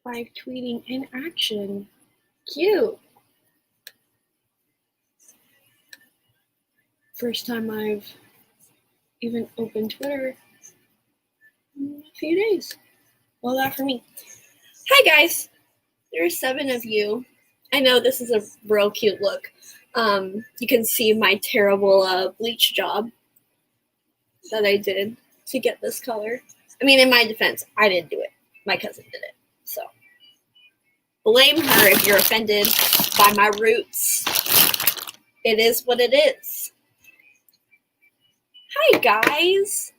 Live tweeting in action. Cute. First time I've even opened Twitter in a few days. Well, that for me. Hi guys. There are 7 of you. I know this is a real cute look. You can see my terrible bleach job that I did to get this color. I mean, in my defense, I didn't do it. My cousin did it. So blame her if you're offended by my roots. It is what it is. Hi guys.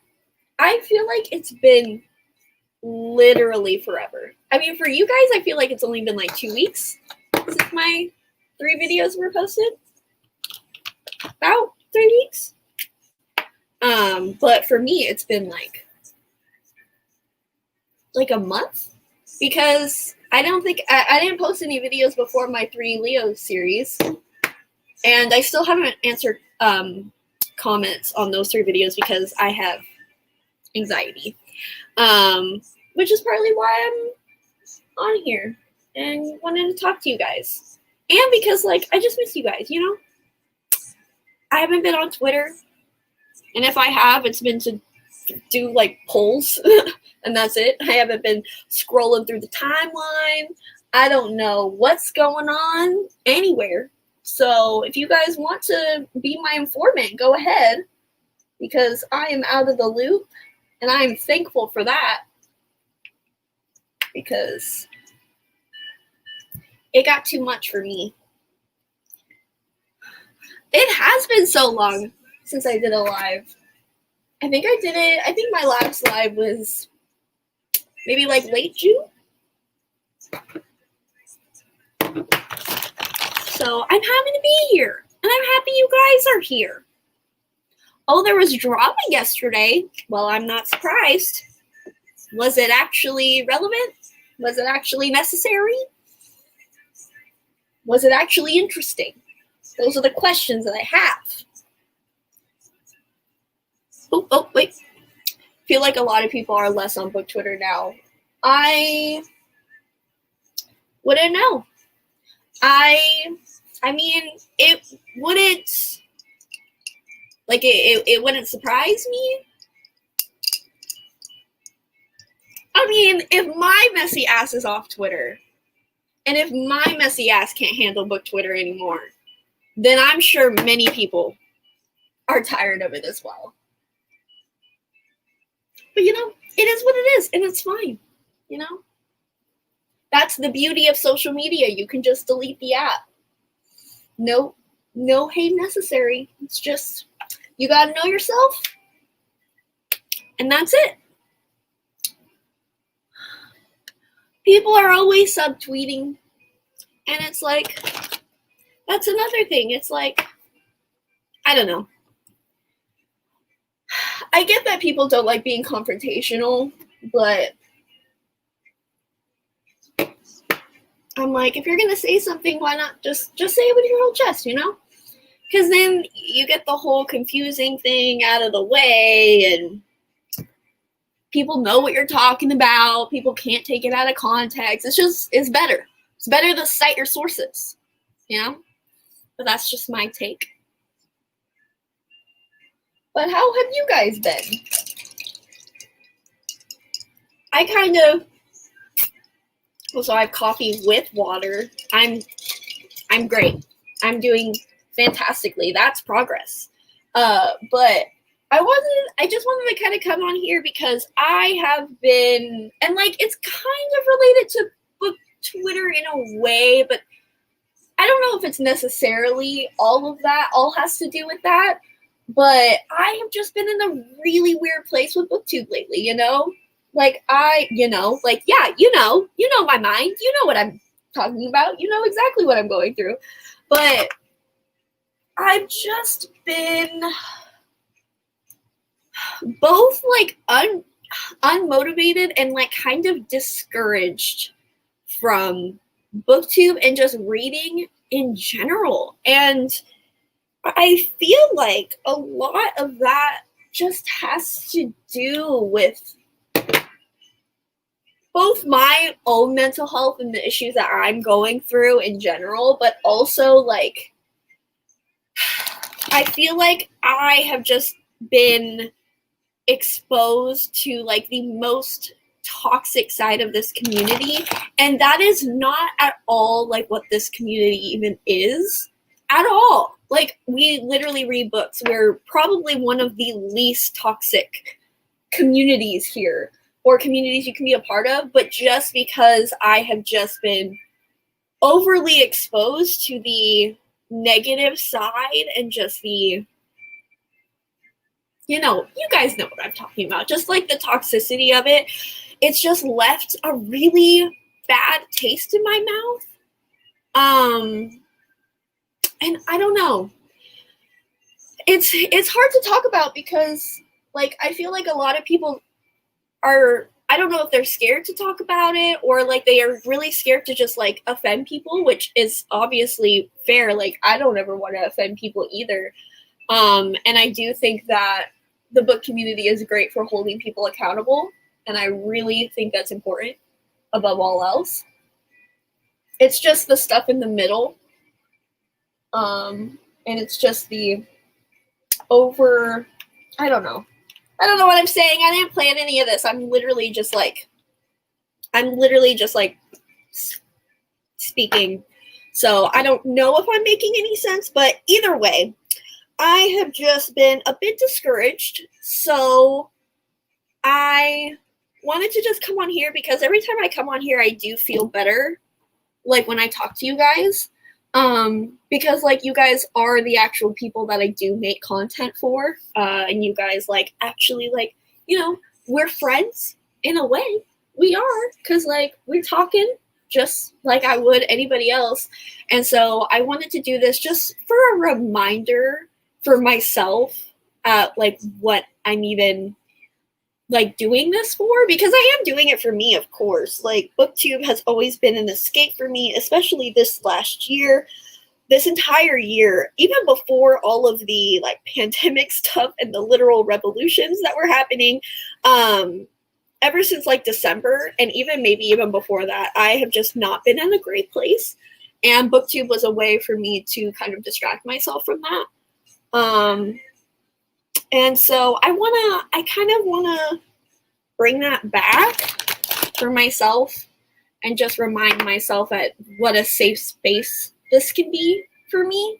I feel like it's been literally forever. I mean, for you guys, I feel like it's only been like 2 weeks since my 3 videos were posted. About 3 weeks. But for me, it's been like a month, because I don't think I didn't post any videos before my 3 Leo series, and I still haven't answered comments on those 3 videos because I have anxiety, which is partly why I'm on here and wanted to talk to you guys, and because like I just miss you guys, you know. I haven't been on Twitter, and if I have, it's been to do like polls and that's it. I haven't been scrolling through the timeline. I don't know what's going on anywhere. So if you guys want to be my informant, go ahead, because I am out of the loop, and I am thankful for that, because it got too much for me. It has been so long since I did a live. I think my last live was maybe like late June. So I'm happy to be here, and I'm happy you guys are here. Oh, there was drama yesterday. Well, I'm not surprised. Was it actually relevant? Was it actually necessary? Was it actually interesting? Those are the questions that I have. Oh, wait. I feel like a lot of people are less on book Twitter now. I wouldn't know. I mean, it wouldn't, like, it wouldn't surprise me. I mean, if my messy ass is off Twitter, and if my messy ass can't handle book Twitter anymore, then I'm sure many people are tired of it as well. But, you know, it is what it is, and it's fine, you know? That's the beauty of social media. You can just delete the app. No hate necessary. It's just, you gotta know yourself, and that's it. People are always subtweeting, and it's like, that's another thing. It's like, I don't know. I get that people don't like being confrontational, but I'm like, if you're going to say something, why not just say it with your whole chest, you know? Because then you get the whole confusing thing out of the way, and people know what you're talking about. People can't take it out of context. It's better. It's better to cite your sources, you know? But that's just my take. But how have you guys been? I kind of, so I have coffee with water. I'm great. I'm doing fantastically. That's progress. But I just wanted to kind of come on here because I have been, and like, it's kind of related to book Twitter in a way, but I don't know if it's necessarily all has to do with that. But I have just been in a really weird place with booktube lately, you know? Like, yeah, you know my mind. You know what I'm talking about. You know exactly what I'm going through. But I've just been both, like, unmotivated and, like, kind of discouraged from booktube and just reading in general. And I feel like a lot of that just has to do with both my own mental health and the issues that I'm going through in general, but also like I feel like I have just been exposed to like the most toxic side of this community, and that is not at all like what this community even is at all. Like, we literally read books. We're probably one of the least toxic communities here, or communities you can be a part of, but just because I have just been overly exposed to the negative side and just the, you know, you guys know what I'm talking about, just like the toxicity of it, it's just left a really bad taste in my mouth. And I don't know. It's hard to talk about because, like, I feel like a lot of people are, I don't know if they're scared to talk about it, or like they are really scared to just like offend people, which is obviously fair. Like, I don't ever want to offend people either. And I do think that the book community is great for holding people accountable, and I really think that's important above all else. It's just the stuff in the middle, and it's just the I don't know what I'm saying. I didn't plan any of this. I'm literally just like speaking. So I don't know if I'm making any sense, but either way, I have just been a bit discouraged. So I wanted to just come on here because every time I come on here, I do feel better. Like when I talk to you guys, because like you guys are the actual people that I do make content for, and you guys like actually like, you know, we're friends in a way. We are, because like we're talking just like I would anybody else. And so I wanted to do this just for a reminder for myself, like what I'm even like doing this for, because I am doing it for me, of course. Like, booktube has always been an escape for me, especially this last year, this entire year, even before all of the like pandemic stuff and the literal revolutions that were happening. Ever since like December, and even maybe even before that, I have just not been in a great place, and booktube was a way for me to kind of distract myself from that. And so I kind of wanna bring that back for myself and just remind myself at what a safe space this can be for me.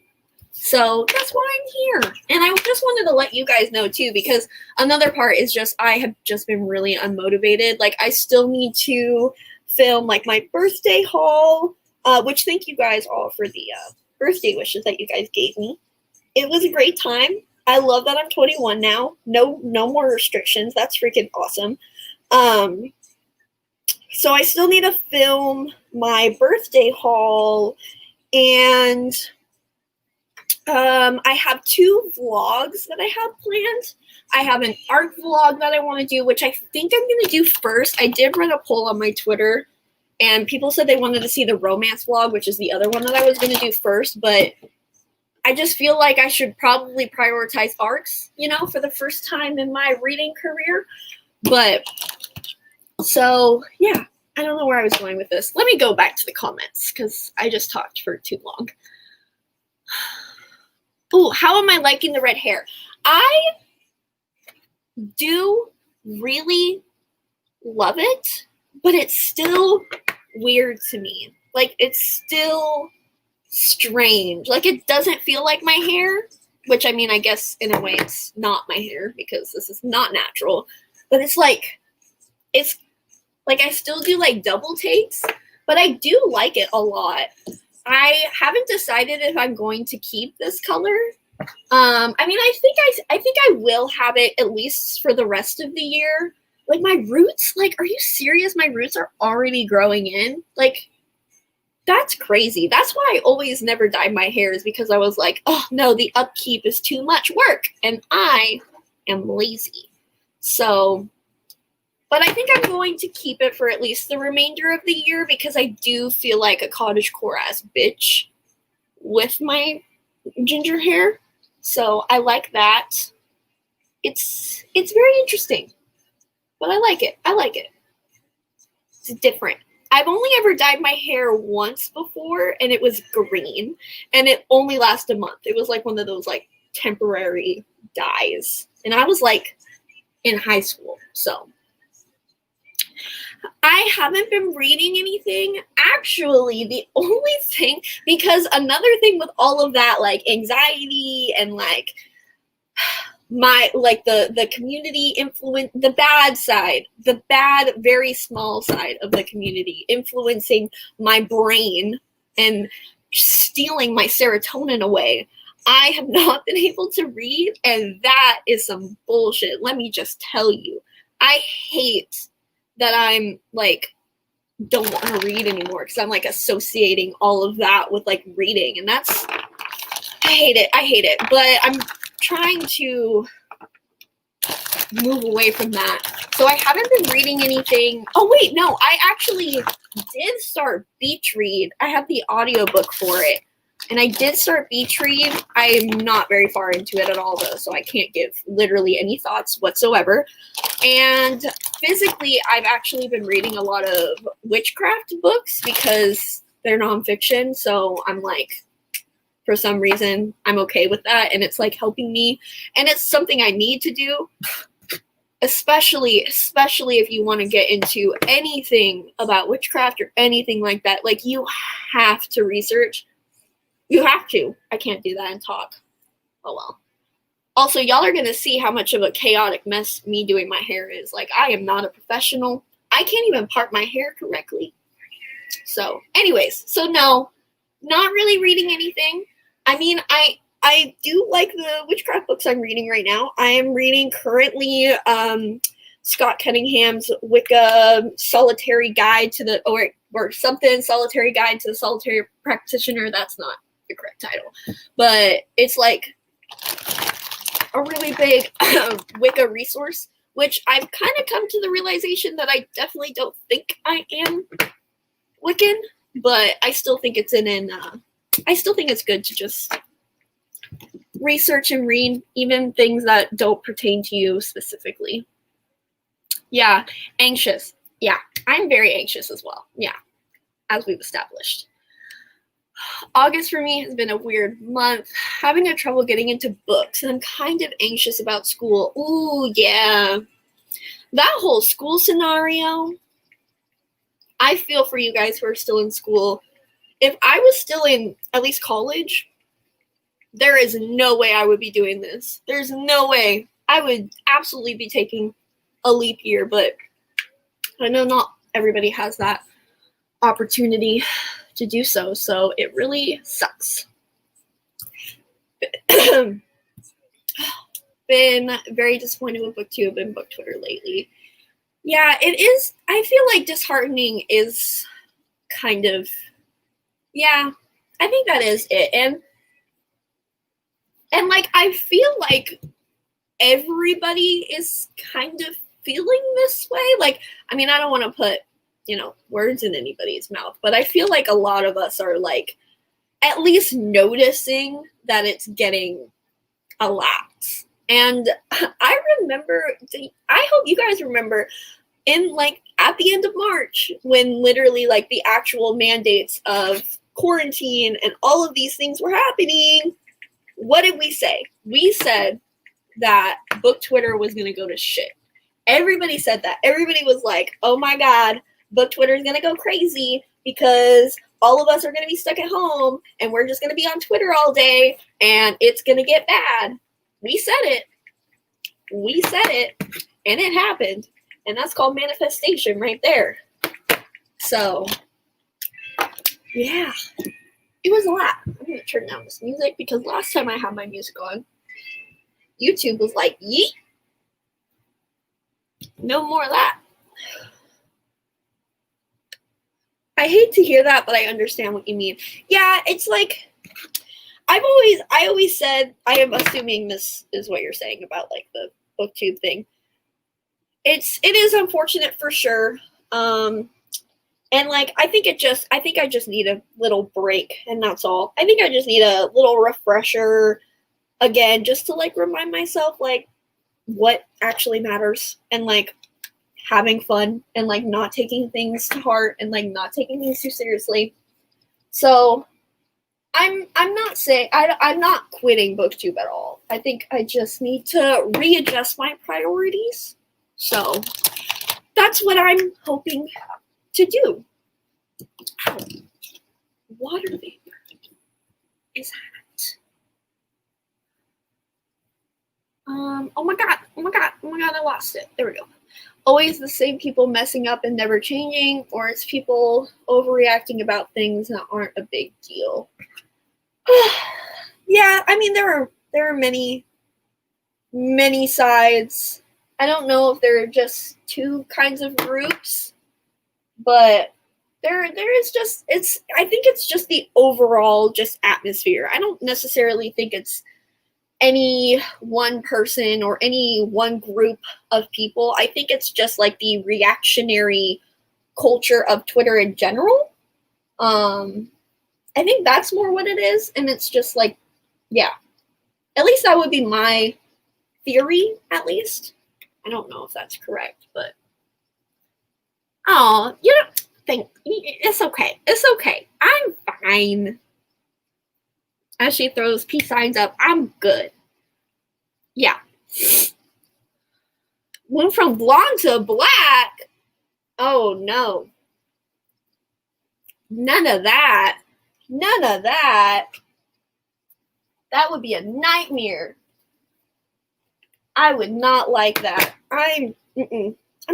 So that's why I'm here. And I just wanted to let you guys know too, because another part is just I have just been really unmotivated. Like, I still need to film like my birthday haul, which thank you guys all for the birthday wishes that you guys gave me. It was a great time. I love that I'm 21 now. No more restrictions. That's freaking awesome. So I still need to film my birthday haul, and I have 2 vlogs that I have planned. I have an art vlog that I want to do, which I think I'm going to do first. I did run a poll on my Twitter, and people said they wanted to see the romance vlog, which is the other one that I was going to do first, but I just feel like I should probably prioritize arts, you know, for the first time in my reading career. But, so, yeah, I don't know where I was going with this. Let me go back to the comments, because I just talked for too long. Ooh, how am I liking the red hair? I do really love it, but it's still weird to me. Like, it's still strange. Like, it doesn't feel like my hair, which, I mean, I guess in a way it's not my hair because this is not natural, but it's like I still do like double takes, but I do like it a lot. I haven't decided if I'm going to keep this color. I mean, I think I will have it at least for the rest of the year. Like, my roots, like, are you serious? My roots are already growing in. Like, that's crazy. That's why I always never dyed my hair, is because I was like, oh no, the upkeep is too much work, and I am lazy. So, but I think I'm going to keep it for at least the remainder of the year, because I do feel like a cottagecore ass bitch with my ginger hair. So I like that. It's very interesting, but I like it. It's different. I've only ever dyed my hair once before, and it was green, and it only lasted a month. It was like one of those like temporary dyes, and I was like in high school, so I haven't been reading anything. Actually, the only thing, because another thing with all of that, like anxiety and like my, like the community influence, the bad side, the bad, very small side of the community influencing my brain and stealing my serotonin away. I have not been able to read, and that is some bullshit. Let me just tell you. I hate that I'm like don't want to read anymore because I'm like associating all of that with like reading, and that's I hate it, but I'm trying to move away from that. So I haven't been reading anything. Oh wait, no, I actually did start Beach Read. I have the audiobook for it, and I did start Beach Read. I'm not very far into it at all though, so I can't give literally any thoughts whatsoever. And physically, I've actually been reading a lot of witchcraft books because they're nonfiction. So I'm like, for some reason, I'm okay with that. And it's like helping me. And it's something I need to do, especially if you want to get into anything about witchcraft or anything like that. Like, you have to research. You have to. I can't do that and talk. Oh, well. Also, y'all are going to see how much of a chaotic mess me doing my hair is. Like, I am not a professional. I can't even part my hair correctly. So, anyways. So, no, not really reading anything. I mean, I do like the witchcraft books I'm reading right now. I am reading currently Scott Cunningham's Wicca Solitary Guide to the, or something, Solitary Guide to the Solitary Practitioner. That's not the correct title. But it's like a really big Wicca resource, which I've kind of come to the realization that I definitely don't think I am Wiccan, but I still think it's I still think it's good to just research and read even things that don't pertain to you specifically. Yeah, anxious. Yeah, I'm very anxious as well. Yeah, as we've established. August for me has been a weird month, having a trouble getting into books, and I'm kind of anxious about school. Ooh, yeah. That whole school scenario, I feel for you guys who are still in school. If I was still in at least college, there is no way I would be doing this. There's no way. I would absolutely be taking a leap year, but I know not everybody has that opportunity to do so, so it really sucks. Been very disappointed with booktube and book Twitter lately. Yeah, it is. I feel like disheartening is kind of, yeah, I think that is it. And like, I feel like everybody is kind of feeling this way. Like, I mean, I don't want to put, words in anybody's mouth, but I feel like a lot of us are like at least noticing that it's getting a lot. And I remember, I hope you guys remember in like at the end of March when literally like the actual mandates of quarantine and all of these things were happening. What did we say? We said that book Twitter was going to go to shit. Everybody said that. Everybody was like, oh my God, book Twitter is going to go crazy because all of us are going to be stuck at home and we're just going to be on Twitter all day and it's going to get bad. We said it. We said it and it happened. And that's called manifestation right there. So, yeah, it was a lot. I'm going to turn down this music because last time I had my music on, YouTube was like, yeet. No more of that. I hate to hear that, but I understand what you mean. Yeah, it's like, I always said, I am assuming this is what you're saying about like the booktube thing. It is unfortunate for sure. And like, I think I just need a little break and that's all. I think I just need a little refresher again, just to like remind myself like what actually matters and like having fun and like not taking things to heart and like not taking things too seriously. So I'm not saying I'm not quitting booktube at all. I think I just need to readjust my priorities. So that's what I'm hoping to do. Ow. Water vapor is hot. Oh my god, I lost it. There we go. Always the same people messing up and never changing, or it's people overreacting about things that aren't a big deal. Yeah, I mean there are many sides. I don't know if there are just two kinds of groups, but there is just I think it's just the overall just atmosphere. I don't necessarily think it's any one person or any one group of people. I think it's just like the reactionary culture of Twitter in general. I think that's more what it is, and it's just like, yeah. At least that would be my theory, at least. I don't know if that's correct, but oh, you don't think it's okay. It's okay. I'm fine. As she throws peace signs up, I'm good. Yeah. Went from blonde to black. Oh no. None of that. None of that. That would be a nightmare. I would not like that. I'm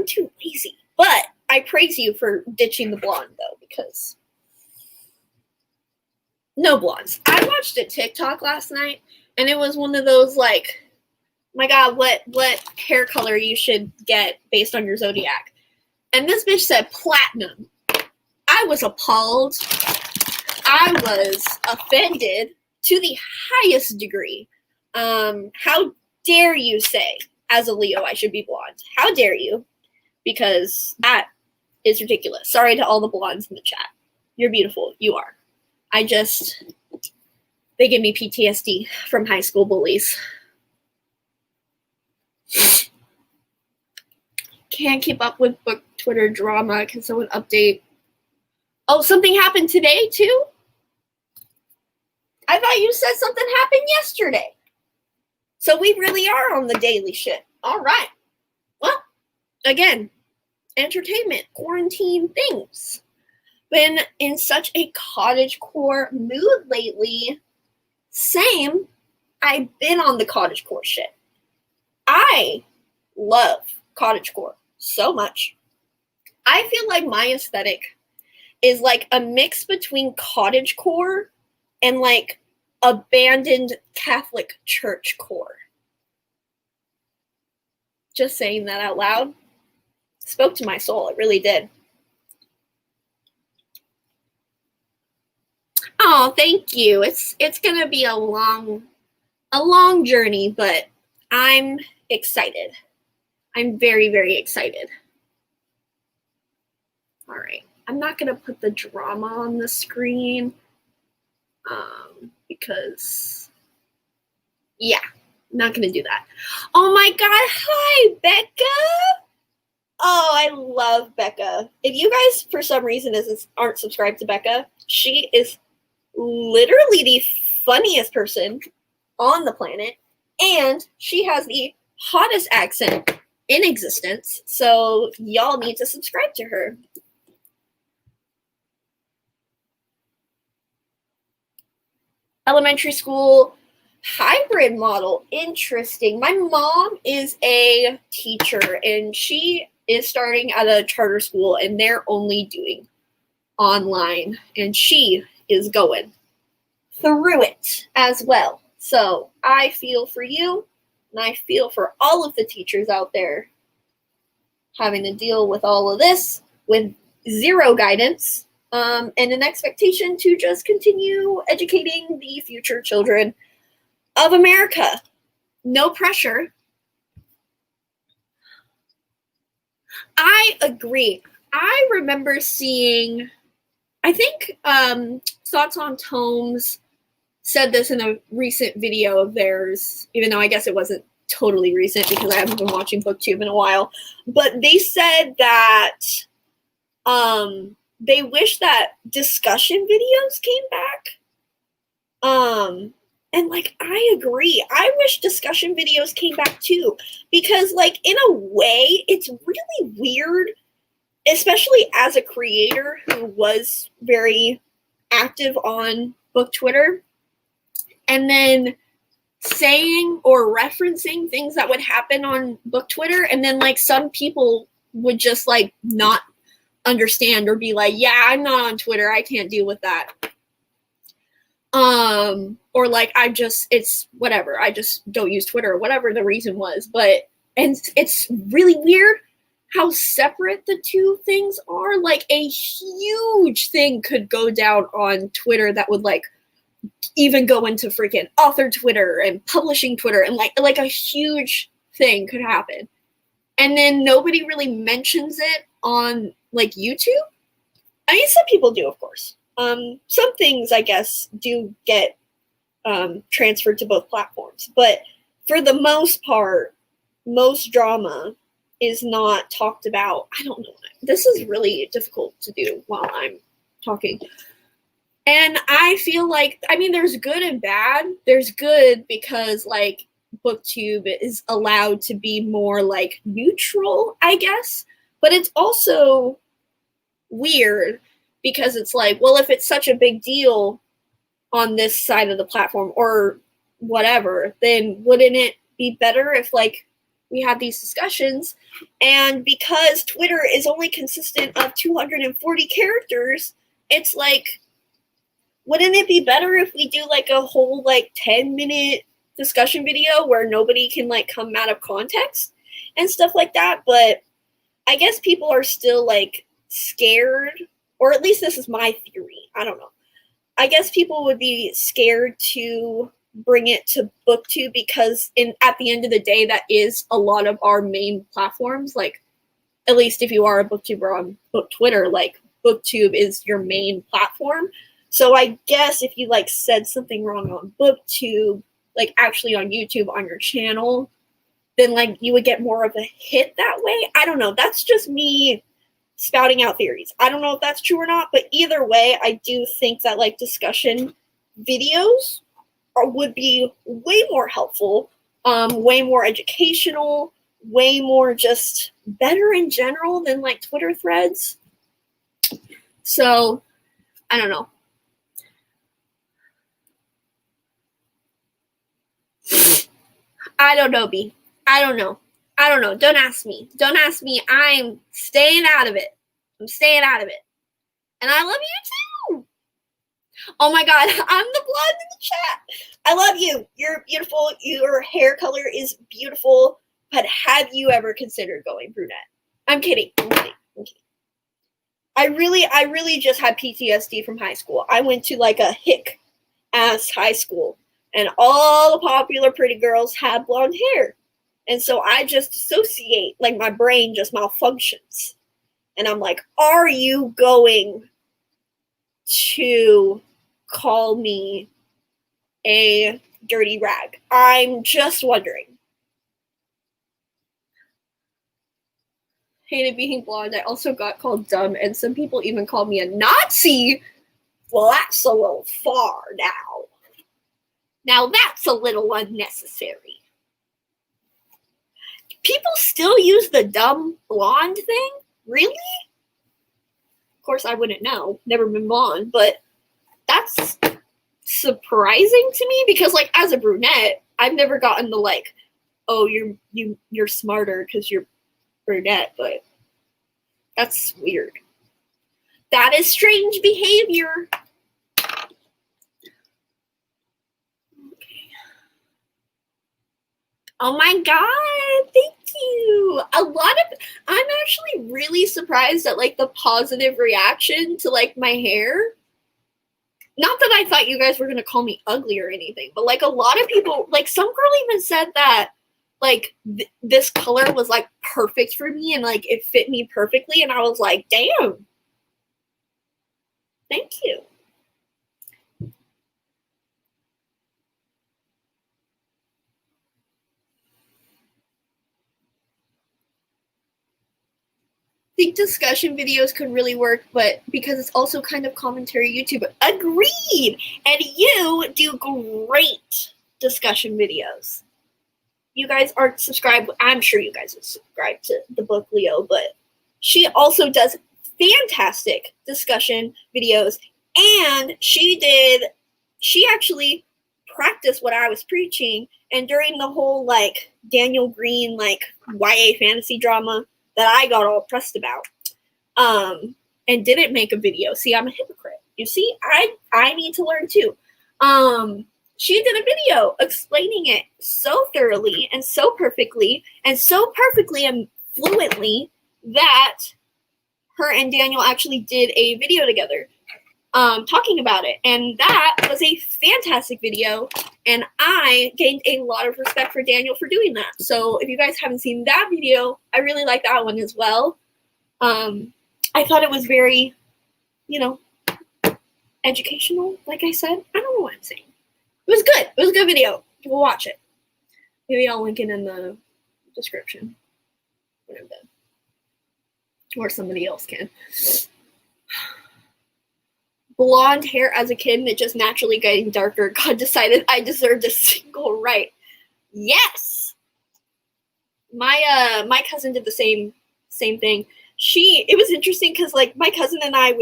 too lazy. But I praise you for ditching the blonde though, because no blondes. I watched a TikTok last night, and it was one of those like, my God, what hair color you should get based on your zodiac. And this bitch said platinum. I was appalled. I was offended to the highest degree. How dare you say, as a Leo, I should be blonde? How dare you? Because that is ridiculous. Sorry to all the blondes in the chat. You're beautiful. You are. They give me PTSD from high school bullies. Can't keep up with book Twitter drama. Can someone update? Oh, something happened today too? I thought you said something happened yesterday. So we really are on the daily shit. All right. Well, again, entertainment, quarantine things. Been in such a cottagecore mood lately. Same. I've been on the cottagecore shit. I love cottagecore so much. I feel like my aesthetic is like a mix between cottagecore and like abandoned Catholic church core. Just saying that out loud spoke to my soul. It really did. Oh, thank you. It's gonna be a long journey, but I'm excited. I'm very, very excited. All right. I'm not gonna put the drama on the screen. Because yeah, I'm not gonna do that. Oh my God, hi Becca. Oh, I love Becca. If you guys for some reason aren't subscribed to Becca, she is literally the funniest person on the planet, and she has the hottest accent in existence, so y'all need to subscribe to her. Elementary school hybrid model. Interesting. My mom is a teacher, and she is starting at a charter school, and they're only doing online, and she is going through it as well. So I feel for you, and I feel for all of the teachers out there having to deal with all of this with zero guidance. And an expectation to just continue educating the future children of America. No pressure. I agree. I remember seeing, I think Thoughts on Tomes said this in a recent video of theirs, even though I guess it wasn't totally recent because I haven't been watching booktube in a while, but they said that they wish that discussion videos came back. And like, I agree. I wish discussion videos came back too, because like, in a way, it's really weird, especially as a creator who was very active on book Twitter, and then saying or referencing things that would happen on book Twitter, and then like some people would just like not understand or be like, yeah, I'm not on Twitter, I can't deal with that. Or like, it's whatever, I just don't use Twitter, or whatever the reason was. But, and it's really weird how separate the two things are. Like, a huge thing could go down on Twitter that would like even go into freaking author Twitter and publishing Twitter, and like a huge thing could happen. And then nobody really mentions it on like YouTube. I mean, some people do, of course. Some things, I guess, do get transferred to both platforms. But for the most part, most drama is not talked about. I don't know. This is really difficult to do while I'm talking. And I feel like, I mean, there's good and bad. There's good because, like, booktube is allowed to be more, like, neutral, I guess. But it's also weird because it's like, well, if it's such a big deal on this side of the platform or whatever, then wouldn't it be better if, like, we had these discussions? And because Twitter is only consistent of 240 characters, it's like, wouldn't it be better if we do like a whole like 10-minute discussion video where nobody can like come out of context and stuff like that? But I guess people are still like scared, or at least this is my theory. I don't know. I guess people would be scared to bring it to booktube because at the end of the day, that is a lot of our main platforms. Like, at least if you are a booktuber on book Twitter, like booktube is your main platform. So I guess if you like said something wrong on booktube, like actually on YouTube on your channel, then like you would get more of a hit that way. I don't know. That's just me spouting out theories. I don't know if that's true or not, but either way, I do think that like discussion videos would be way more helpful, way more educational, way more just better in general than like Twitter threads. So I don't know. I don't know, B. I don't know. Don't ask me. I'm staying out of it. And I love you too. Oh my God, I'm the blonde in the chat. I love you. You're beautiful. Your hair color is beautiful. But have you ever considered going brunette? I'm kidding. I really just had PTSD from high school. I went to like a hick ass high school, and all the popular pretty girls had blonde hair. And so I just associate, like my brain just malfunctions. And I'm like, are you going to call me a dirty rag? I'm just wondering. Hated being blonde. I also got called dumb, and some people even called me a Nazi. Well, that's a little far now. Now that's a little unnecessary. People still use the dumb blonde thing? Really? Of course, I wouldn't know. Never been blonde, but that's surprising to me because, like, as a brunette, I've never gotten the like, oh, you're smarter because you're brunette, but that's weird. That is strange behavior. Oh my God, thank you. I'm actually really surprised at like the positive reaction to like my hair. Not that I thought you guys were going to call me ugly or anything, but like a lot of people, like some girl even said that like this color was like perfect for me and like it fit me perfectly. And I was like, damn. Thank you. think discussion videos could really work, but because it's also kind of commentary YouTube. Agreed! And you do great discussion videos. You guys aren't subscribed. I'm sure you guys are subscribed to the book Leo, but she also does fantastic discussion videos. And she actually practiced what I was preaching. And during the whole like Daniel Green like YA fantasy drama that I got all pressed about, and didn't make a video. See, I'm a hypocrite. You see, I need to learn too. She did a video explaining it so thoroughly and so perfectly and fluently that her and Daniel actually did a video together talking about it. And that was a fantastic video. And I gained a lot of respect for Daniel for doing that. So if you guys haven't seen that video, I really like that one as well. I thought it was very, educational, like I said. I don't know what I'm saying. It was good. It was a good video. We'll watch it. Maybe I'll link it in the description when I'm done. Or somebody else can. Blonde hair as a kid and it just naturally getting darker. God decided I deserved a single right. Yes! My cousin did the same thing. It was interesting because like my cousin and I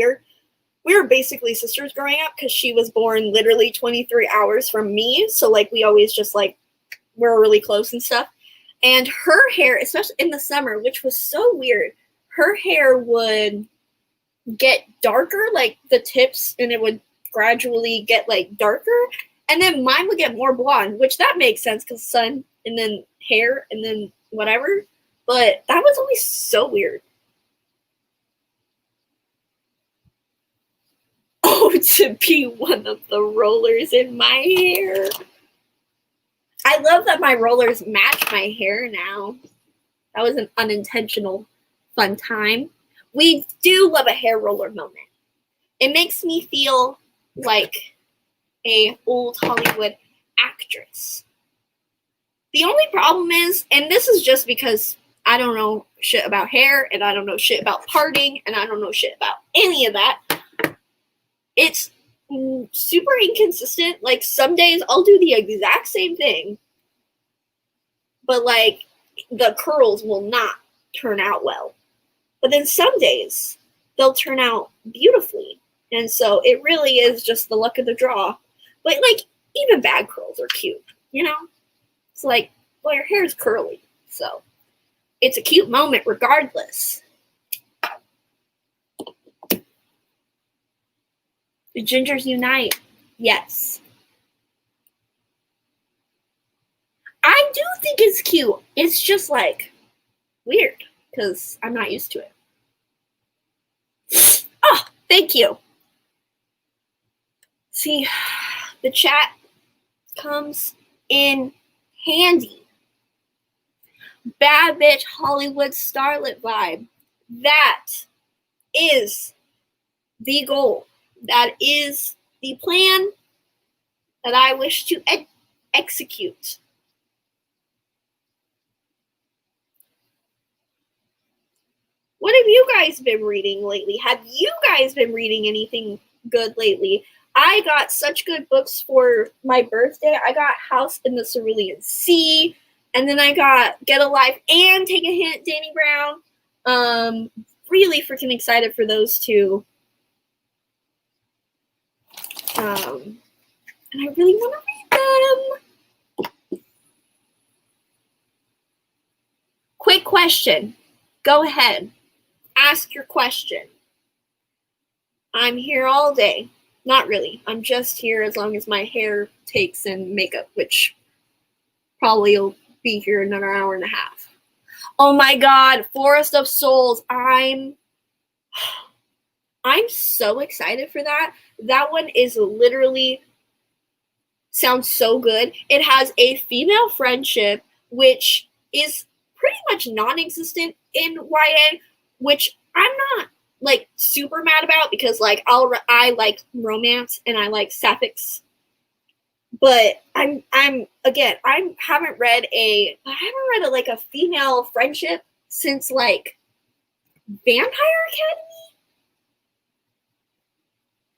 we were basically sisters growing up because she was born literally 23 hours from me. So like we always just like were really close and stuff. And her hair, especially in the summer, which was so weird, her hair would get darker, like the tips, and it would gradually get like darker. And then mine would get more blonde, which that makes sense because sun and then hair and then whatever. But that was always so weird. Oh, to be one of the rollers in my hair. I love that my rollers match my hair now. That was an unintentional fun time. We do love a hair roller moment. It makes me feel like a old Hollywood actress. The only problem is, and this is just because I don't know shit about hair, and I don't know shit about parting, and I don't know shit about any of that. It's super inconsistent. Like some days I'll do the exact same thing, but like the curls will not turn out well. But then some days they'll turn out beautifully. And so it really is just the luck of the draw. But like even bad curls are cute, It's like, well, your hair is curly. So it's a cute moment regardless. The gingers unite. Yes. I do think it's cute. It's just like weird because I'm not used to it. Oh, thank you. See, the chat comes in handy. Bad bitch Hollywood starlet vibe. That is the goal. That is the plan that I wish to execute. What have you guys been reading lately? Have you guys been reading anything good lately? I got such good books for my birthday. I got House in the Cerulean Sea, and then I got Get a Life and Take a Hint, Danny Brown. Really freaking excited for those two. And I really want to read them. Quick question. Go ahead. Ask your question. I'm here all day. Not really. I'm just here as long as my hair takes and makeup, which probably will be here another hour and a half. Oh my God, Forest of Souls. I'm so excited for that. That one is literally sounds so good. It has a female friendship, which is pretty much non-existent in YA, which I'm not like super mad about because like I like romance and I like sapphics, but I haven't read a like a female friendship since like Vampire Academy?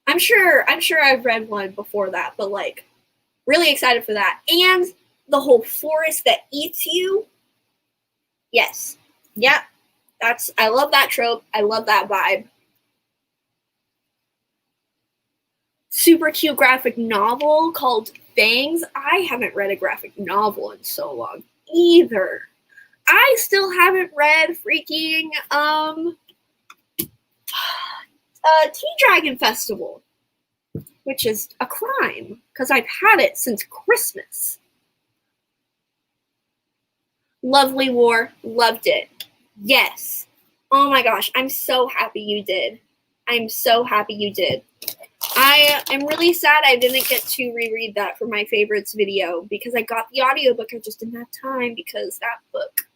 I'm sure I've read one before that, but like really excited for that. And the whole forest that eats you. Yes. Yep. I love that trope. I love that vibe. Super cute graphic novel called Fangs. I haven't read a graphic novel in so long either. I still haven't read freaking Tea Dragon Festival, which is a crime because I've had it since Christmas. Lovely War, loved it. Yes. Oh my gosh, I'm so happy you did. I'm so happy you did. I am really sad I didn't get to reread that for my favorites video because I got the audiobook. I just didn't have time because that book.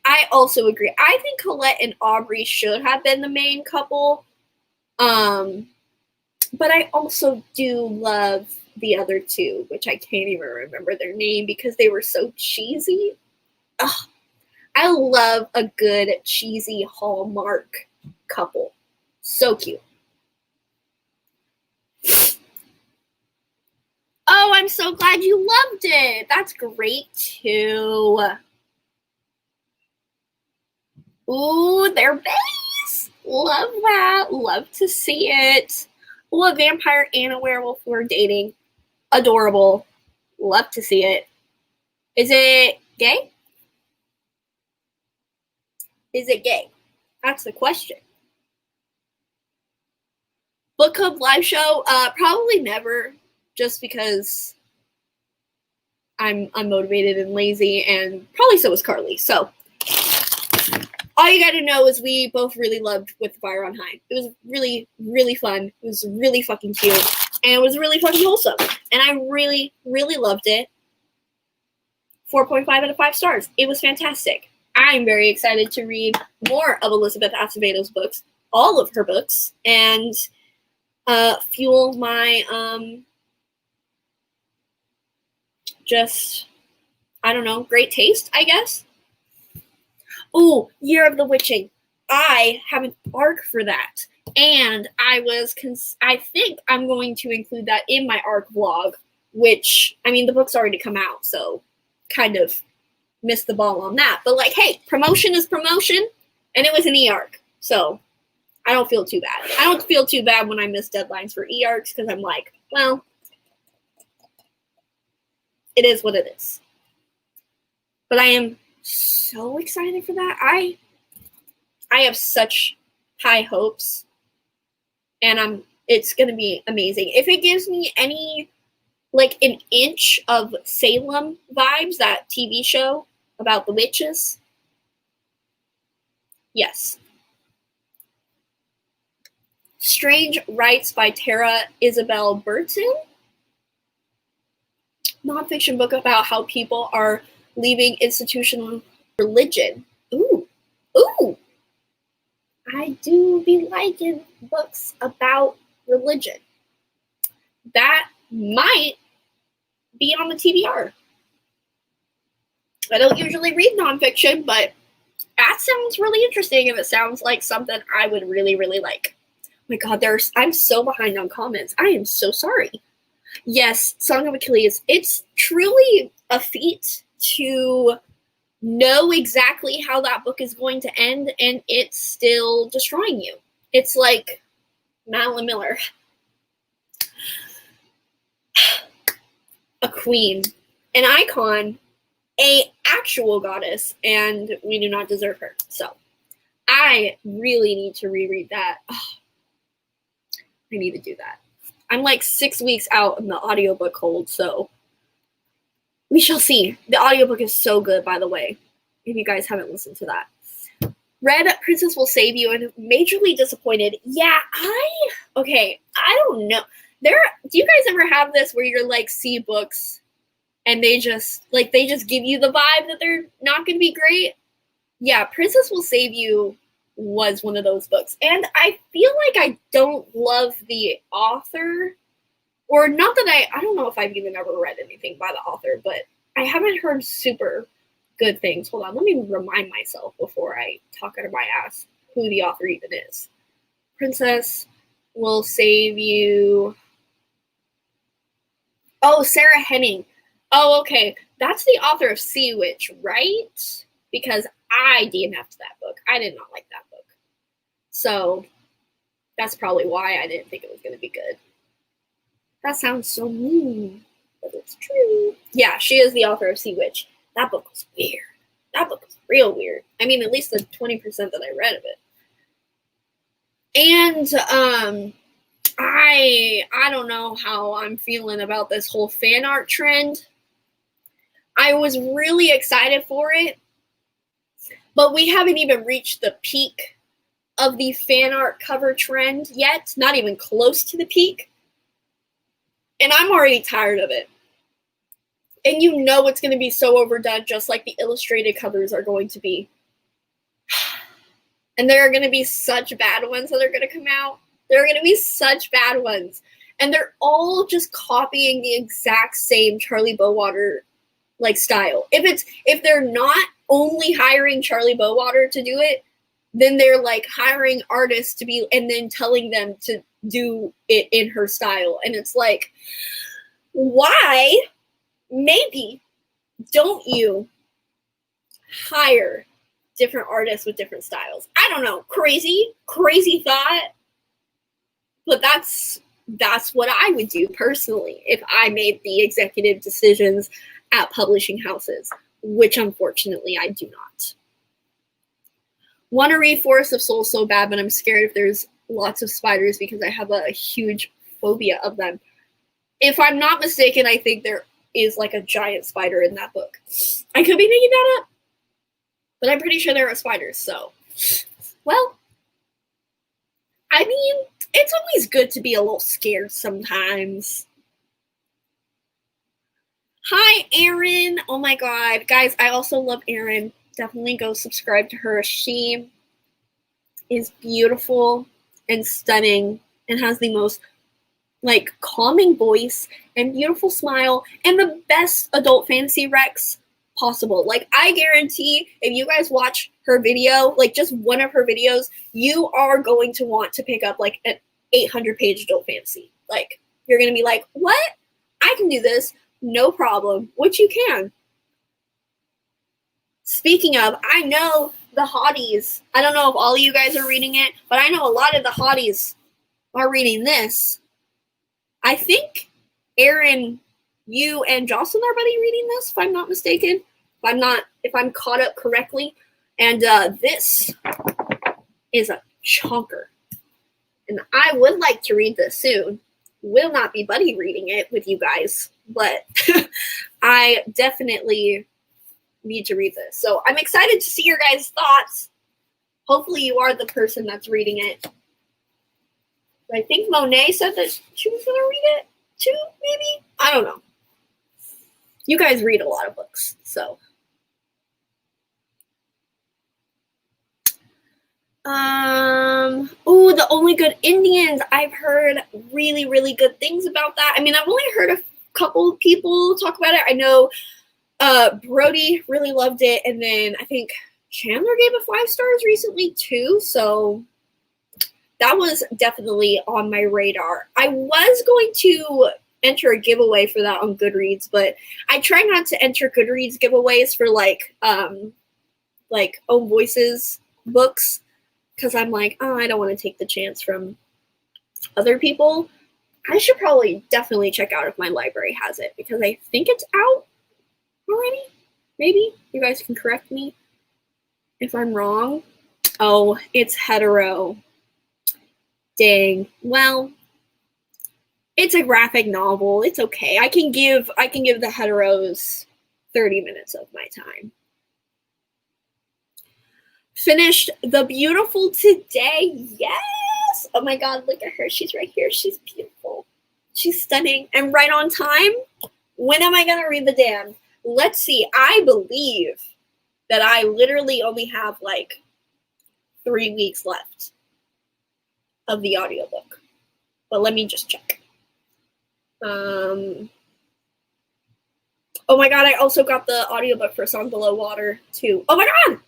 I also agree. I think Colette and Aubrey should have been the main couple. But I also do love the other two, which I can't even remember their name because they were so cheesy. Ugh. I love a good cheesy Hallmark couple. So cute. Oh, I'm so glad you loved it. That's great too. Ooh, their base. Love that. Love to see it. Ooh, a vampire and a werewolf who are dating. Adorable. Love to see it. Is it gay? Is it gay? That's the question. Book club live show? Probably never. Just because I'm unmotivated and lazy, and probably so is Carly. So all you gotta know is we both really loved With Fire on High. It was really, really fun. It was really fucking cute. And it was really fucking wholesome. And I really, really loved it. 4.5 out of 5 stars. It was fantastic. I'm very excited to read more of Elizabeth Acevedo's books, all of her books, and fuel my just, I don't know, great taste, I guess. Oh, Year of the Witching. I have an arc for that. And I think I'm going to include that in my arc vlog, which, I mean, the book's already come out, so kind of missed the ball on that. But like, hey, promotion is promotion, and it was an e-arc, so I don't feel too bad. I don't feel too bad when I miss deadlines for e-arcs because I'm like, well, it is what it is. But I am so excited for that. I have such high hopes, and it's gonna be amazing. If it gives me any, like, an inch of Salem vibes, that TV show about the witches, yes. Strange Rites by Tara Isabel Burton. Nonfiction book about how people are leaving institutional religion. Ooh. Ooh. I do be liking books about religion. That might be on the TBR. I don't usually read nonfiction, but that sounds really interesting, and it sounds like something I would really, really like. Oh my God, I'm so behind on comments. I am so sorry. Yes, Song of Achilles. It's truly a feat to know exactly how that book is going to end, and it's still destroying you. It's like Madeline Miller. A queen, an icon, a actual goddess, and we do not deserve her. So I really need to reread that. Oh, I need to do that. I'm like 6 weeks out in the audiobook hold, so we shall see. The audiobook is so good, by the way, if you guys haven't listened to that. Read Princess Will Save You and majorly disappointed. Yeah, I don't know. Do you guys ever have this where you're like see books and they just give you the vibe that they're not going to be great? Yeah, Princess Will Save You was one of those books. And I feel like I don't love the author, or not that I don't know if I've even ever read anything by the author, but I haven't heard super good things. Hold on, let me remind myself before I talk out of my ass who the author even is. Princess Will Save You. Oh, Sarah Henning. Oh, okay. That's the author of Sea Witch, right? Because I DNF'd that book. I did not like that book. So that's probably why I didn't think it was going to be good. That sounds so mean, but it's true. Yeah, she is the author of Sea Witch. That book was weird. That book was real weird. I mean, at least the 20% that I read of it. And I don't know how I'm feeling about this whole fan art trend. I was really excited for it, but we haven't even reached the peak of the fan art cover trend yet. Not even close to the peak. And I'm already tired of it. And you know it's going to be so overdone, just like the illustrated covers are going to be. And there are going to be such bad ones that are going to come out. There are going to be such bad ones. And they're all just copying the exact same Charlie Bowater like style. If they're not only hiring Charlie Bowater to do it, then they're like hiring artists to be, and then telling them to do it in her style. And it's like, why, maybe, don't you hire different artists with different styles? I don't know. Crazy thought. But that's what I would do personally if I made the executive decisions at publishing houses, which unfortunately I do not. Want to read Forest of Souls so bad, but I'm scared if there's lots of spiders because I have a huge phobia of them. If I'm not mistaken, I think there is like a giant spider in that book. I could be making that up, but I'm pretty sure there are spiders. So, well, I mean, it's always good to be a little scared sometimes. Hi, Erin. Oh my God. Guys, I also love Erin. Definitely go subscribe to her. She is beautiful and stunning and has the most like calming voice and beautiful smile and the best adult fantasy recs possible. Like, I guarantee if you guys watch her video, like just one of her videos, you are going to want to pick up like an 800-page adult fantasy. Like, you're going to be like, what? I can do this. No problem. Which you can. Speaking of, I know the hotties. I don't know if all of you guys are reading it, but I know a lot of the hotties are reading this. I think Aaron, you and Jocelyn are buddy reading this, if I'm not mistaken. If I'm caught up correctly. And this is a chunker. And I would like to read this soon. Will not be buddy reading it with you guys, but I definitely need to read this. So I'm excited to see your guys' thoughts. Hopefully you are the person that's reading it. I think Monet said that she was going to read it too, maybe? I don't know. You guys read a lot of books, so. Oh, The Only Good Indians. I've heard really, really good things about that. I mean, I've only heard a couple of people talk about it. I know Brody really loved it, and then I think Chandler gave it 5 stars recently too, so that was definitely on my radar. I was going to enter a giveaway for that on Goodreads, but I try not to enter Goodreads giveaways for like Own Voices books, because I'm like, oh, I don't want to take the chance from other people. I should probably definitely check out if my library has it, because I think it's out already. Maybe you guys can correct me if I'm wrong. Oh, it's hetero. Dang. Well, it's a graphic novel. It's okay. I can give the heteros 30 minutes of my time. Finished The Beautiful today. Yes. Oh my God, look at her. She's right here. She's beautiful. She's stunning and right on time. When am I going to read The Damned? Let's see. I believe that I literally only have like 3 weeks left of the audiobook. But let me just check. Oh my god, I also got the audiobook for Song Below Water too. Oh my god!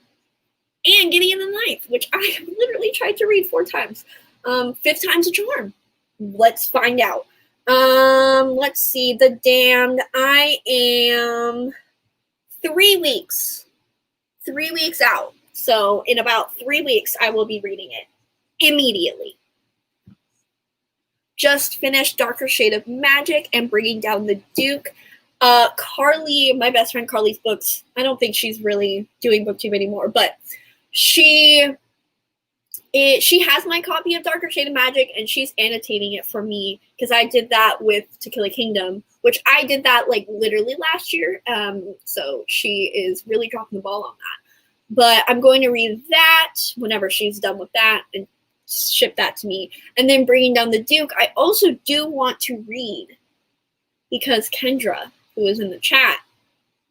And Gideon the Ninth, which I have literally tried to read 4 times. 5th time's a charm. Let's find out. Let's see. The Damned. I am 3 weeks. 3 weeks out. So in about 3 weeks, I will be reading it immediately. Just finished Darker Shade of Magic and Bringing Down the Duke. Carly, my best friend Carly's books, I don't think she's really doing booktube anymore, but she has my copy of Darker Shade of Magic, and she's annotating it for me because I did that with To Kill a Kingdom, which I did that like literally last year. So she is really dropping the ball on that. But I'm going to read that whenever she's done with that and ship that to me. And then Bringing Down the Duke, I also do want to read because Kendra, who is in the chat,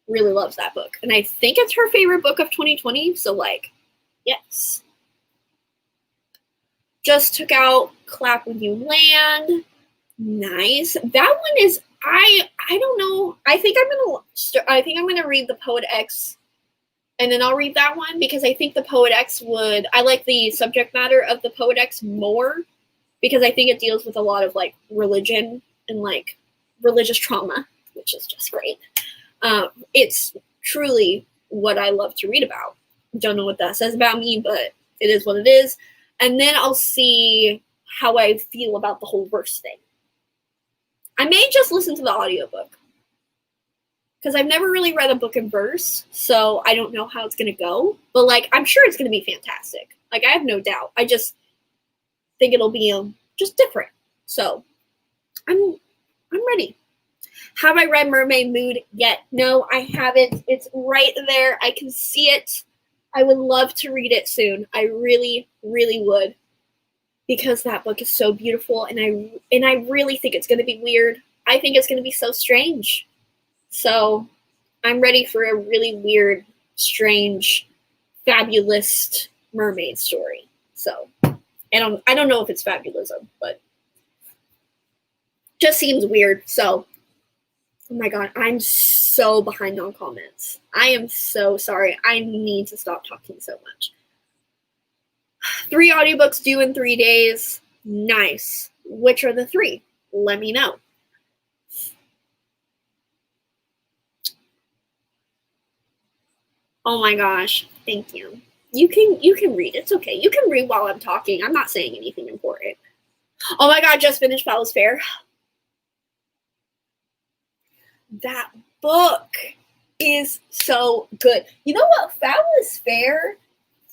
really loves that book. And I think it's her favorite book of 2020. So like, yes. Just took out Clap When You Land. Nice. That one is, I don't know. I think I'm gonna read the Poet X, and then I'll read that one because I think the Poet X I like the subject matter of the Poet X more because I think it deals with a lot of like religion and like religious trauma, which is just great. It's truly what I love to read about. Don't know what that says about me, but it is what it is. And then I'll see how I feel about the whole verse thing. I may just listen to the audiobook because I've never really read a book in verse, so I don't know how it's going to go. But like, I'm sure it's going to be fantastic. Like, I have no doubt. I just think it'll be just different. So I'm ready. Have I read Mermaid Mood yet? No, I haven't. It's right there. I can see it. I would love to read it soon. I really, really would. Because that book is so beautiful, and I really think it's going to be weird. I think it's going to be so strange. So I'm ready for a really weird, strange, fabulous mermaid story. So I don't know if it's fabulism, but just seems weird. So, oh my god, I'm so behind on comments. I am so sorry. I need to stop talking so much. 3 audiobooks due in 3 days. Nice. Which are the 3? Let me know. Oh my gosh. Thank you. You can read. It's okay. You can read while I'm talking. I'm not saying anything important. Oh my god, just finished Fabulous Fair. That book is so good. You know what? Fabulous Fair,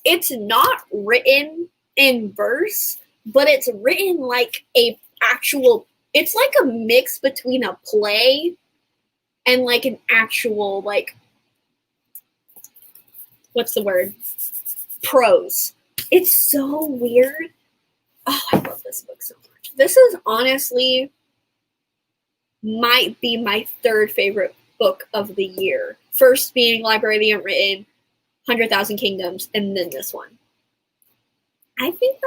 it's not written in verse, but it's written like a actual, it's like a mix between a play and like an actual, like, what's the word? Prose. It's so weird. Oh, I love this book so much. This is honestly might be my 3rd favorite book of the year. First being Library of the Unwritten, 100,000 Kingdoms, and then this one. I think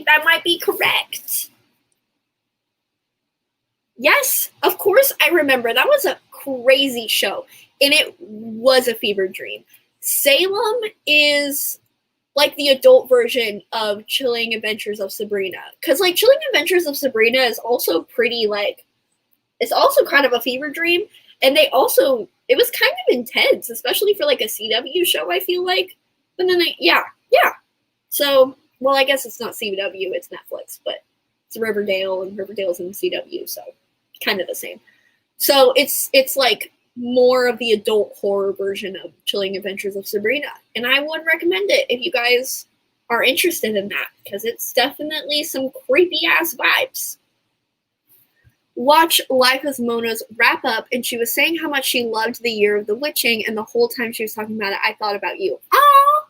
that might be correct. Yes, of course I remember. That was a crazy show, and it was a fever dream. Salem is like the adult version of Chilling Adventures of Sabrina. Because like Chilling Adventures of Sabrina is also pretty like, it's also kind of a fever dream. And it was kind of intense, especially for like a CW show, I feel like. But then, yeah. So, well, I guess it's not CW, it's Netflix, but it's Riverdale, and Riverdale's in CW, so kind of the same. So it's like more of the adult horror version of Chilling Adventures of Sabrina. And I would recommend it if you guys are interested in that, because it's definitely some creepy ass vibes. Watch Life as Mona's wrap up, and she was saying how much she loved the year of the witching, and the whole time she was talking about it, I thought about you. Oh,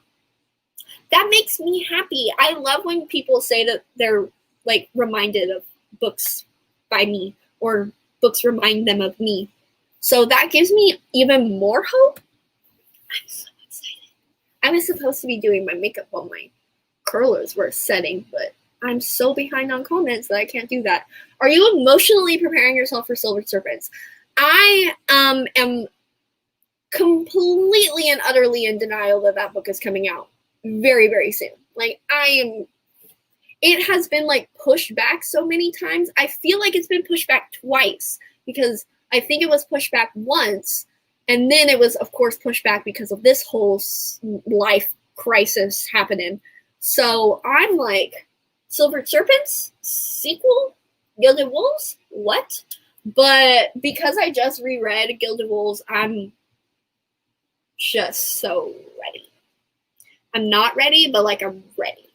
that makes me happy. I love when people say that they're like reminded of books by me, or books remind them of me. So that gives me even more hope. I'm so excited. I was supposed to be doing my makeup while my curlers were setting, but I'm so behind on comments that I can't do that. Are you emotionally preparing yourself for Silver Serpents? I am completely and utterly in denial that that book is coming out very, very soon. Like, it has been like pushed back so many times. I feel like it's been pushed back twice, because I think it was pushed back once, and then it was, of course, pushed back because of this whole life crisis happening. So I'm like, Silver Serpents sequel, Gilded Wolves, what? But because I just reread Gilded Wolves, I'm just so ready. I'm not ready, but like, I'm ready.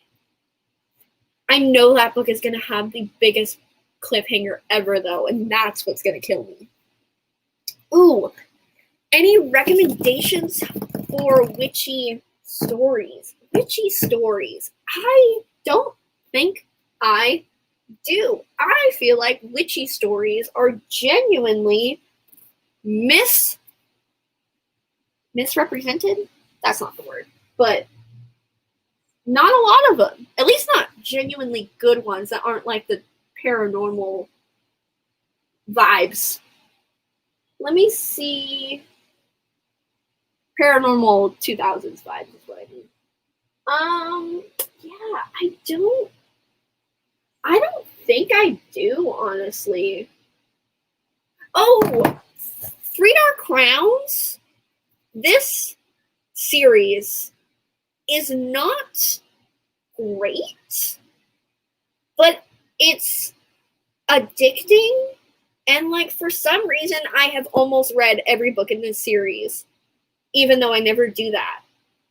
I know that book is going to have the biggest cliffhanger ever, though, and that's what's going to kill me. Ooh, any recommendations for witchy stories? Witchy stories. I don't think I do. I feel like witchy stories are genuinely misrepresented. That's not the word, but not a lot of them. At least not genuinely good ones that aren't like the paranormal vibes. Let me see. Paranormal 2000s vibes is what I mean. Yeah, I don't think I do, honestly. Oh, Three Dark Crowns. This series is not great, but it's addicting, and like, for some reason I have almost read every book in this series, even though I never do that.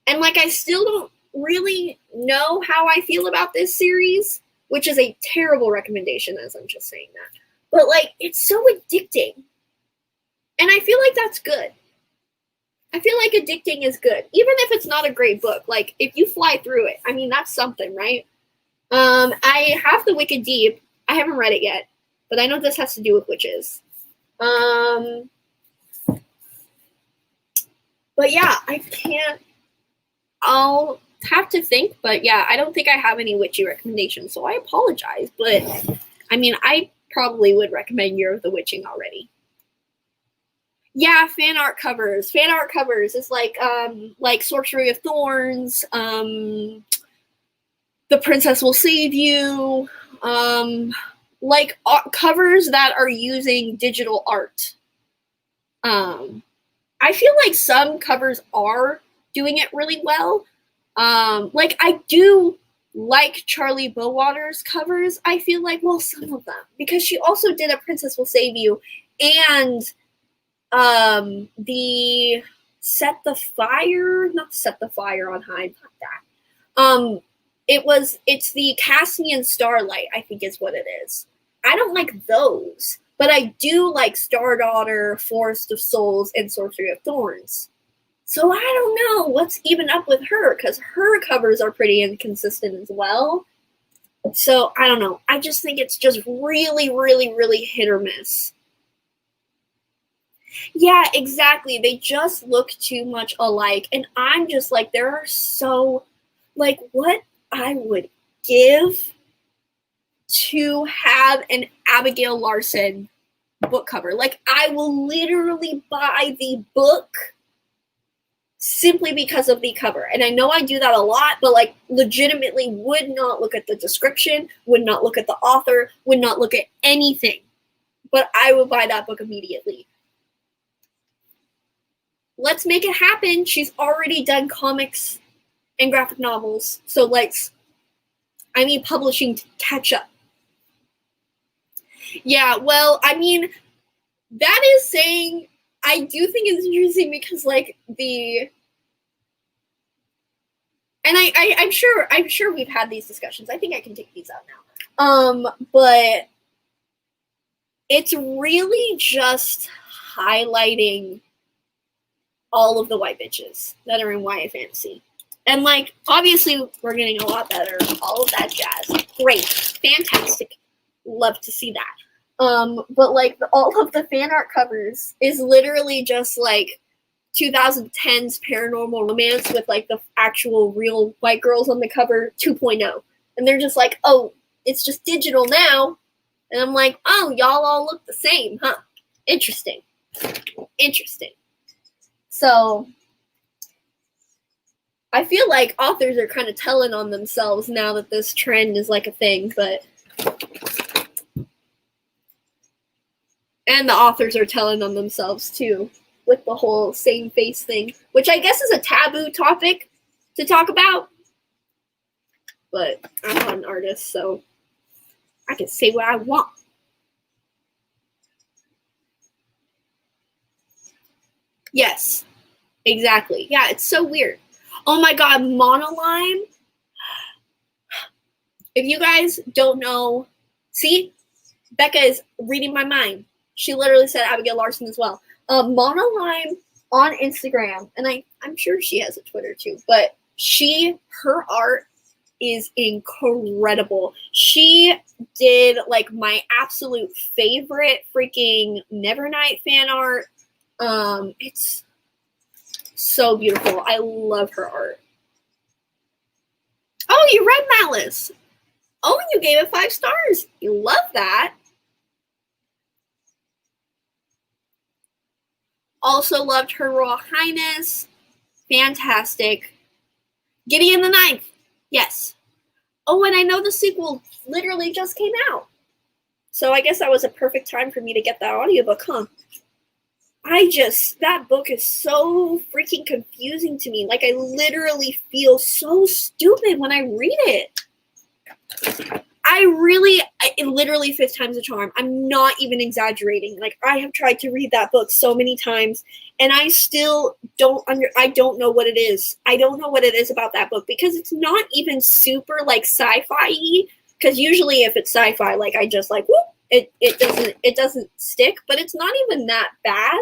And like, I still don't really know how I feel about this series, which is a terrible recommendation, as I'm just saying that. But like, it's so addicting, and I feel like that's good. I feel like addicting is good, even if it's not a great book. Like, if you fly through it, I mean, that's something, right? I have The Wicked Deep. I haven't read it yet, but I know this has to do with witches. But yeah, I can't. I'll have to think, but yeah, I don't think I have any witchy recommendations, so I apologize. But I mean, I probably would recommend Year of the Witching already. Yeah, fan art covers. Fan art covers is like Sorcery of Thorns, The Princess Will Save You, like covers that are using digital art. I feel like some covers are doing it really well. Like, I do like Charlie Bowater's covers, I feel like. Well, some of them, because she also did A Princess Will Save You, and the Set the Fire, not Set the Fire on High, not that. It's the Caspian Starlight, I think is what it is. I don't like those, but I do like Star Daughter, Forest of Souls, and Sorcery of Thorns. So I don't know what's even up with her, because her covers are pretty inconsistent as well. So I don't know. I just think it's just really, really, really hit or miss. Yeah, exactly. They just look too much alike. And I'm just like, there are so, like, what I would give to have an Abigail Larson book cover. Like, I will literally buy the book simply because of the cover. And I know I do that a lot, but like, legitimately would not look at the description, would not look at the author, would not look at anything. But I would buy that book immediately. Let's make it happen. She's already done comics and graphic novels. So like, I need publishing to catch up. Yeah, well, I mean, that is saying, I do think it's interesting because like I'm sure we've had these discussions. I think I can take these out now. But it's really just highlighting all of the white bitches that are in YA fantasy. And like, obviously we're getting a lot better, all of that jazz. Great, fantastic. Love to see that. But like, all of the fan art covers is literally just like 2010's paranormal romance with like the actual real white girls on the cover 2.0. And they're just like, oh, It's just digital now. And I'm like, oh, y'all all look the same, huh? Interesting. Interesting. So I feel like authors are kind of telling on themselves now that this trend is like a thing, but and the authors are telling on themselves too with the whole same face thing, which I guess is a taboo topic to talk about. But I'm not an artist, so I can say what I want. Yes, exactly. Yeah, it's so weird. Oh my god, Monolime. If you guys don't know, see, Becca is reading my mind. She literally said Abigail Larson as well. Monolime on Instagram, and I'm sure she has a Twitter too, but her art is incredible. She did like my absolute favorite freaking Nevernight fan art. It's so beautiful. I love her art. Oh, you read Malice. Oh, you gave it 5 stars. You love that. Also loved Her Royal Highness. Fantastic. Gideon the Ninth. Yes. Oh, and I know the sequel literally just came out. So I guess that was a perfect time for me to get that audiobook, huh? That book is so freaking confusing to me. Like, I literally feel so stupid when I read it. It literally 5th time's a charm. I'm not even exaggerating. Like, I have tried to read that book so many times, and I still I don't know what it is. I don't know what it is about that book, because it's not even super, like, sci-fi-y, because usually if it's sci-fi, like, I just, like, whoop, it doesn't stick, but it's not even that bad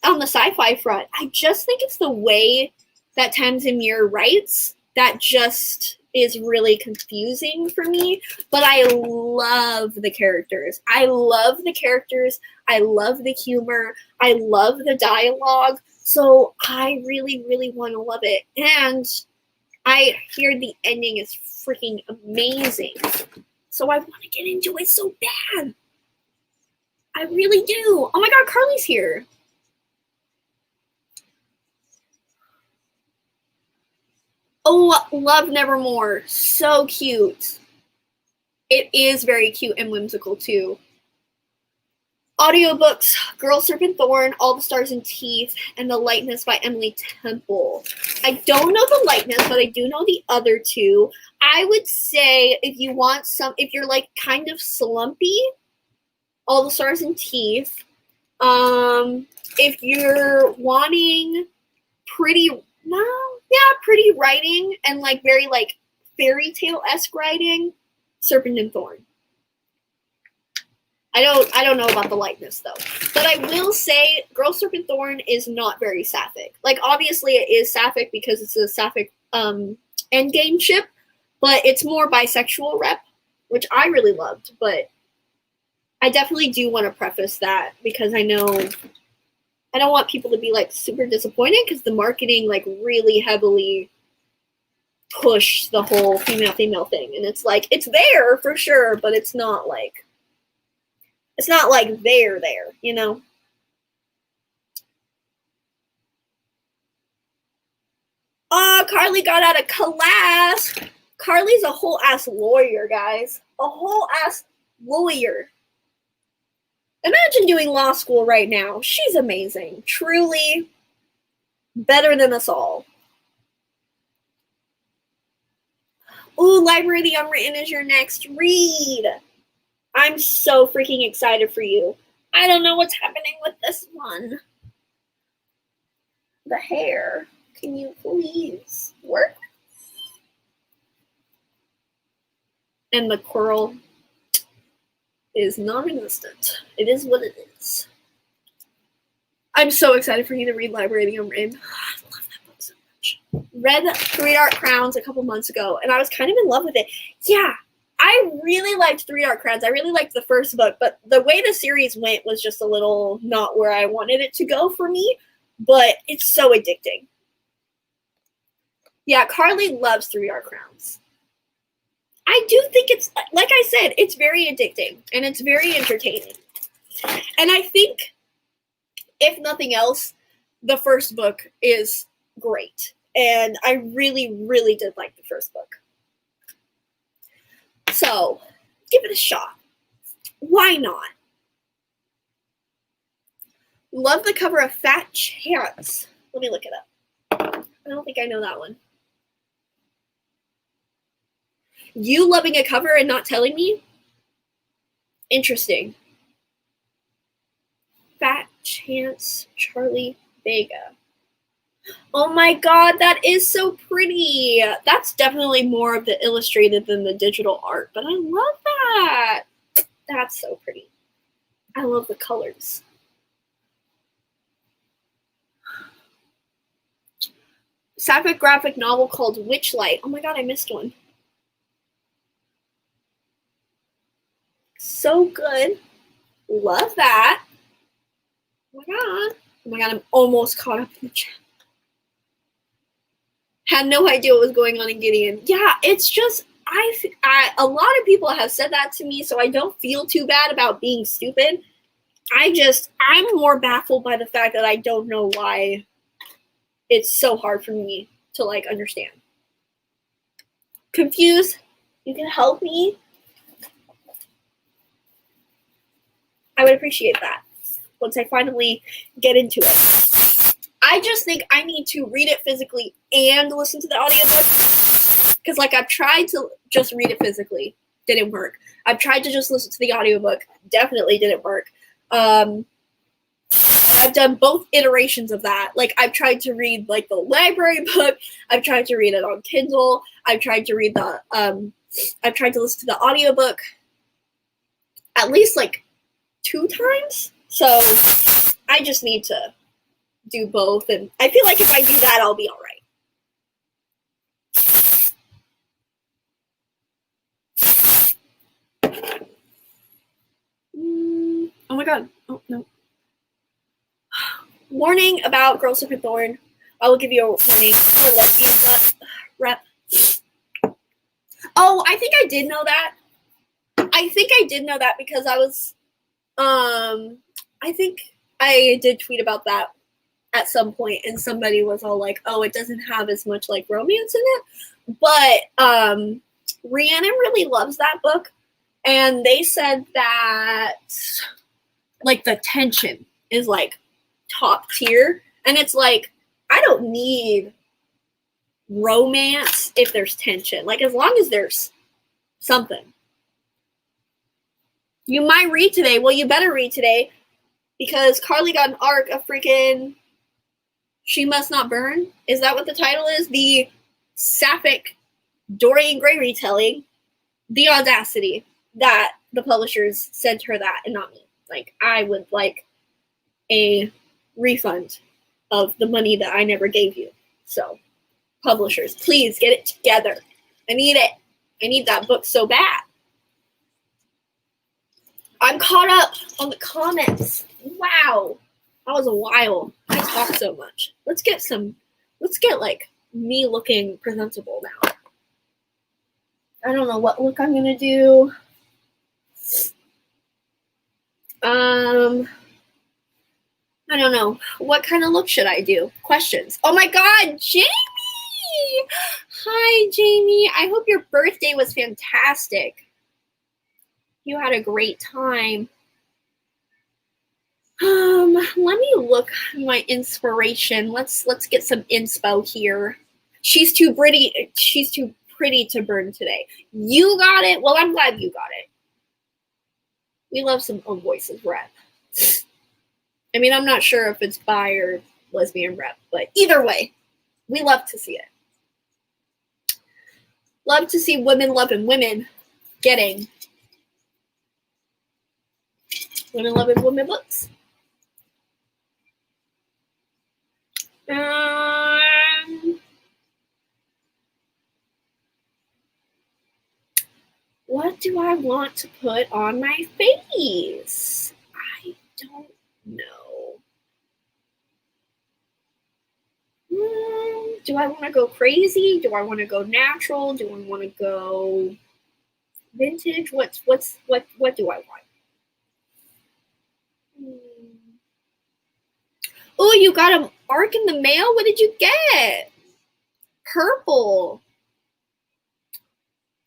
on the sci-fi front. I just think it's the way that Tamsin Muir writes that just is really confusing for me, but I love the characters. I love the humor. I love the dialogue. So I really, really want to love it. And I hear the ending is freaking amazing. So I want to get into it so bad. I really do. Oh my god, Carly's here. Oh, love Nevermore. So cute. It is very cute and whimsical too. Audiobooks, Girl, Serpent, Thorn, All the Stars and Teeth, and The Lightness by Emily Temple. I don't know The Lightness, but I do know the other two. I would say if you're like kind of slumpy, All the Stars and Teeth. If you're wanting pretty writing and like very like fairy tale-esque writing, Serpent and Thorn. I don't know about The Lightness though, but I will say Girl, Serpent, Thorn is not very sapphic. Like, obviously it is sapphic because it's a sapphic endgame ship, but it's more bisexual rep, which I really loved. But I definitely do want to preface that because I know I don't want people to be like super disappointed because the marketing like really heavily pushed the whole female thing, and it's like it's there for sure, but it's not like there, you know? Oh, Carly got out of class. Carly's a whole ass lawyer, guys. A whole ass lawyer. Imagine doing law school right now. She's amazing. Truly better than us all. Ooh, Library of the Unwritten is your next read. I'm so freaking excited for you. I don't know what's happening with this one. The hair. Can you please work? And the curl is non-existent. It is what it is. I'm so excited for you to read Library of the Unwritten. I love that book so much. Read Three Dark Crowns a couple months ago, and I was kind of in love with it. Yeah, I really liked Three Dark Crowns. I really liked the first book, but the way the series went was just a little not where I wanted it to go for me, but it's so addicting. Yeah, Carly loves Three Dark Crowns. I do think it's, like I said, it's very addicting and it's very entertaining. And I think, if nothing else, the first book is great. And I really, really did like the first book. So, give it a shot. Why not? Love the cover of Fat Chance. Let me look it up. I don't think I know that one. You loving a cover and not telling me? Interesting. Fat Chance Charlie Vega. Oh my god, that is so pretty. That's definitely more of the illustrated than the digital art, but I love that. That's so pretty. I love the colors. Sapphic graphic novel called Witchlight. Oh my god, I missed one. So good. Love that. Oh my god. Oh my god, I'm almost caught up in the chat. Had no idea what was going on in Gideon. Yeah, it's just, a lot of people have said that to me, so I don't feel too bad about being stupid. I'm more baffled by the fact that I don't know why it's so hard for me to, like, understand. Confused? You can help me? I would appreciate that once I finally get into it. I just think I need to read it physically and listen to the audiobook. Because, like, I've tried to just read it physically. Didn't work. I've tried to just listen to the audiobook. Definitely didn't work. I've done both iterations of that. Like, I've tried to read, like, the library book. I've tried to read it on Kindle. I've tried to read I've tried to listen to the audiobook at least, like, 2 times. So, I just need to do both, and I feel like if I do that, I'll be all right. Oh my god. Oh no. Warning about Girls of Thorn. I will give you a warning for lesbian rep. Oh, I think I did know that. I think I did know that because I was I think I did tweet about that at some point, and somebody was all like, oh, it doesn't have as much, like, romance in it. But Rhiannon really loves that book, and they said that, like, the tension is, like, top tier, and it's like, I don't need romance if there's tension. Like, as long as there's something. You might read today. Well, you better read today, because Carly got an arc of freaking She Must Not Burn. Is that what the title is? The sapphic Dorian Gray retelling. The audacity that the publishers sent her that and not me. Like, I would like a refund of the money that I never gave you. So, publishers, please get it together. I need it. I need that book so bad. I'm caught up on the comments. Wow. That was a while. I talk so much. Let's get like me looking presentable now. I don't know what look I'm gonna do. I don't know. What kind of look should I do? Questions. Oh my god, Jamie! Hi, Jamie. I hope your birthday was fantastic. You had a great time. Let me look at my inspiration. Let's get some inspo here. She's too pretty to burn today. You got it. Well, I'm glad you got it. We love some own voices rep. I mean, I'm not sure if it's bi or lesbian rep, but either way, we love to see it. Love to see women loving women getting women loving women books. What do I want to put on my face? I don't know. Do I want to go crazy? Do I want to go natural? Do I want to go Vintage. What do I want? Oh, you got an arc in the mail? What did you get? Purple.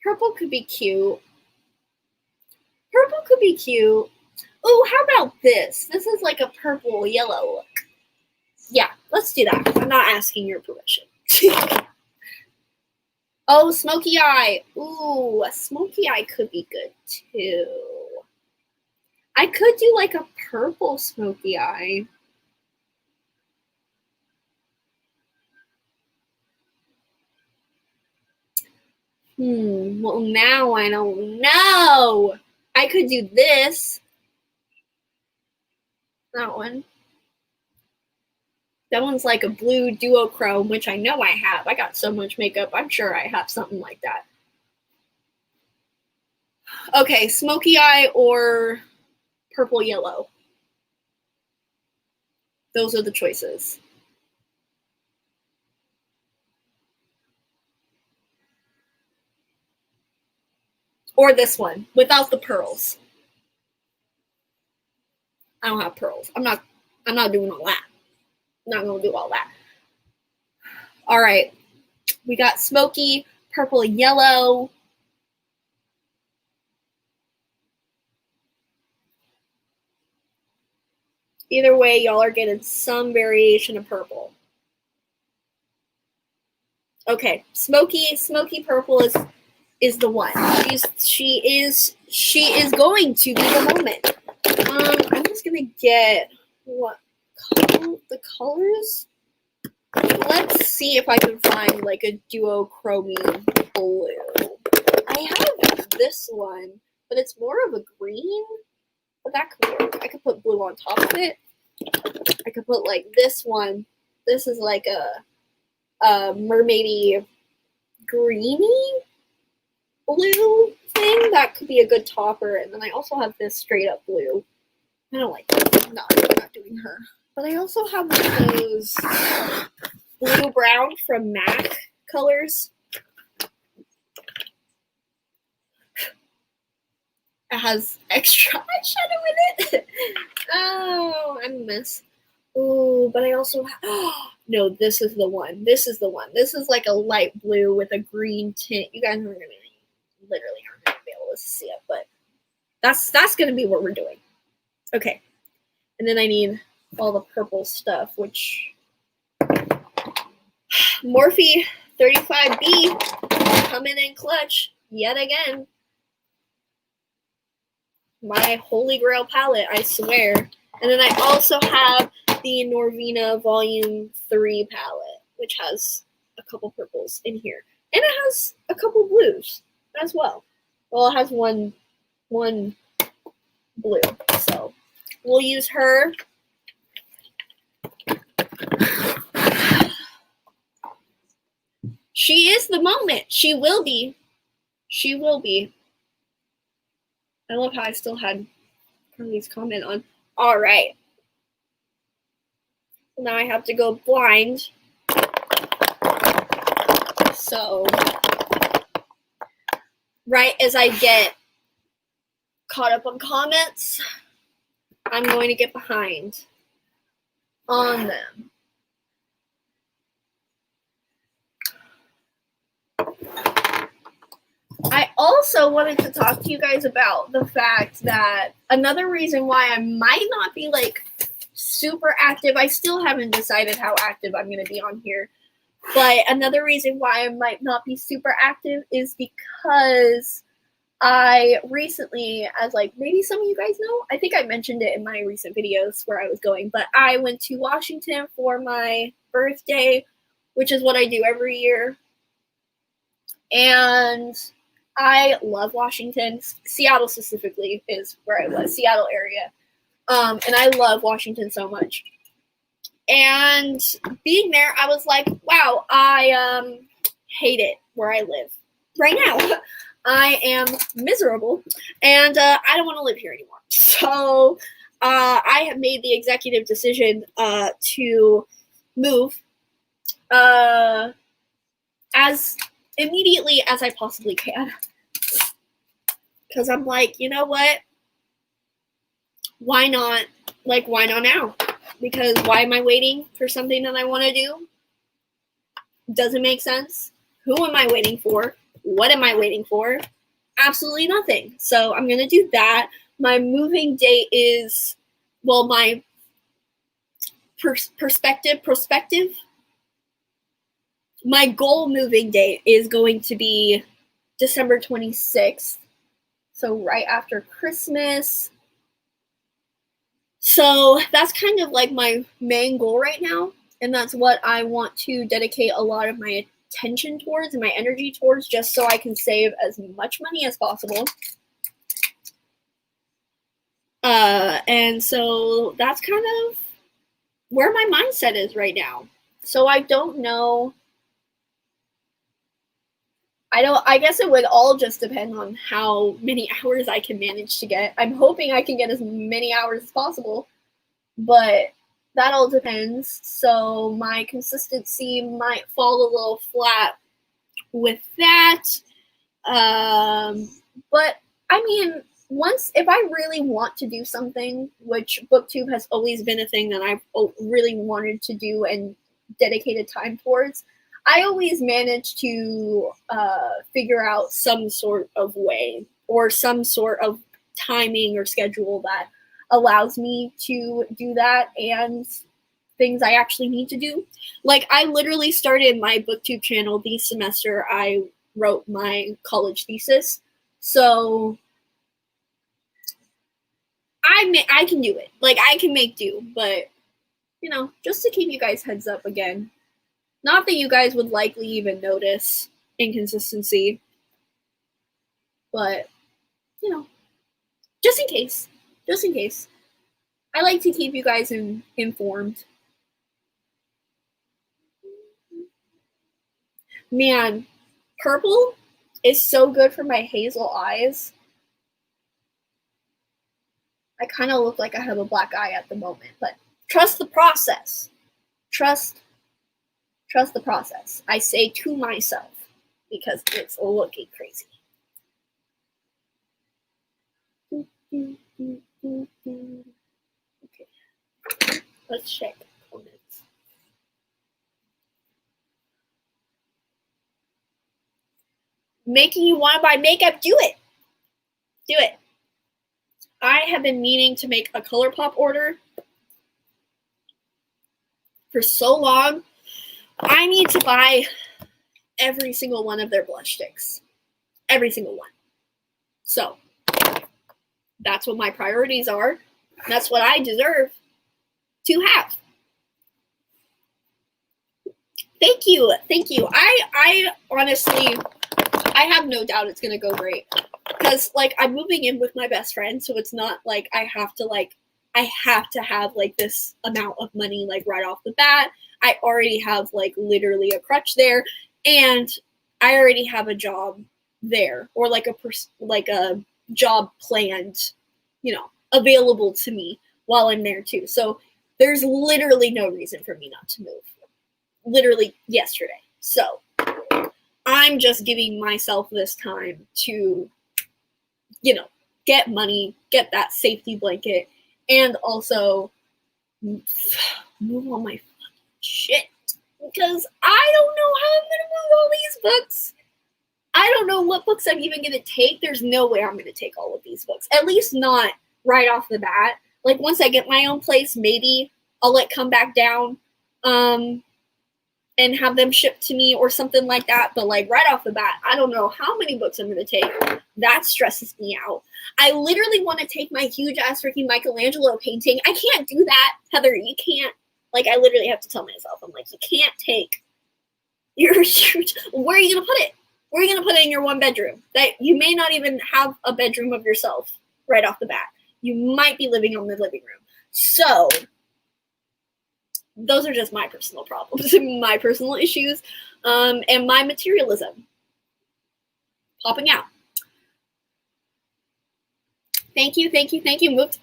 Purple could be cute. Purple could be cute. Oh, how about this? This is like a purple yellow look. Yeah, let's do that. I'm not asking your permission. Oh, smoky eye. Ooh, a smoky eye could be good too. I could do like a purple smoky eye. Well, now I don't know. I could do this. That one. That one's like a blue duochrome, which I know I have. I got so much makeup. I'm sure I have something like that. Okay, smoky eye or purple yellow. Those are the choices. Or this one, without the pearls. I don't have pearls. I'm not doing all that. I'm not gonna do all that. All right. We got smoky, purple, yellow. Either way, y'all are getting some variation of purple. Okay, smoky purple is the one. She is going to be the moment. I'm just gonna get the colors. Let's see if I can find like a duochrome blue. I have this one, but it's more of a green. But that could work. I could put blue on top of it. I could put like this one. This is like a mermaidy greeny blue thing. That could be a good topper. And then I also have this straight up blue. I don't like that. I'm not doing her. But I also have one of those blue brown from MAC colors. It has extra eyeshadow in it. Oh, I'm a mess. Oh, but I also have, no, this is the one. This is the one. This is like a light blue with a green tint. You guys are literally aren't gonna be able to see it, but that's gonna be what we're doing. Okay, and then I need all the purple stuff, which Morphe 35B coming in clutch yet again. My holy grail palette, I swear. And then I also have the Norvina Volume 3 palette, which has a couple purples in here. And it has a couple blues as well. Well, it has one blue. So we'll use her. She is the moment. She will be. She will be. I love how I still had Carly's comment on. All right. Now I have to go blind. So, right as I get caught up on comments, I'm going to get behind on them. I also wanted to talk to you guys about the fact that another reason why I might not be like super active, I still haven't decided how active I'm going to be on here, but another reason why I might not be super active is because I recently, as like maybe some of you guys know, I think I mentioned it in my recent videos where I was going, but I went to Washington for my birthday, which is what I do every year. And I love Washington. Seattle specifically is where I was, Seattle area. And I love Washington so much. And being there, I was like, wow, I hate it where I live right now. I am miserable, and I don't want to live here anymore. So I have made the executive decision to move as immediately as I possibly can. Because I'm like, you know what? Why not? Like, why not now? Because why am I waiting for something that I want to do? Doesn't make sense. Who am I waiting for? What am I waiting for? Absolutely nothing. So I'm going to do that. My moving date is, well, my prospective, my goal moving date is going to be December 26th. So right after Christmas. So that's kind of like my main goal right now. And that's what I want to dedicate a lot of my attention towards and my energy towards, just so I can save as much money as possible. And so that's kind of where my mindset is right now. So I don't know. I guess it would all just depend on how many hours I can manage to get. I'm hoping I can get as many hours as possible, but that all depends. So my consistency might fall a little flat with that. But I mean, if I really want to do something, which booktube has always been a thing that I've really wanted to do and dedicated time towards, I always manage to figure out some sort of way or some sort of timing or schedule that allows me to do that, and things I actually need to do. Like, I literally started my booktube channel the semester I wrote my college thesis. So I can do it. Like, I can make do, but, you know, just to keep you guys heads up again. Not that you guys would likely even notice inconsistency, but, you know, just in case. Just in case. I like to keep you guys informed. Man, purple is so good for my hazel eyes. I kind of look like I have a black eye at the moment, but trust the process. Trust the process. I say to myself, because it's looking crazy. Okay, let's check comments. Making you want to buy makeup? Do it. Do it. I have been meaning to make a ColourPop order for so long. I need to buy every single one of their blush sticks. Every single one. So that's what my priorities are. That's what I deserve to have. Thank you. Thank you. I honestly, I have no doubt it's going to go great. Because, like, I'm moving in with my best friend, so it's not like I have to have, like, this amount of money, like, right off the bat. I already have, like, literally a crutch there, and I already have a job there, or, like, a job planned, you know, available to me while I'm there, too. So there's literally no reason for me not to move. Literally yesterday. So I'm just giving myself this time to, you know, get money, get that safety blanket, and also move on my shit. Because I don't know how I'm going to move all these books. I don't know what books I'm even going to take. There's no way I'm going to take all of these books. At least not right off the bat. Like, once I get my own place, maybe I'll come back down and have them shipped to me or something like that. But, like, right off the bat, I don't know how many books I'm going to take. That stresses me out. I literally want to take my huge-ass freaking Michelangelo painting. I can't do that, Heather. You can't. Like, I literally have to tell myself, I'm like, you can't take your where are you going to put it? Where are you going to put it in your one bedroom? That you may not even have a bedroom of yourself right off the bat. You might be living on the living room. So those are just my personal problems and my personal issues, and my materialism popping out. Thank you, thank you, thank you. Moved.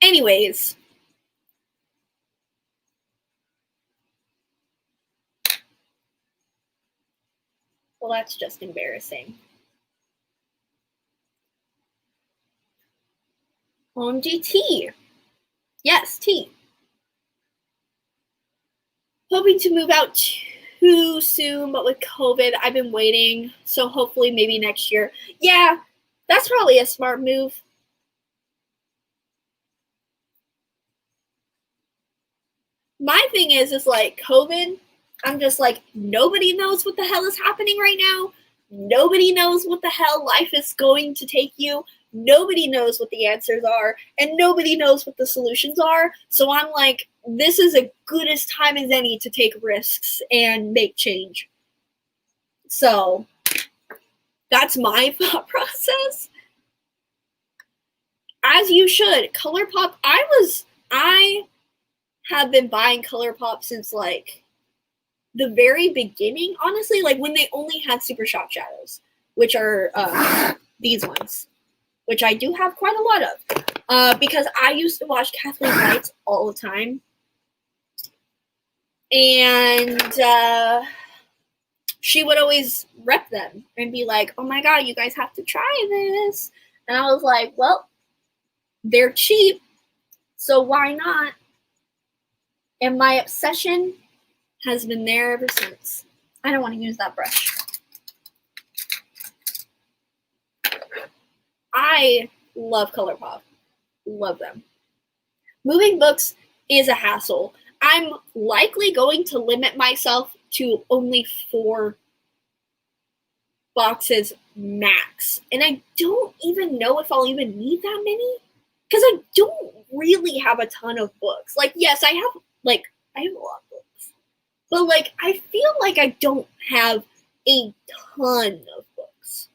Anyways, Well, that's just embarrassing. OMG, tea. Yes, tea. Hoping to move out too soon, but with COVID, I've been waiting. So hopefully maybe next year. Yeah, that's probably a smart move. My thing is like COVID, I'm just like, nobody knows what the hell is happening right now. Nobody knows what the hell life is going to take you. Nobody knows what the answers are, and nobody knows what the solutions are. So I'm like, this is as good as time as any to take risks and make change. So that's my thought process. As you should. ColourPop, I have been buying ColourPop since like the very beginning, honestly, like when they only had Super Shot Shadows, which are these ones, which I do have quite a lot of, because I used to watch Kathleen Lights all the time, and she would always rep them and be like, oh my god, you guys have to try this, and I was like, well, they're cheap, so why not? And my obsession has been there ever since. I don't want to use that brush. I love ColourPop. Love them. Moving books is a hassle. I'm likely going to limit myself to only 4 boxes max. And I don't even know if I'll even need that many. Because I don't really have a ton of books. Like, yes, I have a lot of books. But, like, I feel like I don't have a ton of books.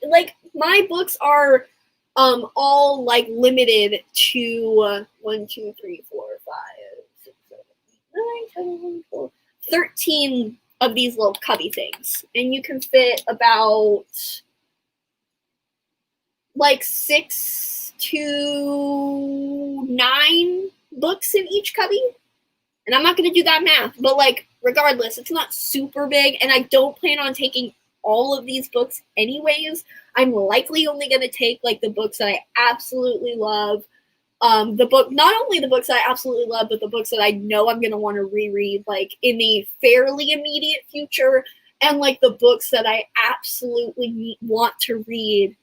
Like, my books are all, like, limited to 1, 2, 3, 4, 5, 6, 7, 8, 9, 10, 11, 12, 13 of these little cubby things. And you can fit about, like, 6 to 9 books in each cubby. And I'm not going to do that math, but like, regardless, it's not super big, and I don't plan on taking all of these books anyways. I'm likely only going to take like the books that I absolutely love. Not only the books that I absolutely love, but the books that I know I'm going to want to reread like in the fairly immediate future, and like the books that I absolutely want to read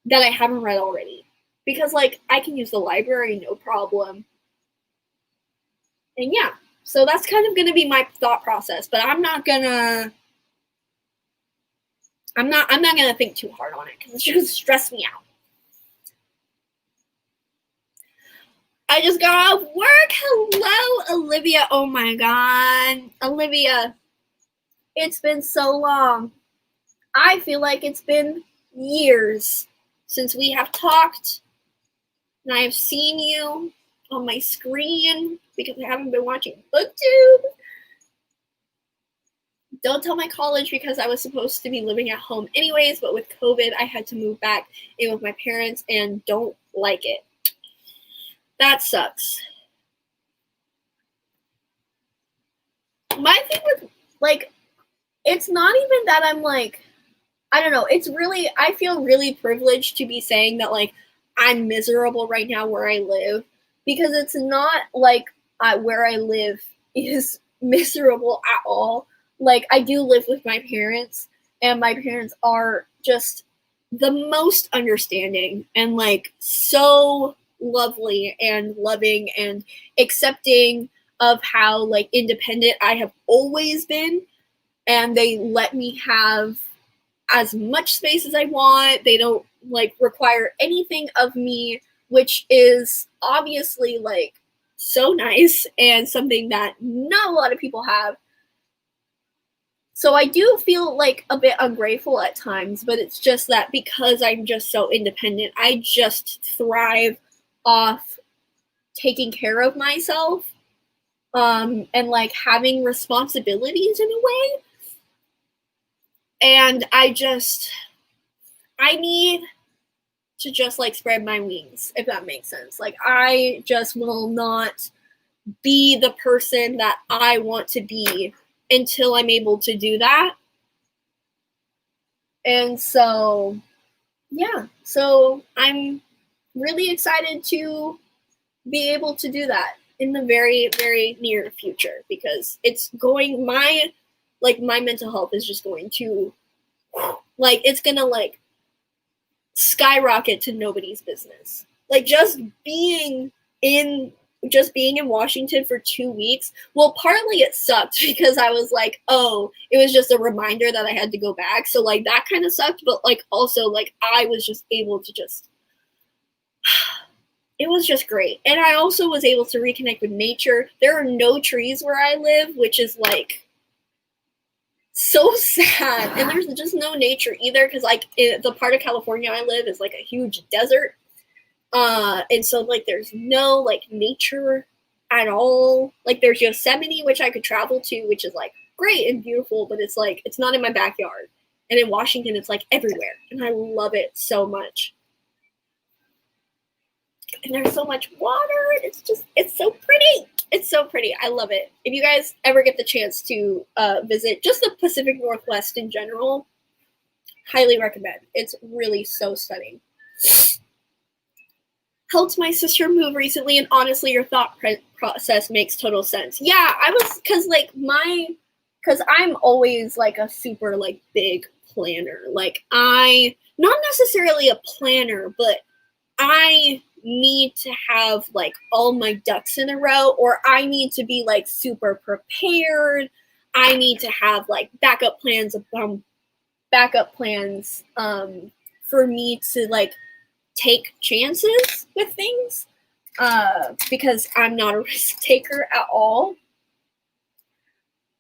that I haven't read already. Because like, I can use the library, no problem. And yeah, so that's kind of going to be my thought process, but I'm not going to think too hard on it because it's just stress me out. I just got off work. Hello, Olivia. Oh my god. Olivia, it's been so long. I feel like it's been years since we have talked, and I have seen you on my screen because I haven't been watching booktube. Don't tell my college because I was supposed to be living at home anyways, but with COVID, I had to move back in with my parents and don't like it. That sucks. My thing with, like, it's not even that I'm like, I don't know, it's really, I feel really privileged to be saying that, like, I'm miserable right now where I live, because it's not like where I live is miserable at all. Like, I do live with my parents, and my parents are just the most understanding and, like, so lovely and loving and accepting of how, like, independent I have always been. And they let me have as much space as I want. They don't, like, require anything of me, which is obviously, like, so nice and something that not a lot of people have. So I do feel like a bit ungrateful at times, but it's just that because I'm just so independent, I just thrive off taking care of myself, and like having responsibilities in a way. And I need to just like spread my wings, if that makes sense. Like, I just will not be the person that I want to be until I'm able to do that. And so, yeah, so I'm really excited to be able to do that in the very, very near future, because it's going, my mental health is just going to, like, it's gonna, like, skyrocket to nobody's business. Like, just being in Washington for 2 weeks, well, partly it sucked because I was like, oh, it was just a reminder that I had to go back. So, like, that kind of sucked, but, like, also, like, I was just able to just, it was just great. And I also was able to reconnect with nature. There are no trees where I live, which is, like, so sad. And there's just no nature either, because, like, the part of California I live is, like, a huge desert. And so, like, there's no, like, nature at all. Like, there's Yosemite, which I could travel to, which is, like, great and beautiful, but it's, like, it's not in my backyard. And in Washington, it's, like, everywhere. And I love it so much. And there's so much water. It's so pretty. It's so pretty. I love it. If you guys ever get the chance to visit just the Pacific Northwest in general, highly recommend. It's really so stunning. Helped my sister move recently, and honestly, your thought process makes total sense. Yeah, I was, because I'm always, like, a super, like, big planner. Like, not necessarily a planner, but I need to have, like, all my ducks in a row, or I need to be, like, super prepared. I need to have, like, backup plans for me to, like, take chances with things, because I'm not a risk taker at all.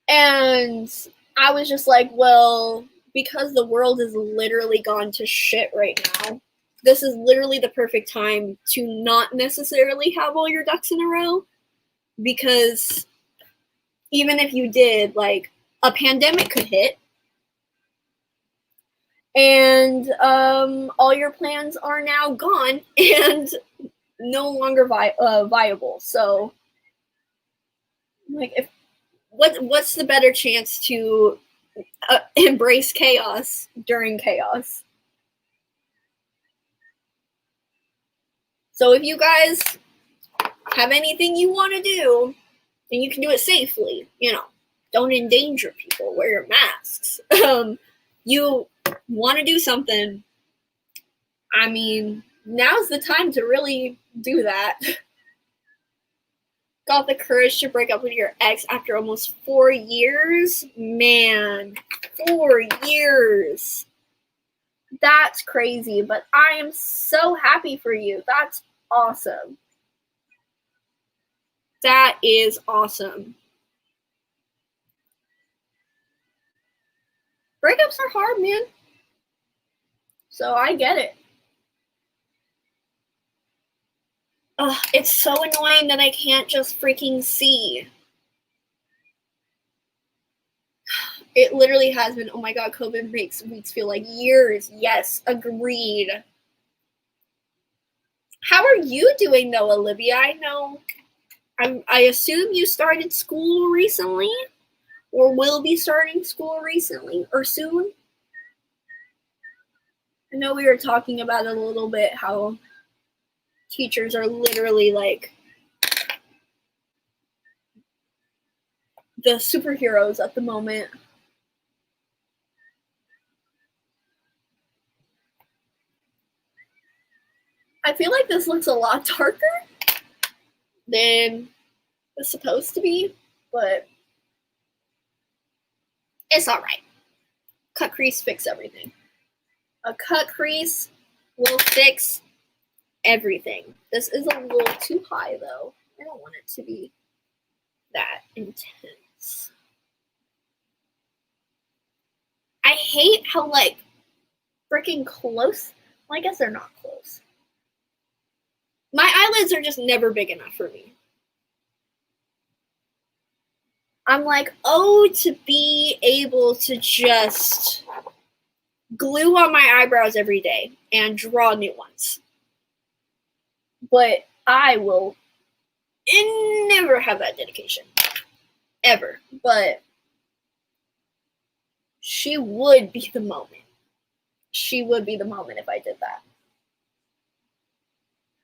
And I was just like, well, because the world is literally gone to shit right now, this is literally the perfect time to not necessarily have all your ducks in a row, because even if you did, like, a pandemic could hit, and all your plans are now gone and no longer viable. So, like, what's the better chance to embrace chaos during chaos? So if you guys have anything you want to do, and you can do it safely, don't endanger people, wear your masks. You want to do something, I mean, now's the time to really do that. Got the courage to break up with your ex after almost 4 years? Man, 4 years. That's crazy, but I am so happy for you. That's awesome. That is awesome. Breakups are hard, man. So I get it. Ugh, it's so annoying that I can't just freaking see. It literally has been, oh my god, COVID makes weeks feel like years. Yes, agreed. How are you doing though, Olivia? I know, I assume you started school recently, or will be starting school recently, or soon. I know we were talking about it a little bit, how teachers are literally like the superheroes at the moment. I feel like this looks a lot darker than it's supposed to be, but it's all right. Cut crease fix everything. A cut crease will fix everything. This is a little too high though. I don't want it to be that intense. I hate how, like, freaking close. Well, I guess they're not close. My eyelids are just never big enough for me. I'm like, oh, to be able to just glue on my eyebrows every day and draw new ones. But I will never have that dedication. Ever. But she would be the moment. she would be the moment if I did that.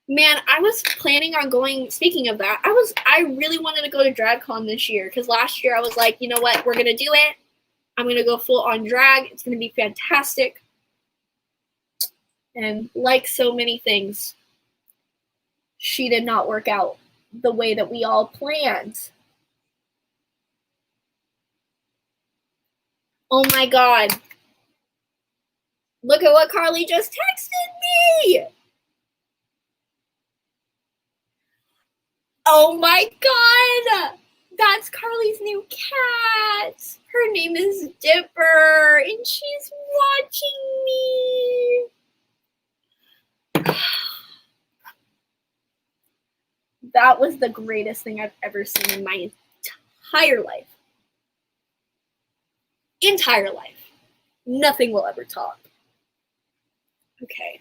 Man, I was planning on going, speaking of that, I really wanted to go to DragCon this year, because last year I was like, you know what, we're going to do it. I'm going to go full on drag. It's going to be fantastic. And like so many things, she did not work out the way that we all planned. Oh my God. Look at what Carly just texted me. Oh my God. That's Carly's new cat. Her name is Dipper, and she's watching me. That was the greatest thing I've ever seen in my entire life. Entire life. Nothing will ever top. Okay.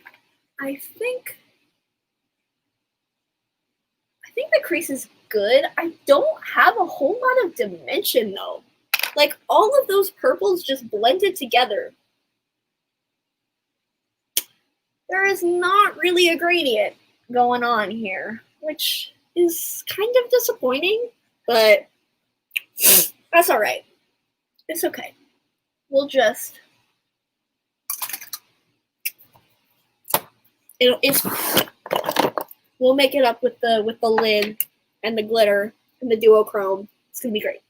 I think the crease is good. I don't have a whole lot of dimension though. Like all of those purples just blended together. There is not really a gradient going on here, which is kind of disappointing, but that's all right. It's okay. We'll just, we'll make it up with the lid and the glitter and the duochrome. It's gonna be great.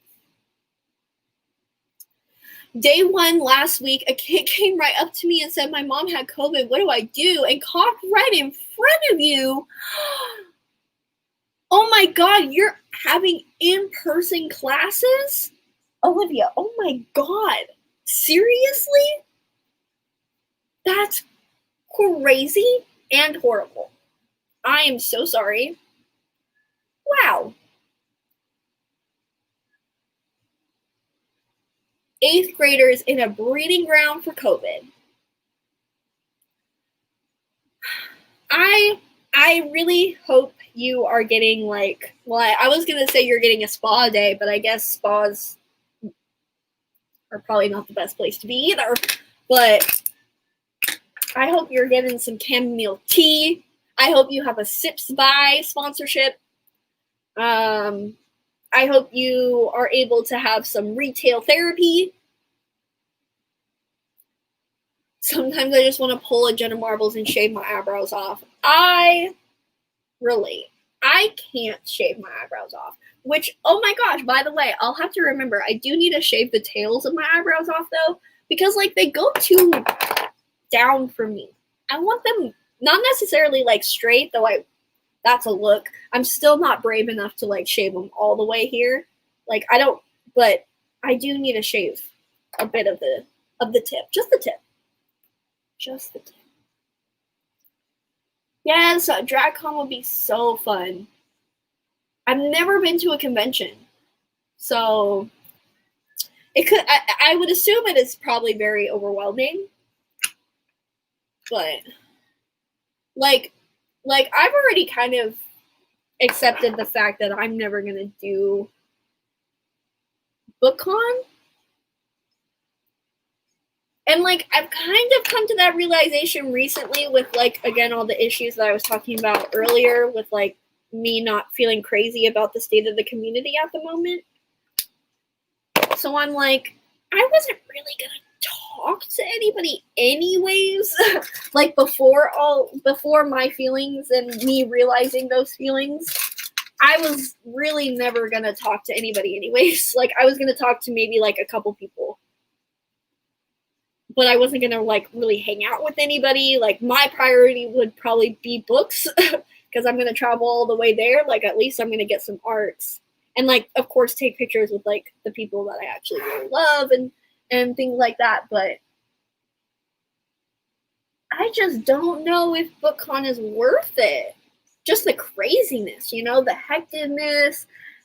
Day 1 last week, a kid came right up to me and said, my mom had COVID. What do I do? And coughed right in front of you. Oh my God, you're having in-person classes? Olivia, oh my God. Seriously? That's crazy and horrible. I am so sorry. Wow. 8th graders in a breeding ground for COVID. I really hope you are getting like, well, I was going to say you're getting a spa day, but I guess spas are probably not the best place to be either. But I hope you're getting some chamomile tea. I hope you have a Sips By sponsorship. I hope you are able to have some retail therapy. Sometimes I just want to pull a Jenna Marbles and shave my eyebrows off. I relate. I can't shave my eyebrows off. Which, oh my gosh, by the way, I'll have to remember, I do need to shave the tails of my eyebrows off, though. Because, like, they go too down for me. I want them not necessarily, like, straight, though that's a look. I'm still not brave enough to, like, shave them all the way here. Like, I don't, but I do need to shave a bit of the tip. Just the tip. Just the tip. Yes, DragCon would be so fun. I've never been to a convention. So, it could, I would assume it is probably very overwhelming. But, like I've already kind of accepted the fact that I'm never going to do BookCon. And, like, I've kind of come to that realization recently with, like, again, all the issues that I was talking about earlier with, like, me not feeling crazy about the state of the community at the moment. So I'm like, I wasn't really going to talk to anybody anyways. Like, before my feelings and me realizing those feelings, I was really never going to talk to anybody anyways. Like, I was going to talk to maybe, like, a couple people. But I wasn't going to, like, really hang out with anybody. Like, my priority would probably be books because I'm going to travel all the way there. Like, at least I'm going to get some arts. And, like, of course, take pictures with, like, the people that I actually really love and things like that. But I just don't know if BookCon is worth it. Just the craziness, you know, the hecticness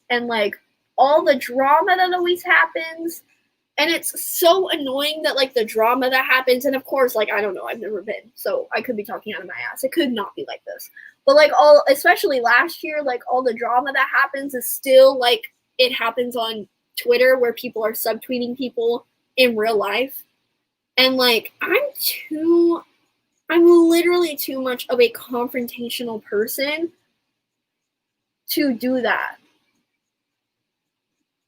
and, like, all the drama that always happens. And it's so annoying that, like, the drama that happens, and of course, like, I don't know, I've never been, so I could be talking out of my ass. It could not be like this. But, like, especially last year, like, all the drama that happens is still, like, it happens on Twitter where people are subtweeting people in real life. And like, I'm literally too much of a confrontational person to do that.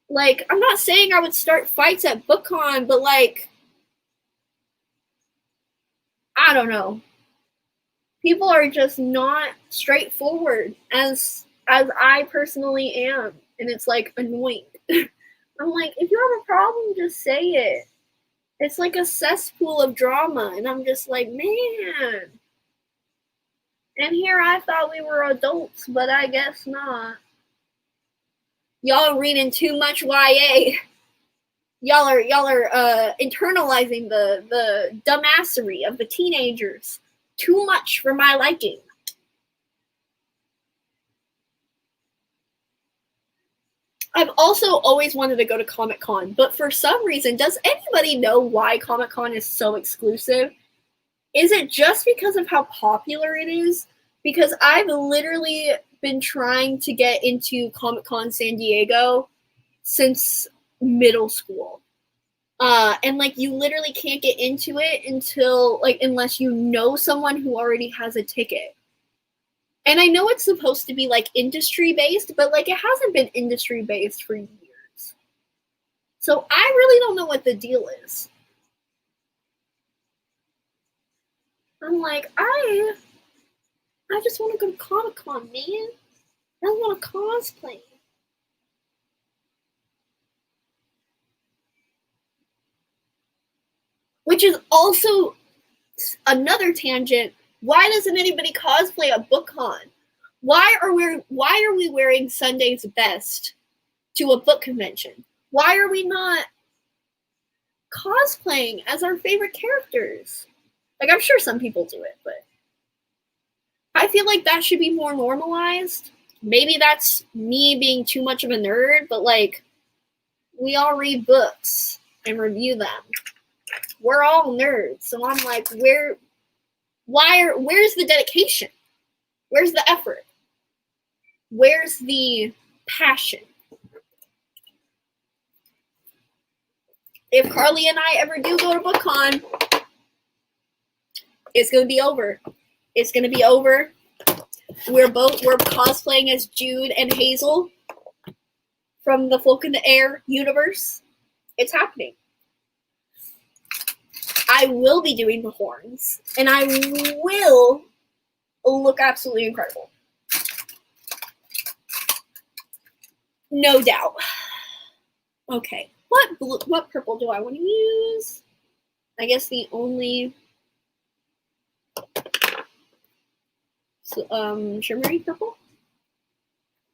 Like, I'm not saying I would start fights at BookCon, but like, I don't know. People are just not straightforward as I personally am, and it's like annoying. I'm like, if you have a problem, just say it. It's like a cesspool of drama, and I'm just like, man. And here I thought we were adults, but I guess not. Y'all are reading too much YA. Y'all are internalizing the dumbassery of the teenagers. Too much for my liking. I've also always wanted to go to Comic-Con, but for some reason, does anybody know why Comic-Con is so exclusive? Is it just because of how popular it is? Because I've literally been trying to get into Comic-Con San Diego since middle school. And like, you literally can't get into it until like, unless you know someone who already has a ticket. And I know it's supposed to be like industry based, but like, it hasn't been industry based for years. So I really don't know what the deal is. I'm like, I just want to go to Comic-Con, man. I don't want to cosplay. Which is also another tangent. Why doesn't anybody cosplay at BookCon? Why are we wearing Sunday's best to a book convention? Why are we not cosplaying as our favorite characters? Like, I'm sure some people do it, but I feel like that should be more normalized. Maybe that's me being too much of a nerd, but like, we all read books and review them. We're all nerds, so I'm like, where's the dedication? Where's the effort? Where's the passion? If Carly and I ever do go to BookCon, it's gonna be over. It's gonna be over. We're cosplaying as Jude and Hazel from the Folk in the Air universe. It's happening. I will be doing the horns, and I will look absolutely incredible. No doubt. Okay, what purple do I want to use? I guess the only shimmery purple.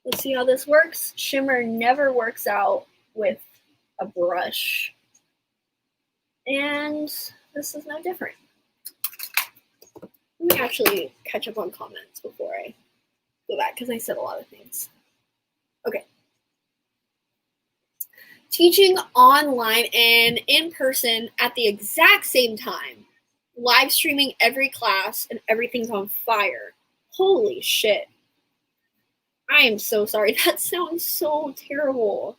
Let's see how this works. Shimmer never works out with a brush. And this is no different. Let me actually catch up on comments before I go back, because I said a lot of things. Okay. Teaching online and in person at the exact same time. Live streaming every class and everything's on fire. Holy shit. I am so sorry. That sounds so terrible.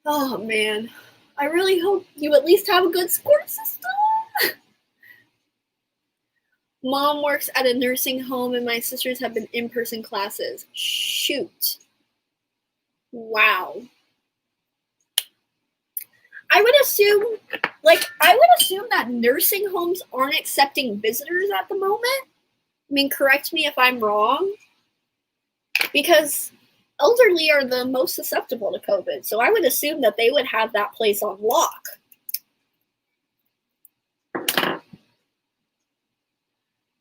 Oh, man. I really hope you at least have a good support system. Mom works at a nursing home, and my sisters have been in-person classes. Shoot. Wow. I would assume that nursing homes aren't accepting visitors at the moment. I mean, correct me if I'm wrong. Because elderly are the most susceptible to COVID, so I would assume that they would have that place on lock.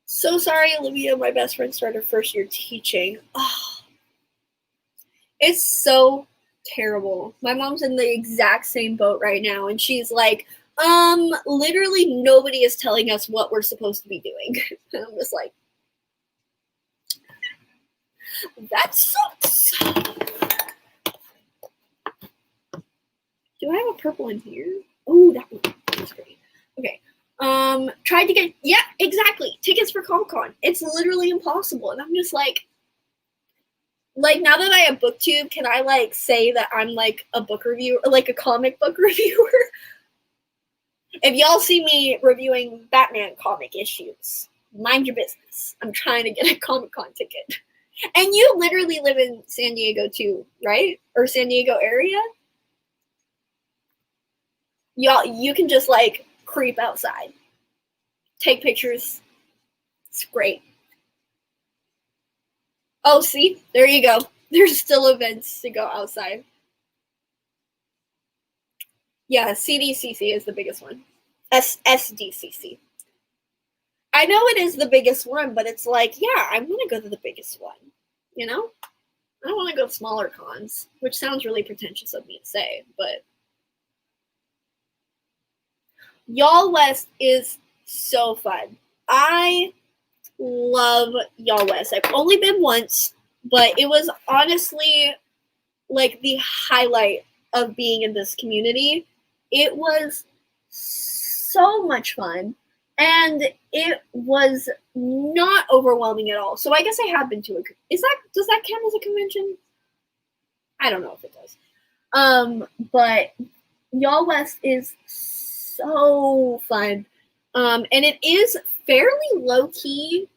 So sorry, Olivia, my best friend started first year teaching. Oh, it's so terrible. My mom's in the exact same boat right now, and she's like, literally nobody is telling us what we're supposed to be doing. And I'm just like, that sucks. Do I have a purple in here? Oh, that one. That's great. Okay. Tried to get, yeah, exactly. Tickets for Comic-Con. It's literally impossible. And I'm just like, Like, now that I have booktube, can I like say that I'm like a book reviewer, like a comic book reviewer? If y'all see me reviewing Batman comic issues, mind your business. I'm trying to get a Comic-Con ticket. And you literally live in San Diego too, right? Or San Diego area? Y'all, you can just like creep outside, take pictures. It's great. Oh, see? There you go. There's still events to go outside. Yeah, CDCC is the biggest one. SDCC. I know it is the biggest one, but it's like, yeah, I'm going to go to the biggest one. You know? I don't want to go to smaller cons, which sounds really pretentious of me to say, but Y'all West is so fun. I love Y'all West. I've only been once, but it was honestly like the highlight of being in this community. It was so much fun, and it was not overwhelming at all. So I guess I have been to a. Does that count as a convention? I don't know if it does. But Y'all West is so fun, and it is fairly low key.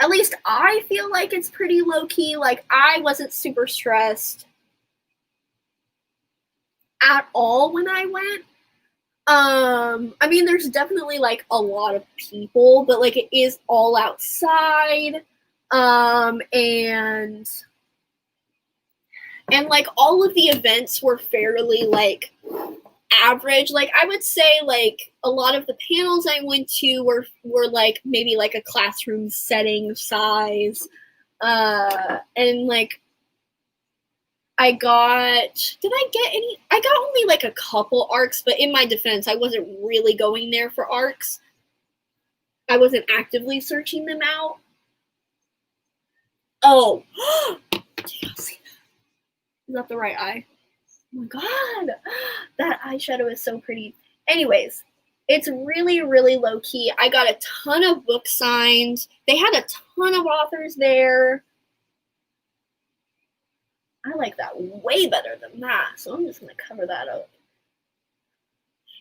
At least I feel like it's pretty low key. Like, I wasn't super stressed at all when I went. I mean, there's definitely like a lot of people, but like it is all outside. And like all of the events were fairly like average. Like, I would say like a lot of the panels I went to were like maybe like a classroom setting size. And like I got only like a couple arcs, but in my defense, I wasn't really going there for arcs. I wasn't actively searching them out. Oh, did y'all see that? Is that the right eye? Oh my god, that eyeshadow is so pretty. Anyways, it's really, really low key. I got a ton of book signs. They had a ton of authors there. I like that way better than that, so I'm just going to cover that up.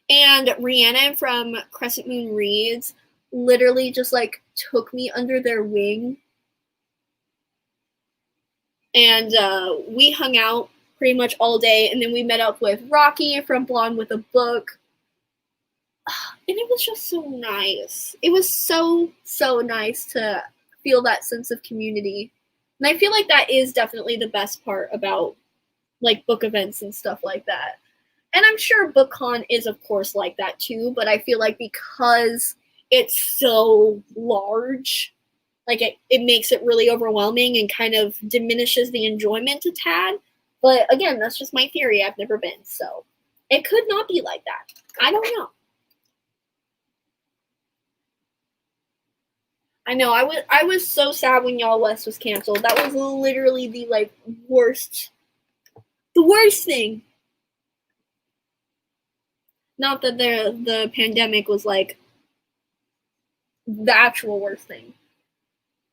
And Rhiannon from Crescent Moon Reads literally just like took me under their wing. And we hung out pretty much all day, and then we met up with Rocky from Blonde with a Book. And it was just so nice. It was so, so nice to feel that sense of community. And I feel like that is definitely the best part about like book events and stuff like that. And I'm sure BookCon is of course like that too, but I feel like because it's so large, like it makes it really overwhelming and kind of diminishes the enjoyment a tad. But again, that's just my theory. I've never been, so it could not be like that. I don't know. I know. I was so sad when Y'all West was canceled. That was literally the like worst thing. Not that the pandemic was like the actual worst thing,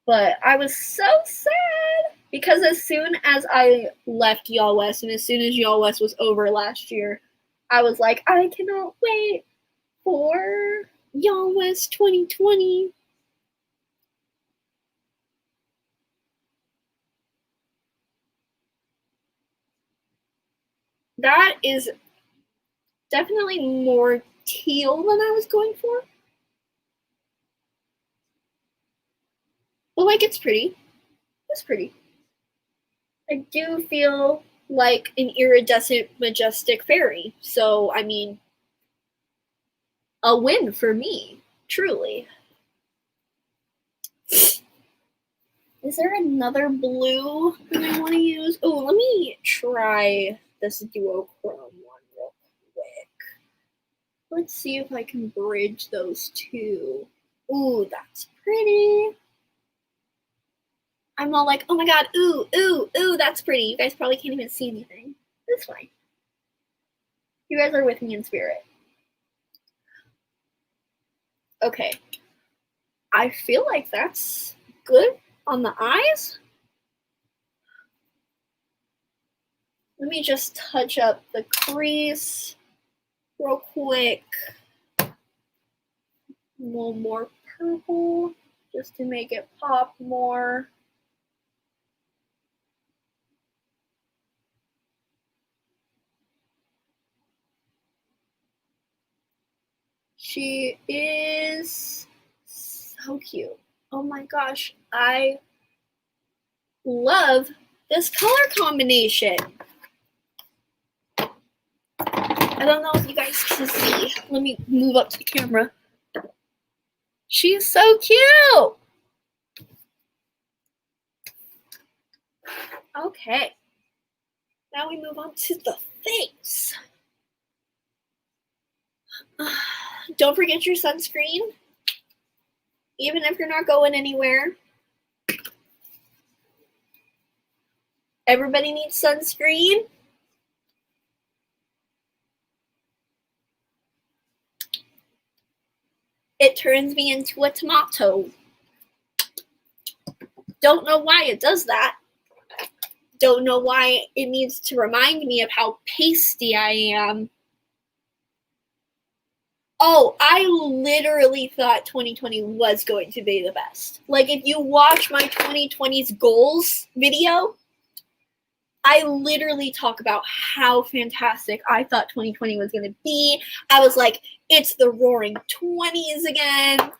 but I was so sad because as soon as I left Y'all West and as soon as Y'all West was over last year, I was like, I cannot wait for Y'all West 2020. That is definitely more teal than I was going for. But like, it's pretty. It's pretty. I do feel like an iridescent, majestic fairy. So, I mean, a win for me, truly. Is there another blue that I want to use? Oh, let me try this duochrome one real quick. Let's see if I can bridge those two. Ooh, that's pretty. I'm all like, oh my god, ooh, ooh, ooh, that's pretty. You guys probably can't even see anything. It's fine. You guys are with me in spirit. Okay. I feel like that's good on the eyes. Let me just touch up the crease real quick. A little more purple just to make it pop more. She is so cute. Oh my gosh, I love this color combination. I don't know if you guys can see. Let me move up to the camera. She's so cute. Okay. Now we move on to the face. Don't forget your sunscreen. Even if you're not going anywhere. Everybody needs sunscreen. It turns me into a tomato. Don't know why it does that. Don't know why it needs to remind me of how pasty I am. Oh, I literally thought 2020 was going to be the best. Like, if you watch my 2020's goals video, I literally talk about how fantastic I thought 2020 was going to be. I was like, it's the roaring 20s again.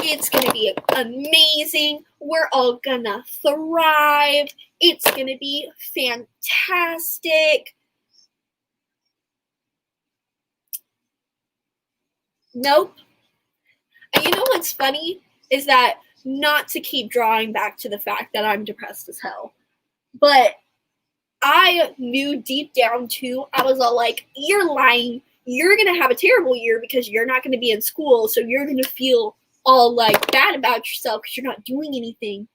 It's going to be amazing. We're all going to thrive. It's going to be fantastic. Nope. And you know what's funny is that, not to keep drawing back to the fact that I'm depressed as hell, but I knew deep down too, I was all like, you're lying. You're going to have a terrible year because you're not going to be in school. So you're going to feel all like bad about yourself because you're not doing anything.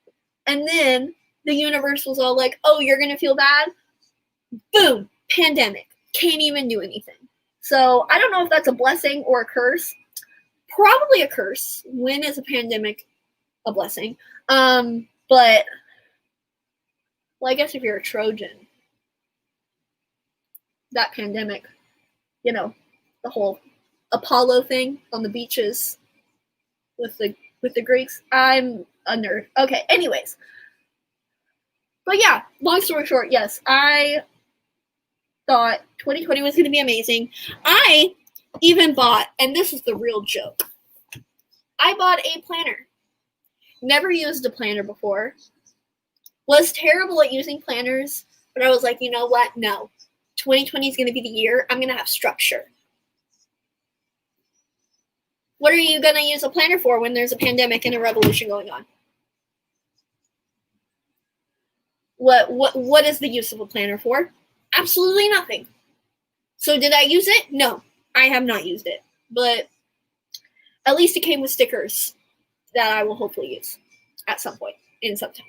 And then the universe was all like, oh, you're going to feel bad? Boom, pandemic. Can't even do anything. So I don't know if that's a blessing or a curse. Probably a curse. When is a pandemic a blessing? But well, I guess if you're a Trojan, that pandemic, you know, the whole Apollo thing on the beaches with the Greeks. I'm a nerd. Okay, anyways. But yeah, long story short, yes, I thought 2020 was going to be amazing. I even bought, and this is the real joke, I bought a planner. Never used a planner before. Was terrible at using planners, but I was like, you know what? No. 2020 is going to be the year I'm going to have structure. What are you going to use a planner for when there's a pandemic and a revolution going on? What is the use of a planner for? Absolutely nothing. So did I use it? No, I have not used it. But at least it came with stickers that I will hopefully use at some point in some time.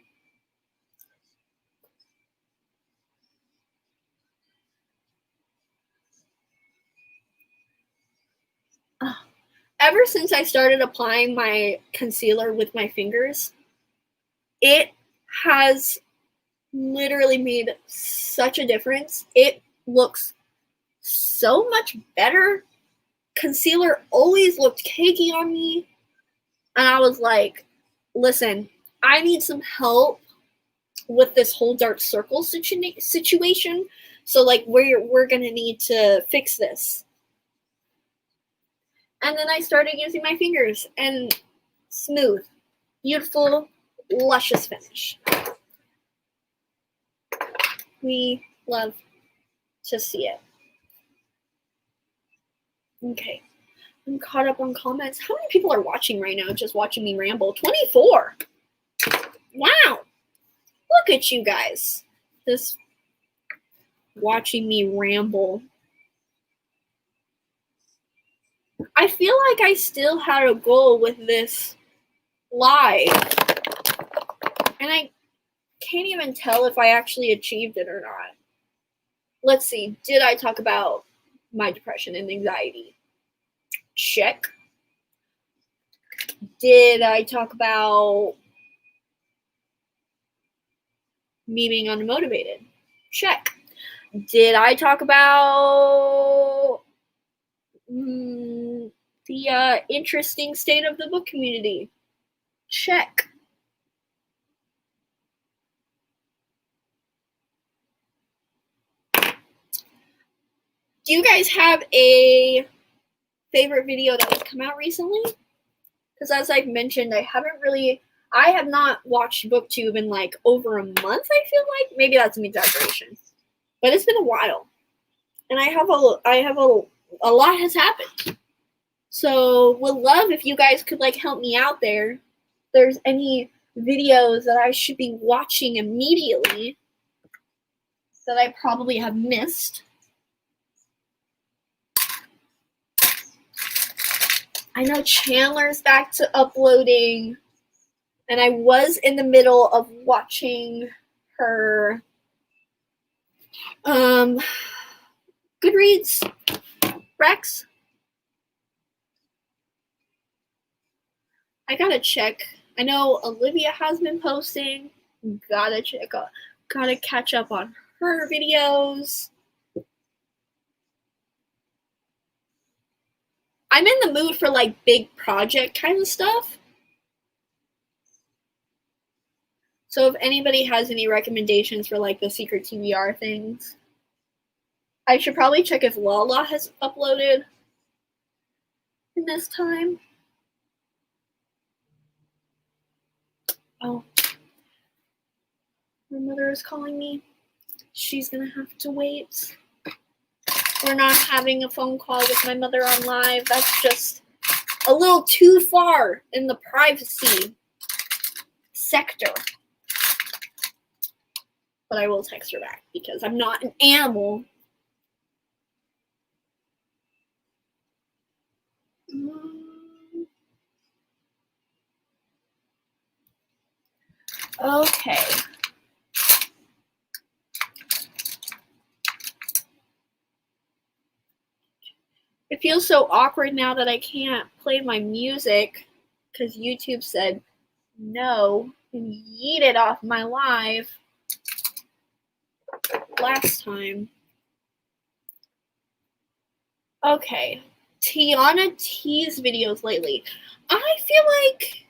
Ever since I started applying my concealer with my fingers, it has literally made such a difference. It looks so much better. Concealer always looked cakey on me. And I was like, listen, I need some help with this whole dark circle situation. So like we're going to need to fix this. And then I started using my fingers, and smooth, beautiful, luscious finish. We love to see it. Okay. I'm caught up on comments. How many people are watching right now, just watching me ramble? 24. Wow. Look at you guys. Just watching me ramble. I feel like I still had a goal with this live. And I can't even tell if I actually achieved it or not. Let's see. Did I talk about my depression and anxiety? Check. Did I talk about me being unmotivated? Check. Did I talk about the interesting state of the book community? Check. Do you guys have a favorite video that has come out recently? Because as I've mentioned, I have not watched booktube in like over a month, I feel like. Maybe that's an exaggeration. But it's been a while. And a lot has happened. So would love if you guys could like help me out there. If there's any videos that I should be watching immediately that I probably have missed. I know Chandler's back to uploading, and I was in the middle of watching her Goodreads Rex. I gotta check. I know Olivia has been posting. Gotta catch up on her videos. I'm in the mood for like big project kind of stuff. So if anybody has any recommendations for like the secret TBR things, I should probably check if Lala has uploaded in this time. Oh, my mother is calling me. She's gonna have to wait. We're not having a phone call with my mother on live. That's just a little too far in the privacy sector. But I will text her back because I'm not an animal. Okay. It feels so awkward now that I can't play my music because YouTube said no and yeeted off my live last time. Okay. Tiana T's videos lately. I feel like,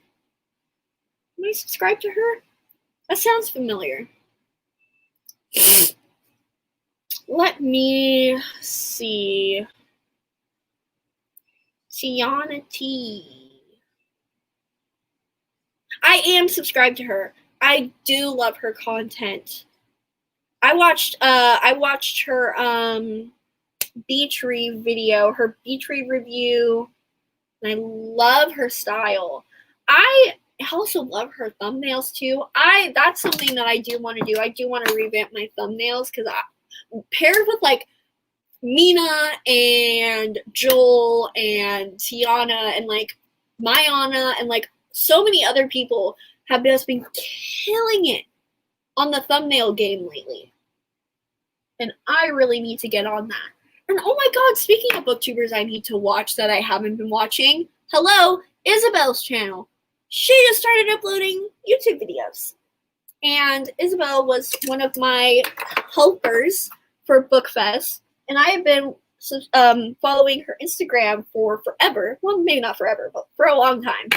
am I subscribed to her? That sounds familiar. Let me see. Tiana T. I am subscribed to her. I do love her content. I watched her beach read video, her beach read review, and I love her style. I also love her thumbnails too. That's something that I do want to do. I do want to revamp my thumbnails because paired with like Mina and Joel and Tiana and like Mayana and like so many other people have just been killing it on the thumbnail game lately. And I really need to get on that. And oh my god, speaking of booktubers I need to watch that I haven't been watching, hello, Isabel's channel. She just started uploading YouTube videos. And Isabel was one of my helpers for BookFest. And I have been following her Instagram for forever. Well, maybe not forever, but for a long time.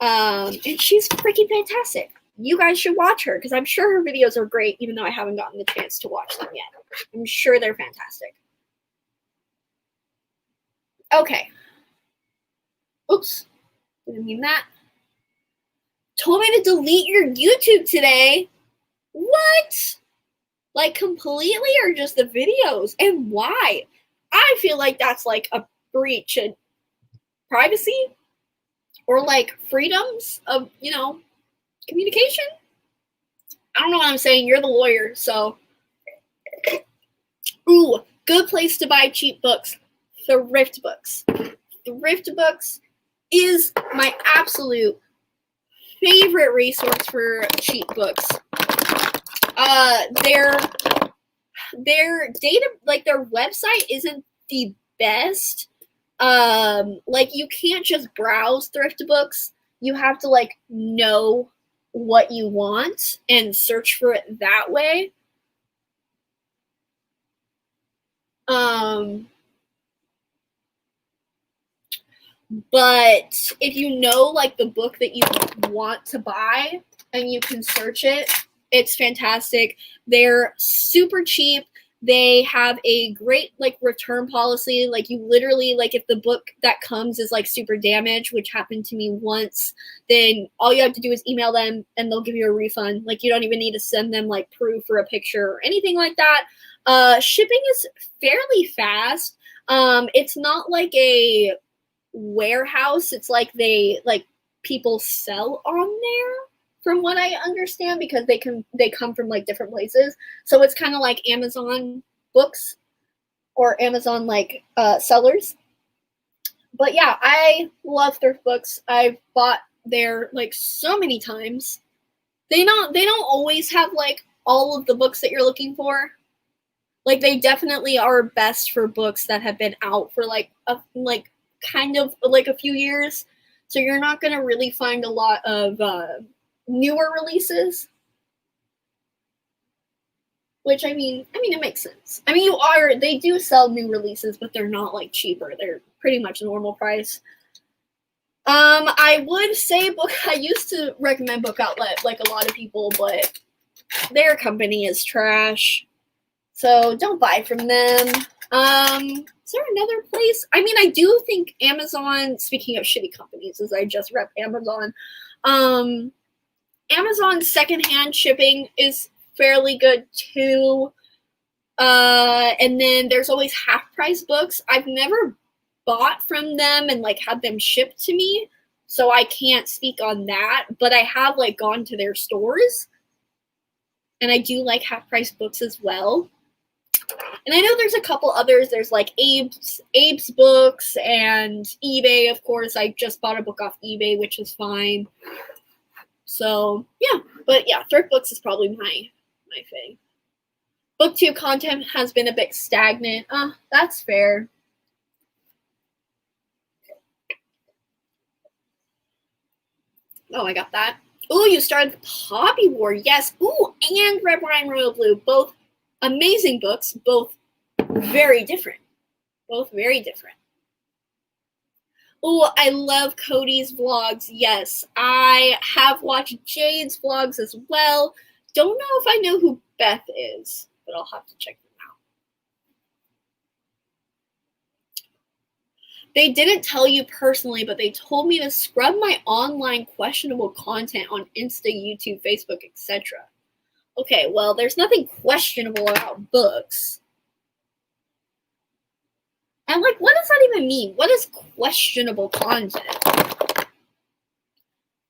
And she's freaking fantastic. You guys should watch her because I'm sure her videos are great, even though I haven't gotten the chance to watch them yet. I'm sure they're fantastic. Okay. Oops. Didn't mean that. Told me to delete your YouTube today. What? Like completely or just the videos? And why? I feel like that's like a breach of privacy or like freedoms of, communication. I don't know what I'm saying. You're the lawyer, so. Ooh, good place to buy cheap books. Thrift books. Thrift books is my absolute favorite resource for cheap books. Their data, like their website isn't the best. Like you can't just browse thrift books. You have to like know what you want and search for it that way. But if you know like the book that you want to buy and you can search it, it's fantastic. They're super cheap. They have a great like return policy. Like you literally, like if the book that comes is like super damaged, which happened to me once, then all you have to do is email them and they'll give you a refund. Like you don't even need to send them like proof or a picture or anything like that. Shipping is fairly fast. It's not like a warehouse. It's like people sell on there, from what I understand, because they come from like different places. So it's kind of like Amazon books or Amazon like sellers. But yeah, I love thrift books. I've bought there like so many times. They don't always have like all of the books that you're looking for. Like they definitely are best for books that have been out for like kind of like a few years. So you're not going to really find a lot of newer releases, which I mean it makes sense. I mean they do sell new releases, but they're not like cheaper. They're pretty much normal price. I would say I used to recommend Book Outlet like a lot of people, but their company is trash. So don't buy from them. Is there another place? I mean, I do think Amazon, speaking of shitty companies, as I just rep Amazon, Amazon's secondhand shipping is fairly good too. And then there's always half price books. I've never bought from them and like had them shipped to me, so I can't speak on that, but I have like gone to their stores and I do like half price books as well. And I know there's a couple others. There's like Abe's books and eBay, of course. I just bought a book off eBay, which is fine. So yeah, but yeah, thrift books is probably my thing. BookTube content has been a bit stagnant. That's fair. Oh, I got that. Ooh, you started the Poppy War. Yes. Ooh, and Red Wine Royal Blue. Both amazing books. Both very different. Both very different. Ooh, I love Cody's vlogs. Yes. I have watched Jade's vlogs as well. Don't know if I know who Beth is, but I'll have to check them out. They didn't tell you personally, but they told me to scrub my online questionable content on Insta, YouTube, Facebook, etc. Okay, well, there's nothing questionable about books. And, like, what does that even mean? What is questionable content?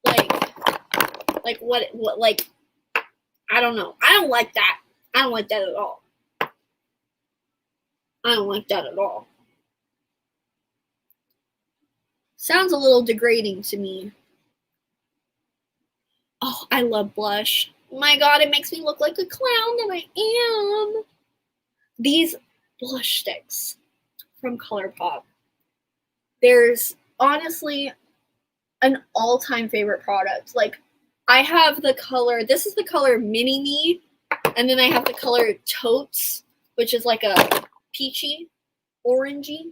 Like, what, like, I don't know. I don't like that. I don't like that at all. I don't like that at all. Sounds a little degrading to me. Oh, I love blush. My God, it makes me look like a clown that I am. These blush sticks from ColourPop. There's honestly an all-time favorite product. Like, I have the color, this is the color Mini Me, and then I have the color Totes, which is like a peachy, orangey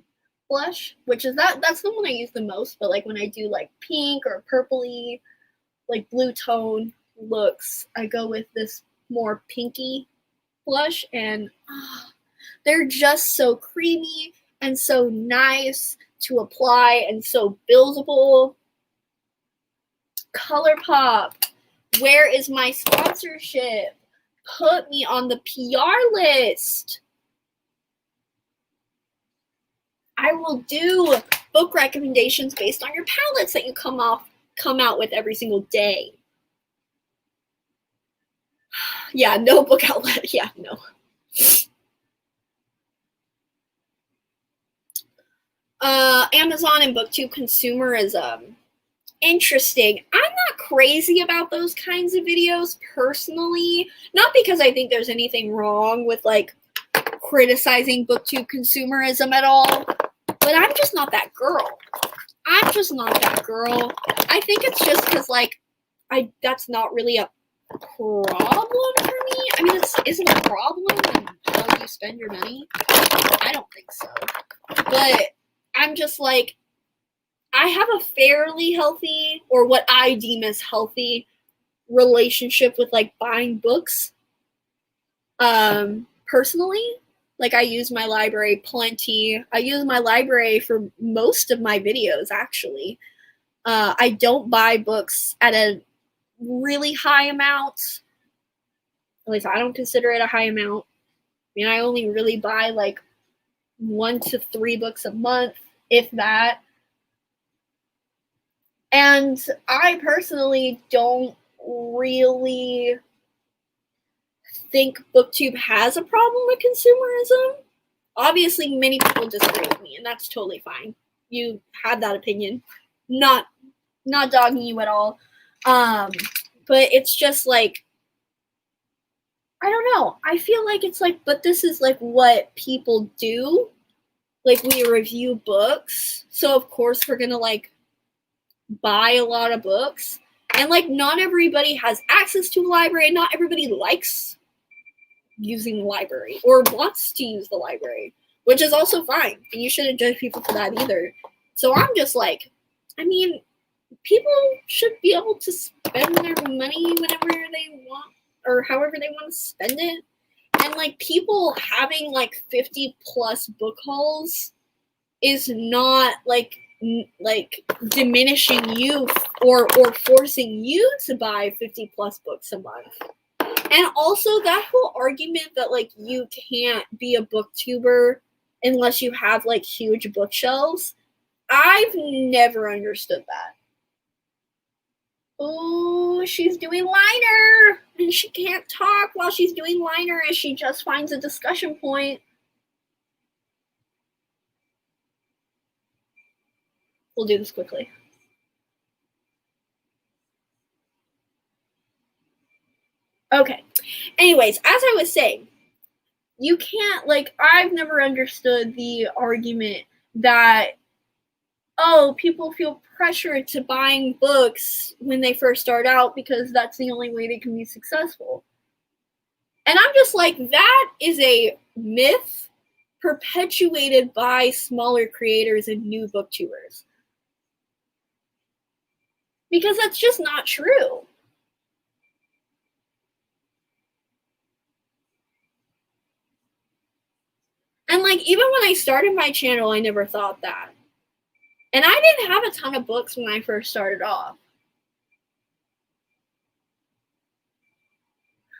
blush, which is that's the one I use the most. But like when I do like pink or purpley, like blue tone looks, I go with this more pinky blush, and they're just so creamy and so nice to apply and so buildable. ColourPop, where is my sponsorship? Put me on the PR list. I will do book recommendations based on your palettes that you come out with every single day. Yeah, no Book Outlet. Yeah, no. Amazon and BookTube consumerism. Interesting. I'm not crazy about those kinds of videos personally. Not because I think there's anything wrong with like criticizing BookTube consumerism at all, but I'm just not that girl. I'm just not that girl. I think it's just because like that's not really a problem for me. I mean, it isn't a problem. I'm you spend your money? I don't think so. But I'm just like, I have a fairly healthy, or what I deem as healthy, relationship with like buying books. Personally, like I use my library plenty. I use my library for most of my videos, actually. I don't buy books at a really high amount. At least I don't consider it a high amount. I mean, I only really buy like 1 to 3 books a month, if that. And I personally don't really think BookTube has a problem with consumerism. Obviously, many people disagree with me, and that's totally fine. You have that opinion. Not dogging you at all. But it's just like, I don't know. I feel like it's like, but this is like what people do. Like, we review books, so of course we're gonna like buy a lot of books. And like, not everybody has access to a library. Not everybody likes using the library or wants to use the library, which is also fine. And you shouldn't judge people for that either. So I'm just like, I mean, people should be able to spend their money whenever they want or however they want to spend it. And like, people having like 50 plus book hauls is not like diminishing you or forcing you to buy 50 plus books a month. And also that whole argument that like you can't be a booktuber unless you have like huge bookshelves, I've never understood that. Oh, she's doing liner and she can't talk while she's doing liner and she just finds a discussion point. We'll do this quickly. Okay. Anyways, as I was saying, you can't, like, I've never understood the argument that, oh, people feel pressured to buying books when they first start out because that's the only way they can be successful. And I'm just like, that is a myth perpetuated by smaller creators and new booktubers. Because that's just not true. And like, even when I started my channel, I never thought that. And I didn't have a ton of books when I first started off.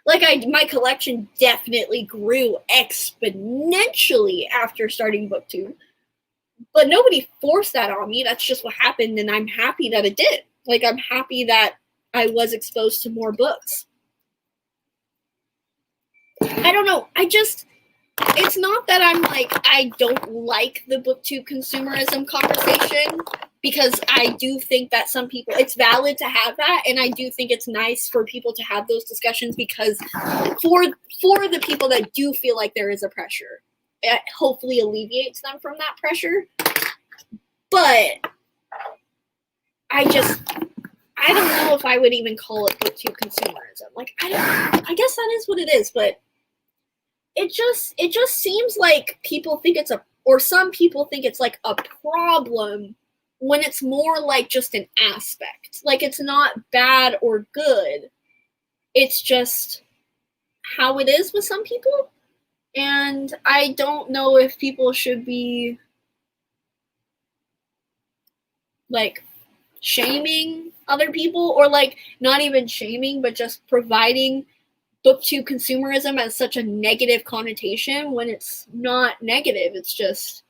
Like, my collection definitely grew exponentially after starting BookTube. But nobody forced that on me. That's just what happened, and I'm happy that it did. Like, I'm happy that I was exposed to more books. I don't know. It's not that I'm like, I don't like the BookTube consumerism conversation, because I do think that some people, it's valid to have that, and I do think it's nice for people to have those discussions, because for the people that do feel like there is a pressure, it hopefully alleviates them from that pressure. But I don't know if I would even call it BookTube consumerism. Like, I guess that is what it is, but it just seems like people think it's some people think it's like a problem when it's more like just an aspect. Like, it's not bad or good. It's just how it is with some people. And I don't know if people should be like shaming other people, or like not even shaming, but just providing BookTube consumerism as such a negative connotation when it's not negative. It's just,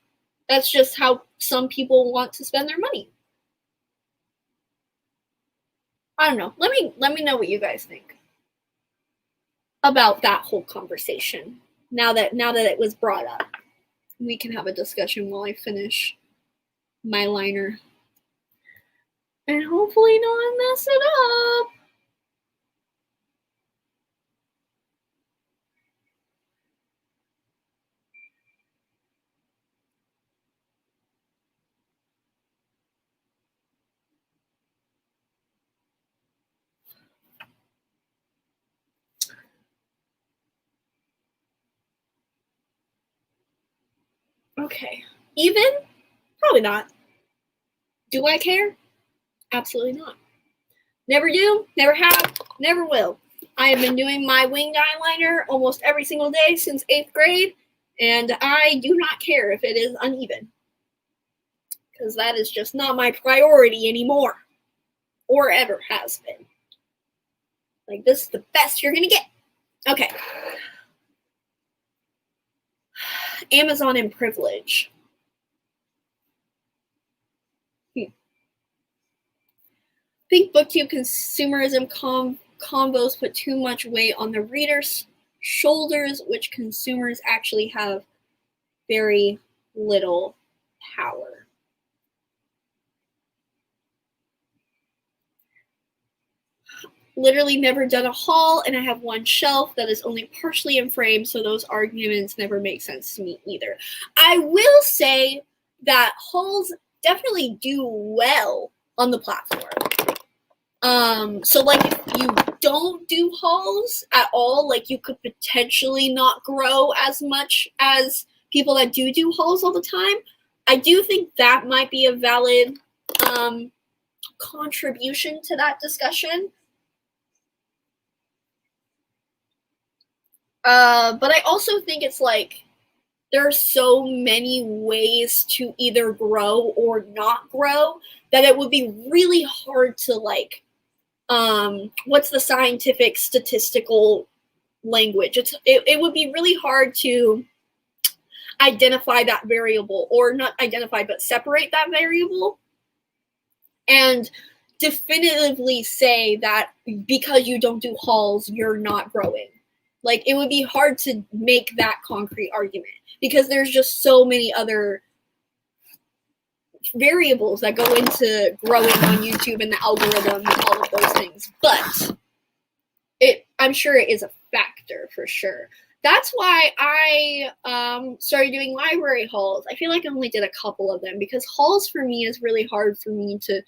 that's just how some people want to spend their money. I don't know. Let me know what you guys think about that whole conversation. Now that it was brought up, we can have a discussion while I finish my liner. And hopefully not mess it up. Okay. Even? Probably not. Do I care? Absolutely not. Never do, never have, never will. I have been doing my winged eyeliner almost every single day since 8th grade, and I do not care if it is uneven. Because that is just not my priority anymore. Or ever has been. Like, this is the best you're gonna get. Okay. Amazon and privilege. I think booktube consumerism combos put too much weight on the reader's shoulders, which consumers actually have very little power. Literally never done a haul, and I have one shelf that is only partially in frame, so those arguments never make sense to me either. I will say that hauls definitely do well on the platform. So like if you don't do hauls at all, like you could potentially not grow as much as people that do hauls all the time. I do think that might be a valid contribution to that discussion. But I also think it's like there are so many ways to either grow or not grow that it would be really hard to like, what's the scientific statistical language? It would be really hard to identify that variable, or not identify, but separate that variable and definitively say that because you don't do hauls, you're not growing. Like, it would be hard to make that concrete argument because there's just so many other variables that go into growing on YouTube and the algorithm and all of those things. But I'm sure it is a factor for sure. That's why I started doing library hauls. I feel like I only did a couple of them because hauls for me is really hard for me to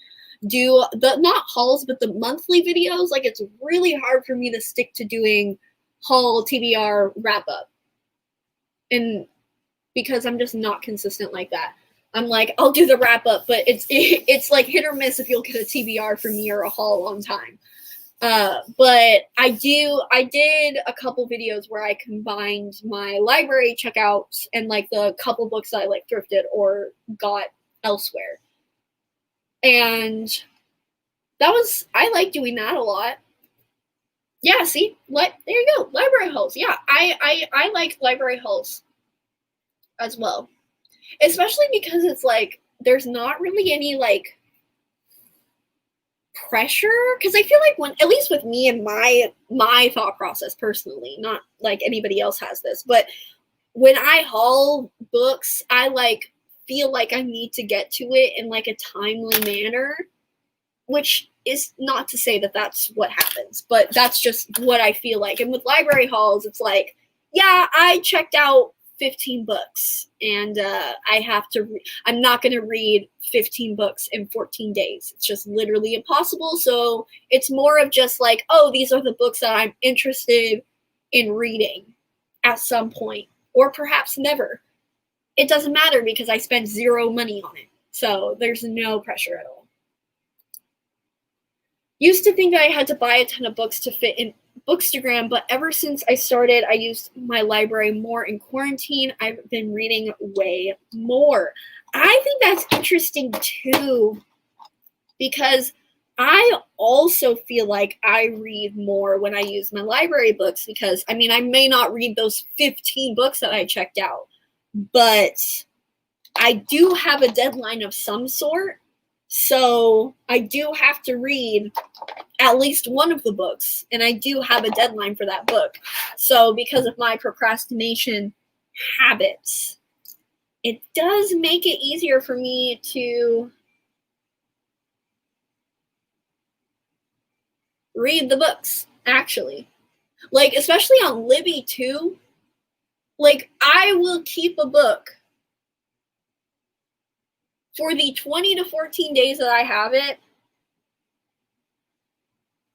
do. Not hauls, but the monthly videos. Like, it's really hard for me to stick to doing haul TBR wrap up, and because I'm just not consistent like that. I'm like, I'll do the wrap up, but it's like hit or miss if you'll get a TBR from me or a haul on time. But I did a couple videos where I combined my library checkouts and like the couple books that I like thrifted or got elsewhere, and I like doing that a lot. Yeah, see, there you go, library hauls. Yeah, I like library hauls as well, especially because it's like there's not really any like pressure, because I feel like when, at least with me and my thought process personally, not like anybody else has this, but when I haul books, I like feel like I need to get to it in like a timely manner, which is not to say that that's what happens, but that's just what I feel like. And with library hauls, it's like, yeah, I checked out 15 books and I'm not going to read 15 books in 14 days. It's just literally impossible. So it's more of just like, oh, these are the books that I'm interested in reading at some point, or perhaps never. It doesn't matter because I spent zero money on it. So there's no pressure at all. Used to think that I had to buy a ton of books to fit in Bookstagram, but ever since I started, I used my library more in quarantine. I've been reading way more. I think that's interesting too, because I also feel like I read more when I use my library books, because I mean, I may not read those 15 books that I checked out, but I do have a deadline of some sort. So I do have to read at least one of the books, and I do have a deadline for that book. So because of my procrastination habits, it does make it easier for me to read the books, actually. Like, especially on Libby too. Like, I will keep a book for the 20 to 14 days that I have it,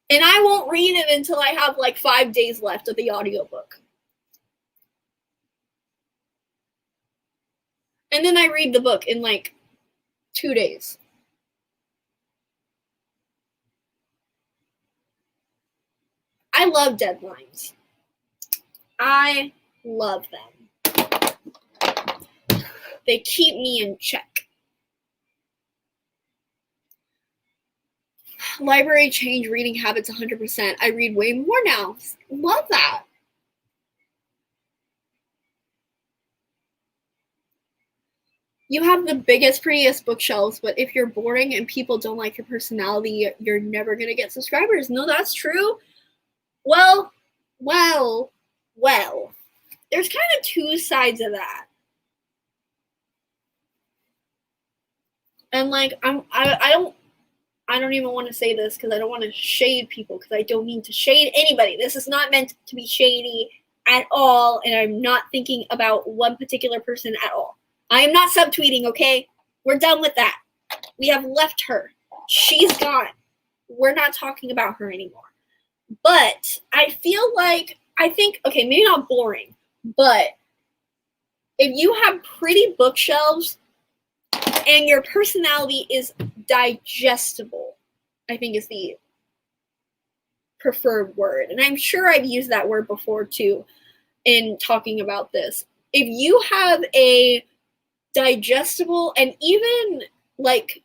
and I won't read it until I have like 5 days left of the audiobook. And then I read the book in like 2 days. I love deadlines. I love them. They keep me in check. Library changed reading habits 100%. I read way more now. Love that. You have the biggest, prettiest bookshelves, but if you're boring and people don't like your personality, you're never going to get subscribers. No, that's true. Well. There's kind of two sides of that. And like, I don't even want to say this because I don't want to shade people, because I don't mean to shade anybody. This is not meant to be shady at all, and I'm not thinking about one particular person at all. I am not subtweeting, okay? We're done with that. We have left her. She's gone. We're not talking about her anymore. But I feel like, okay, maybe not boring, but if you have pretty bookshelves and your personality is digestible, I think is the preferred word. And I'm sure I've used that word before too in talking about this. If you have a digestible and even like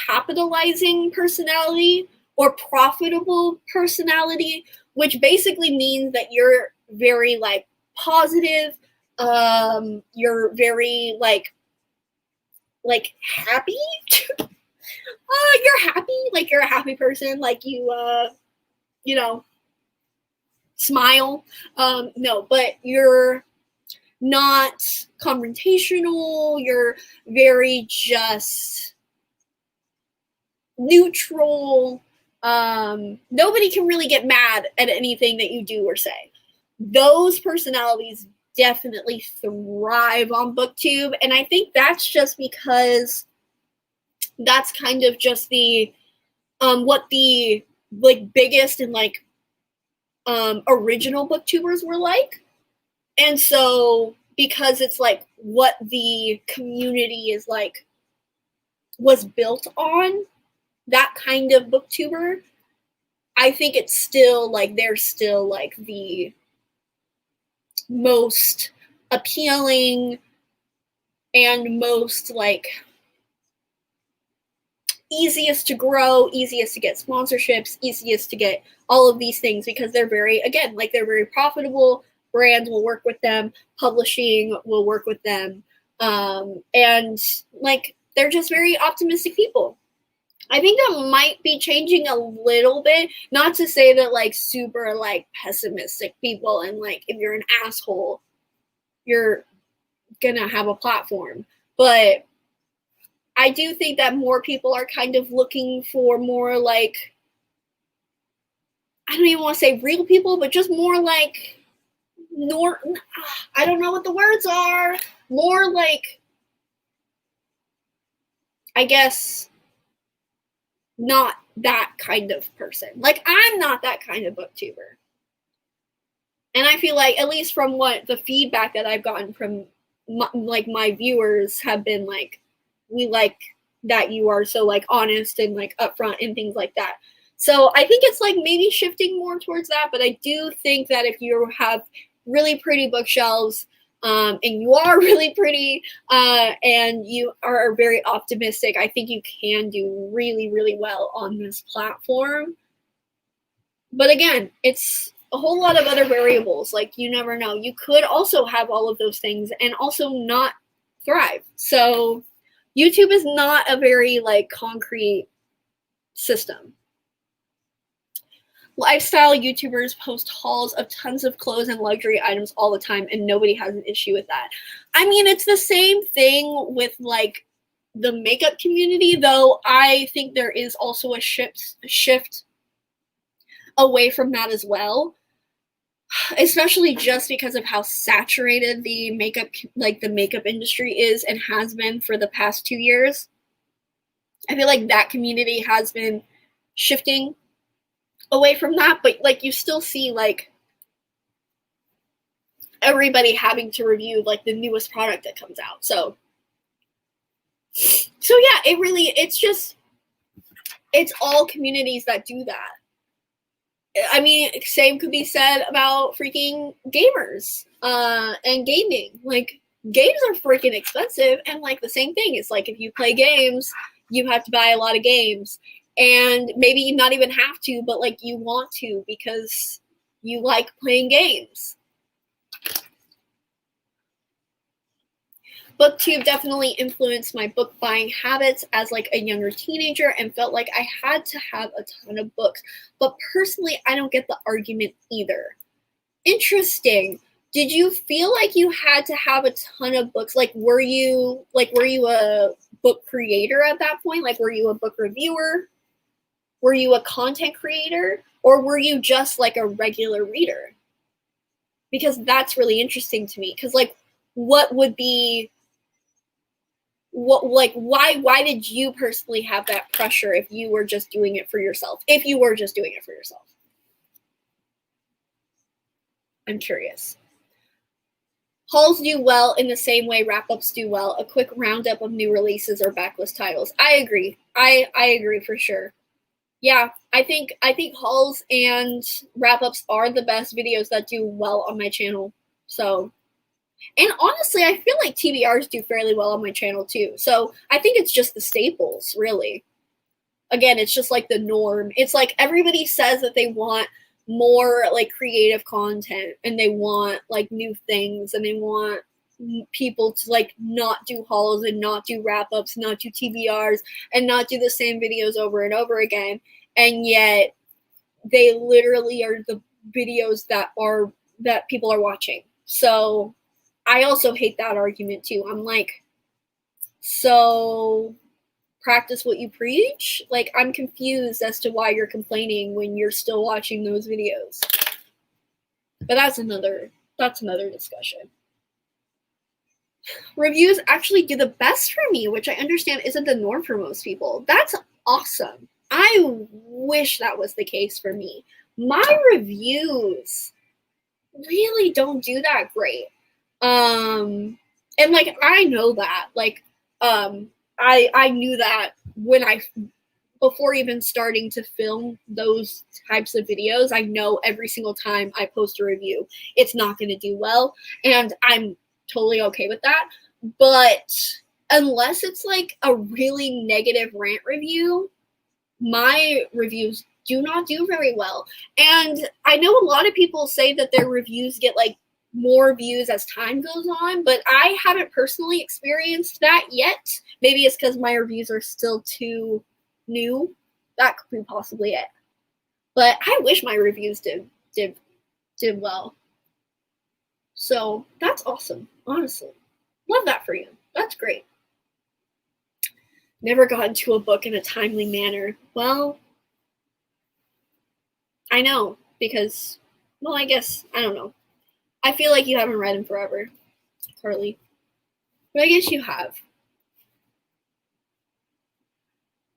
capitalizing personality or profitable personality, which basically means that you're very like positive, you're very like happy. You're happy, like you're a happy person, like you smile. No, but you're not confrontational, you're very just neutral. Nobody can really get mad at anything that you do or say. Those personalities definitely thrive on booktube, and I think that's just because that's kind of just the what the like biggest and like original booktubers were like. And so because it's like what the community is like was built on, that kind of booktuber, I think it's still like they're still like the most appealing and most like easiest to grow, easiest to get sponsorships, easiest to get all of these things, because they're very, again, like they're very profitable. Brands will work with them, publishing will work with them, and like they're just very optimistic people. I think that might be changing a little bit. Not to say that like super like pessimistic people and like if you're an asshole, you're gonna have a platform. But I do think that more people are kind of looking for more like, I don't even want to say real people, but just more like I don't know what the words are. More like, I guess, not that kind of person. Like, I'm not that kind of booktuber. And I feel like, at least from what the feedback that I've gotten from my viewers have been like, we like that you are so like honest and like upfront and things like that. So I think it's like maybe shifting more towards that. But I do think that if you have really pretty bookshelves, and you are really pretty, and you are very optimistic, I think you can do really, really well on this platform. But again, it's a whole lot of other variables. Like, you never know. You could also have all of those things and also not thrive. So YouTube is not a very like concrete system. Lifestyle YouTubers post hauls of tons of clothes and luxury items all the time, and nobody has an issue with that. I mean, it's the same thing with like the makeup community, though I think there is also a shift away from that as well, especially just because of how saturated the makeup industry is and has been for the past 2 years. I feel like that community has been shifting away from that, but like you still see like everybody having to review like the newest product that comes out. So yeah, it's all communities that do that. I mean, same could be said about freaking gamers and gaming. Like, games are freaking expensive, and like the same thing. It's like if you play games, you have to buy a lot of games, and maybe you not even have to, but like you want to because you like playing games. BookTube definitely influenced my book buying habits as like a younger teenager and felt like I had to have a ton of books. But personally, I don't get the argument either. Interesting. Did you feel like you had to have a ton of books? Like, were you a book creator at that point? Like, were you a book reviewer? Were you a content creator? Or were you just like a regular reader? Because that's really interesting to me. Because like, what would be why did you personally have that pressure if you were just doing it for yourself? I'm curious. Hauls do well in the same way wrap-ups do well. A quick roundup of new releases or backlist titles. I agree. I agree for sure. Yeah, I think hauls and wrap-ups are the best videos that do well on my channel. So, and honestly, I feel like TBRs do fairly well on my channel too. So I think it's just the staples, really. Again, it's just like the norm. It's like everybody says that they want more like creative content and they want like new things and they want people to like not do hauls and not do wrap-ups, not do TBRs, and not do the same videos over and over again. And yet they literally are the videos that people are watching. So I also hate that argument too. I'm like, so practice what you preach? Like, I'm confused as to why you're complaining when you're still watching those videos. But that's another discussion. Reviews actually do the best for me, which I understand isn't the norm for most people. That's awesome. I wish that was the case for me. My reviews really don't do that great. And like, I know that, like, I knew that before even starting to film those types of videos. I know every single time I post a review, it's not going to do well, and I'm totally okay with that. But unless it's like a really negative rant review, my reviews do not do very well. And I know a lot of people say that their reviews get like more views as time goes on, but I haven't personally experienced that yet. Maybe it's because my reviews are still too new. That could be possibly it. But I wish my reviews did well. So that's awesome, honestly. Love that for you. That's great. Never got into a book in a timely manner. Well, I know, because, well, I guess, I don't know. I feel like you haven't read in forever, Carly. But I guess you have.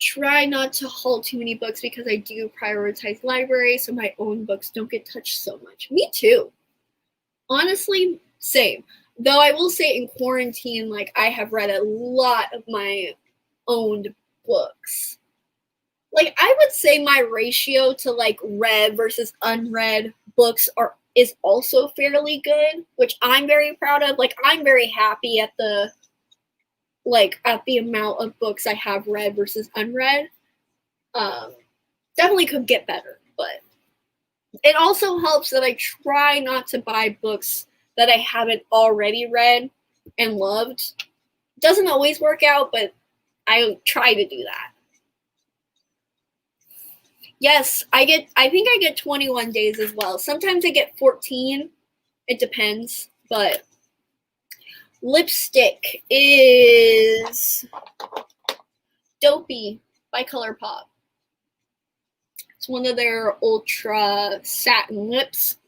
Try not to haul too many books because I do prioritize libraries so my own books don't get touched so much. Me too. Honestly, same. Though I will say in quarantine, like, I have read a lot of my owned books. Like, I would say my ratio to like read versus unread books is also fairly good, which I'm very proud of. Like, I'm very happy at the amount of books I have read versus unread. Definitely could get better, but it also helps that I try not to buy books that I haven't already read and loved. Doesn't always work out, but I try to do that. Yes, I think I get 21 days as well. Sometimes I get 14. It depends, but lipstick is Dopey by ColourPop. It's one of their ultra satin lips.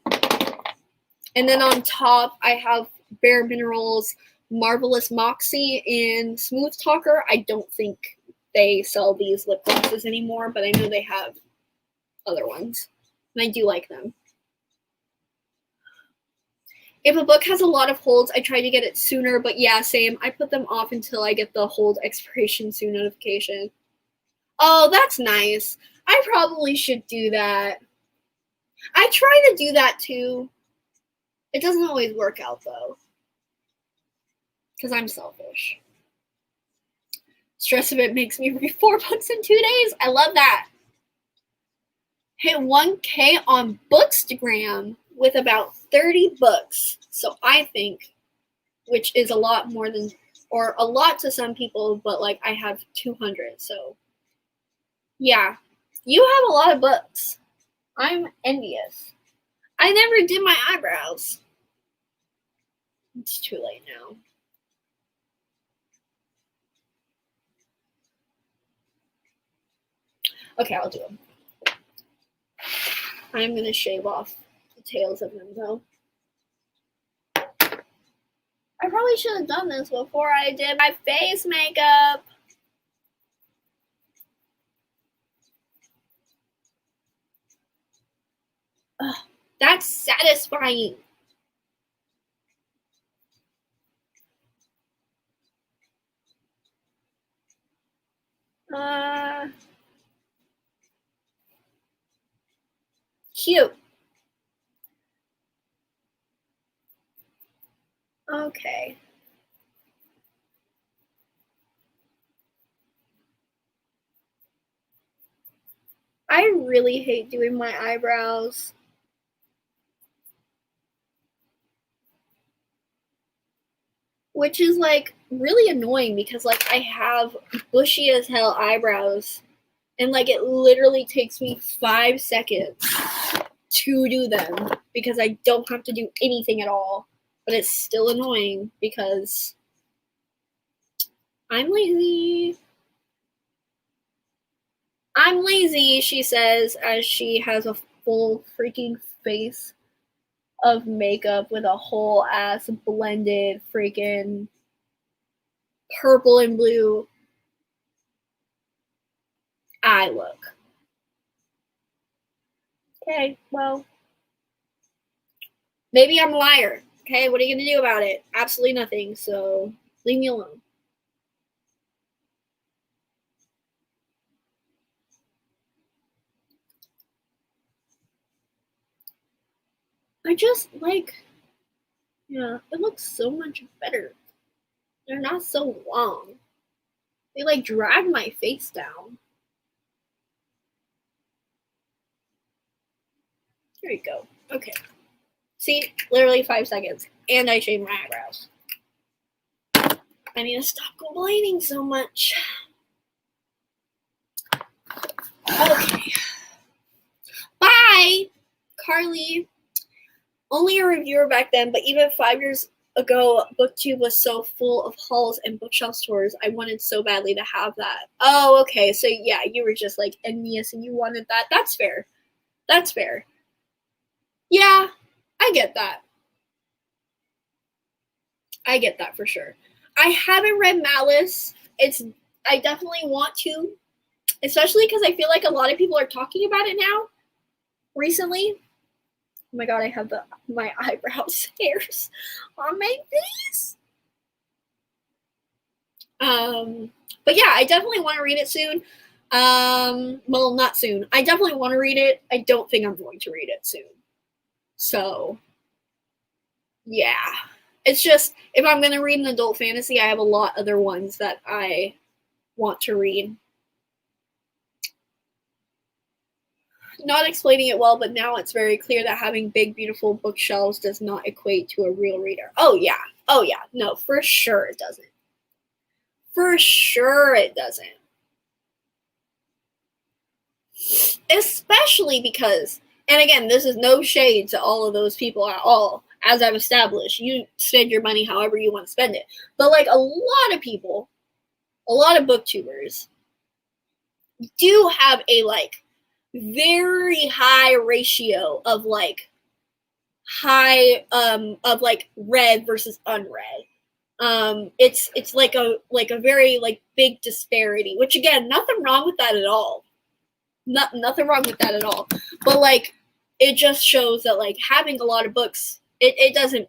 And then on top, I have Bare Minerals Marvelous Moxie and Smooth Talker. I don't think they sell these lip glosses anymore, but I know they have other ones, and I do like them. If a book has a lot of holds, I try to get it sooner, but yeah, same. I put them off until I get the hold expiration soon notification. Oh, that's nice. I probably should do that. I try to do that too. It doesn't always work out though. Because I'm selfish. Stress of it makes me read 4 books in 2 days. I love that. Hit 1K on Bookstagram with about 30 books. So I think, which is a lot more than, or a lot to some people, but like I have 200. So yeah, you have a lot of books. I'm envious. I never did my eyebrows. It's too late now. Okay, I'll do them. I'm going to shave off the tails of them, though. I probably should have done this before I did my face makeup. Ugh, that's satisfying. Cute. Okay. I really hate doing my eyebrows. Which is like really annoying because like I have bushy as hell eyebrows and like it literally takes me 5 seconds to do them because I don't have to do anything at all. But it's still annoying because I'm lazy. I'm lazy, she says, as she has a full freaking face of makeup with a whole ass blended freaking purple and blue eye look. Okay, well, maybe I'm a liar. Okay, what are you going to do about it? Absolutely nothing, so leave me alone. I just like, yeah, it looks so much better. They're not so long. They like drag my face down. There you go. Okay. See, literally 5 seconds. And I shaved my eyebrows. I need to stop complaining so much. Okay. Bye, Carly. Only a reviewer back then, but even 5 years ago, BookTube was so full of hauls and bookshelf stores. I wanted so badly to have that. Oh, okay. So yeah, you were just like envious and you wanted that. That's fair. That's fair. Yeah, I get that. I get that for sure. I haven't read Malice. I definitely want to, especially because I feel like a lot of people are talking about it now recently. Oh my god, I have my eyebrows hairs on my face. But yeah, I definitely want to read it soon. Well, not soon. I definitely want to read it. I don't think I'm going to read it soon. So, yeah. It's just, if I'm going to read an adult fantasy, I have a lot other ones that I want to read. Not explaining it well, but now it's very clear that having big, beautiful bookshelves does not equate to a real reader. Oh, yeah. Oh, yeah. No, for sure it doesn't. For sure it doesn't. Especially because, and again, this is no shade to all of those people at all. As I've established, you spend your money however you want to spend it. But like a lot of people, a lot of booktubers do have a like very high ratio of like of like read versus unread. It's like a very like big disparity, which again, nothing wrong with that at all. Nothing wrong with that at all. But like it just shows that like having a lot of books, it doesn't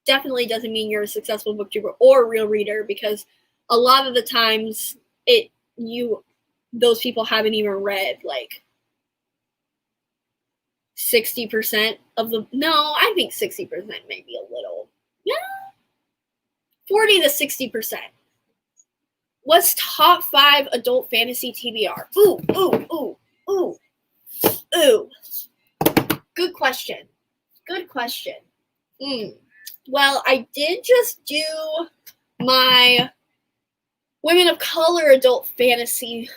definitely doesn't mean you're a successful booktuber or a real reader, because a lot of the times those people haven't even read like 60% of the, no, I think 60% maybe a little, yeah, 40 to 60%. What's top 5 adult fantasy TBR? Ooh. Good question. Well, I did just do my women of color adult fantasy,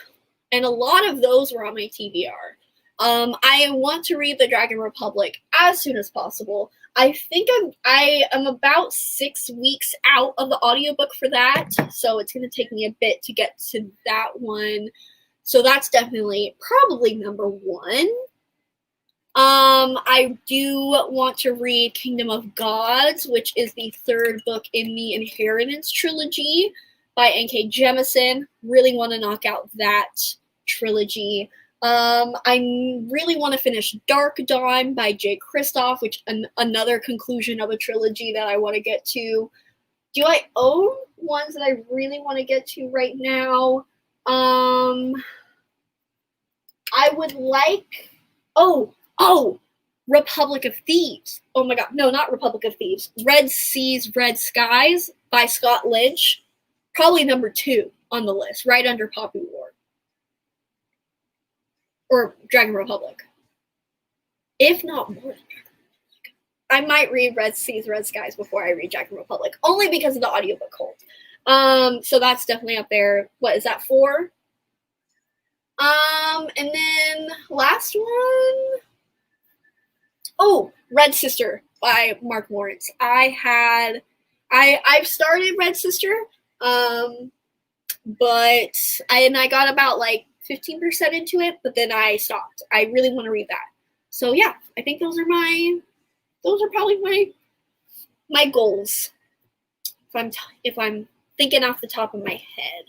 and a lot of those were on my TBR. I want to read The Dragon Republic as soon as possible. I think I am about 6 weeks out of the audiobook for that, so it's going to take me a bit to get to that one. So that's definitely probably number 1. I do want to read Kingdom of Gods, which is the 3rd book in the Inheritance trilogy by N.K. Jemisin. Really want to knock out that trilogy. I really want to finish Dark Dawn by Jay Kristoff, which another conclusion of a trilogy that I want to get to. Do I own ones that I really want to get to right now? I would like, Republic of Thieves. Oh my god, no, not Republic of Thieves. Red Seas, Red Skies by Scott Lynch. Probably number 2 on the list, right under Poppy War. Or Dragon Republic. If not more than Dragon Republic. I might read Red Seas, Red Skies before I read Dragon Republic, only because of the audiobook hold. So that's definitely up there. What is that, 4? And then last one. Oh, Red Sister by Mark Lawrence. I've started Red Sister, but I got about like 15% into it, but then I stopped. I really want to read that. So yeah, I think those are probably my goals. If I'm thinking off the top of my head.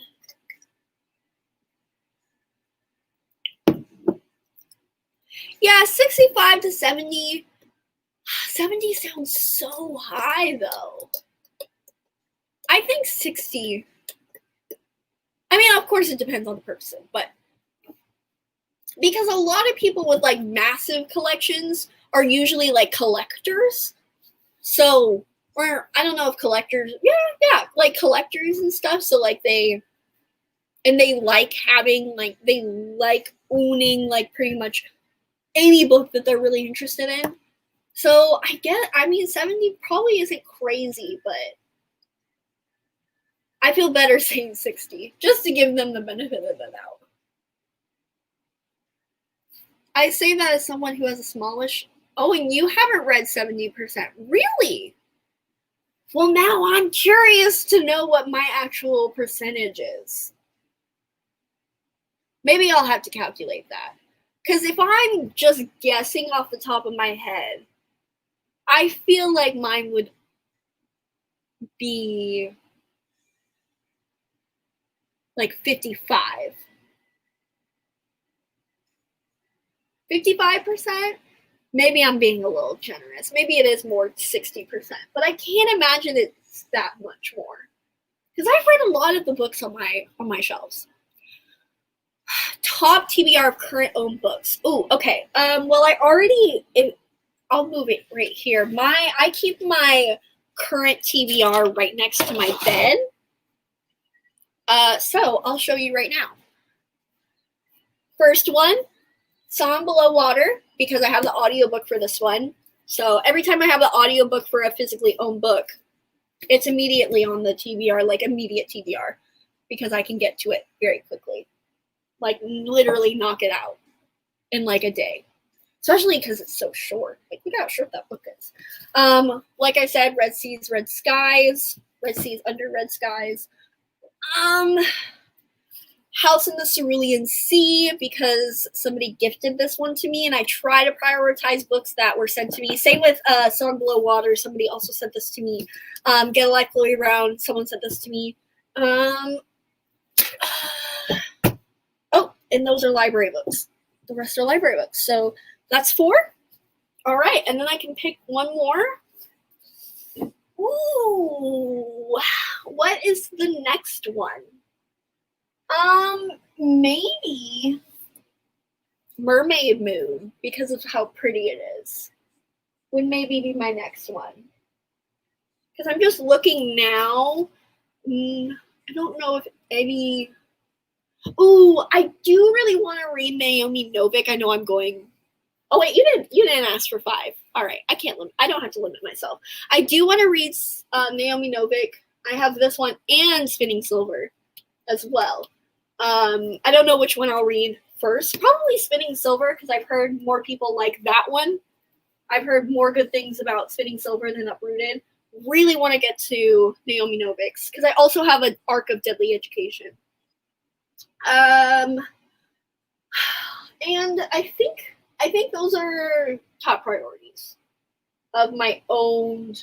Yeah, 65 to 70. 70 sounds so high, though. I think 60. I mean, of course, it depends on the person, but because a lot of people with like massive collections are usually like collectors. So, or I don't know if collectors, yeah, like collectors and stuff. So like they like having, like, they like owning like pretty much any book that they're really interested in. So I mean, 70 probably isn't crazy, but I feel better saying 60, just to give them the benefit of the doubt. I say that as someone who has a smallish, oh, and you haven't read 70%. Really? Well, now I'm curious to know what my actual percentage is. Maybe I'll have to calculate that. Because if I'm just guessing off the top of my head, I feel like mine would be like 55. 55%? Maybe I'm being a little generous. Maybe it is more 60%. But I can't imagine it's that much more. Because I've read a lot of the books on my shelves. Top TBR of current owned books. Oh, okay. Well, I'll move it right here. I keep my current TBR right next to my bed. So I'll show you right now. First one, Song Below Water, because I have the audiobook for this one. So every time I have the audiobook for a physically owned book, it's immediately on the TBR, like immediate TBR, because I can get to it very quickly. Like literally knock it out in like a day. Especially because it's so short. Like, look how short that book is. Like I said, Red Seas, Red Skies. Red Seas Under Red Skies. House in the Cerulean Sea, because somebody gifted this one to me, and I try to prioritize books that were sent to me. Same with Song Below Water. Somebody also sent this to me. Get a Life, Chloe Brown. Someone sent this to me. And those are library books. The rest are library books. So that's 4. All right, and then I can pick one more. Ooh, what is the next one? Maybe Mermaid Moon, because of how pretty it is, would maybe be my next one. Because I'm just looking now. I don't know if any. Ooh, I do really want to read Naomi Novik. I know I'm going. Oh wait, you didn't ask for 5. All right, I don't have to limit myself. I do want to read Naomi Novik. I have this one and Spinning Silver as well. I don't know which one I'll read first. Probably Spinning Silver, because I've heard more people like that one. I've heard more good things about Spinning Silver than Uprooted. Really want to get to Naomi Novik's, because I also have an arc of Deadly Education. And I think those are top priorities of my own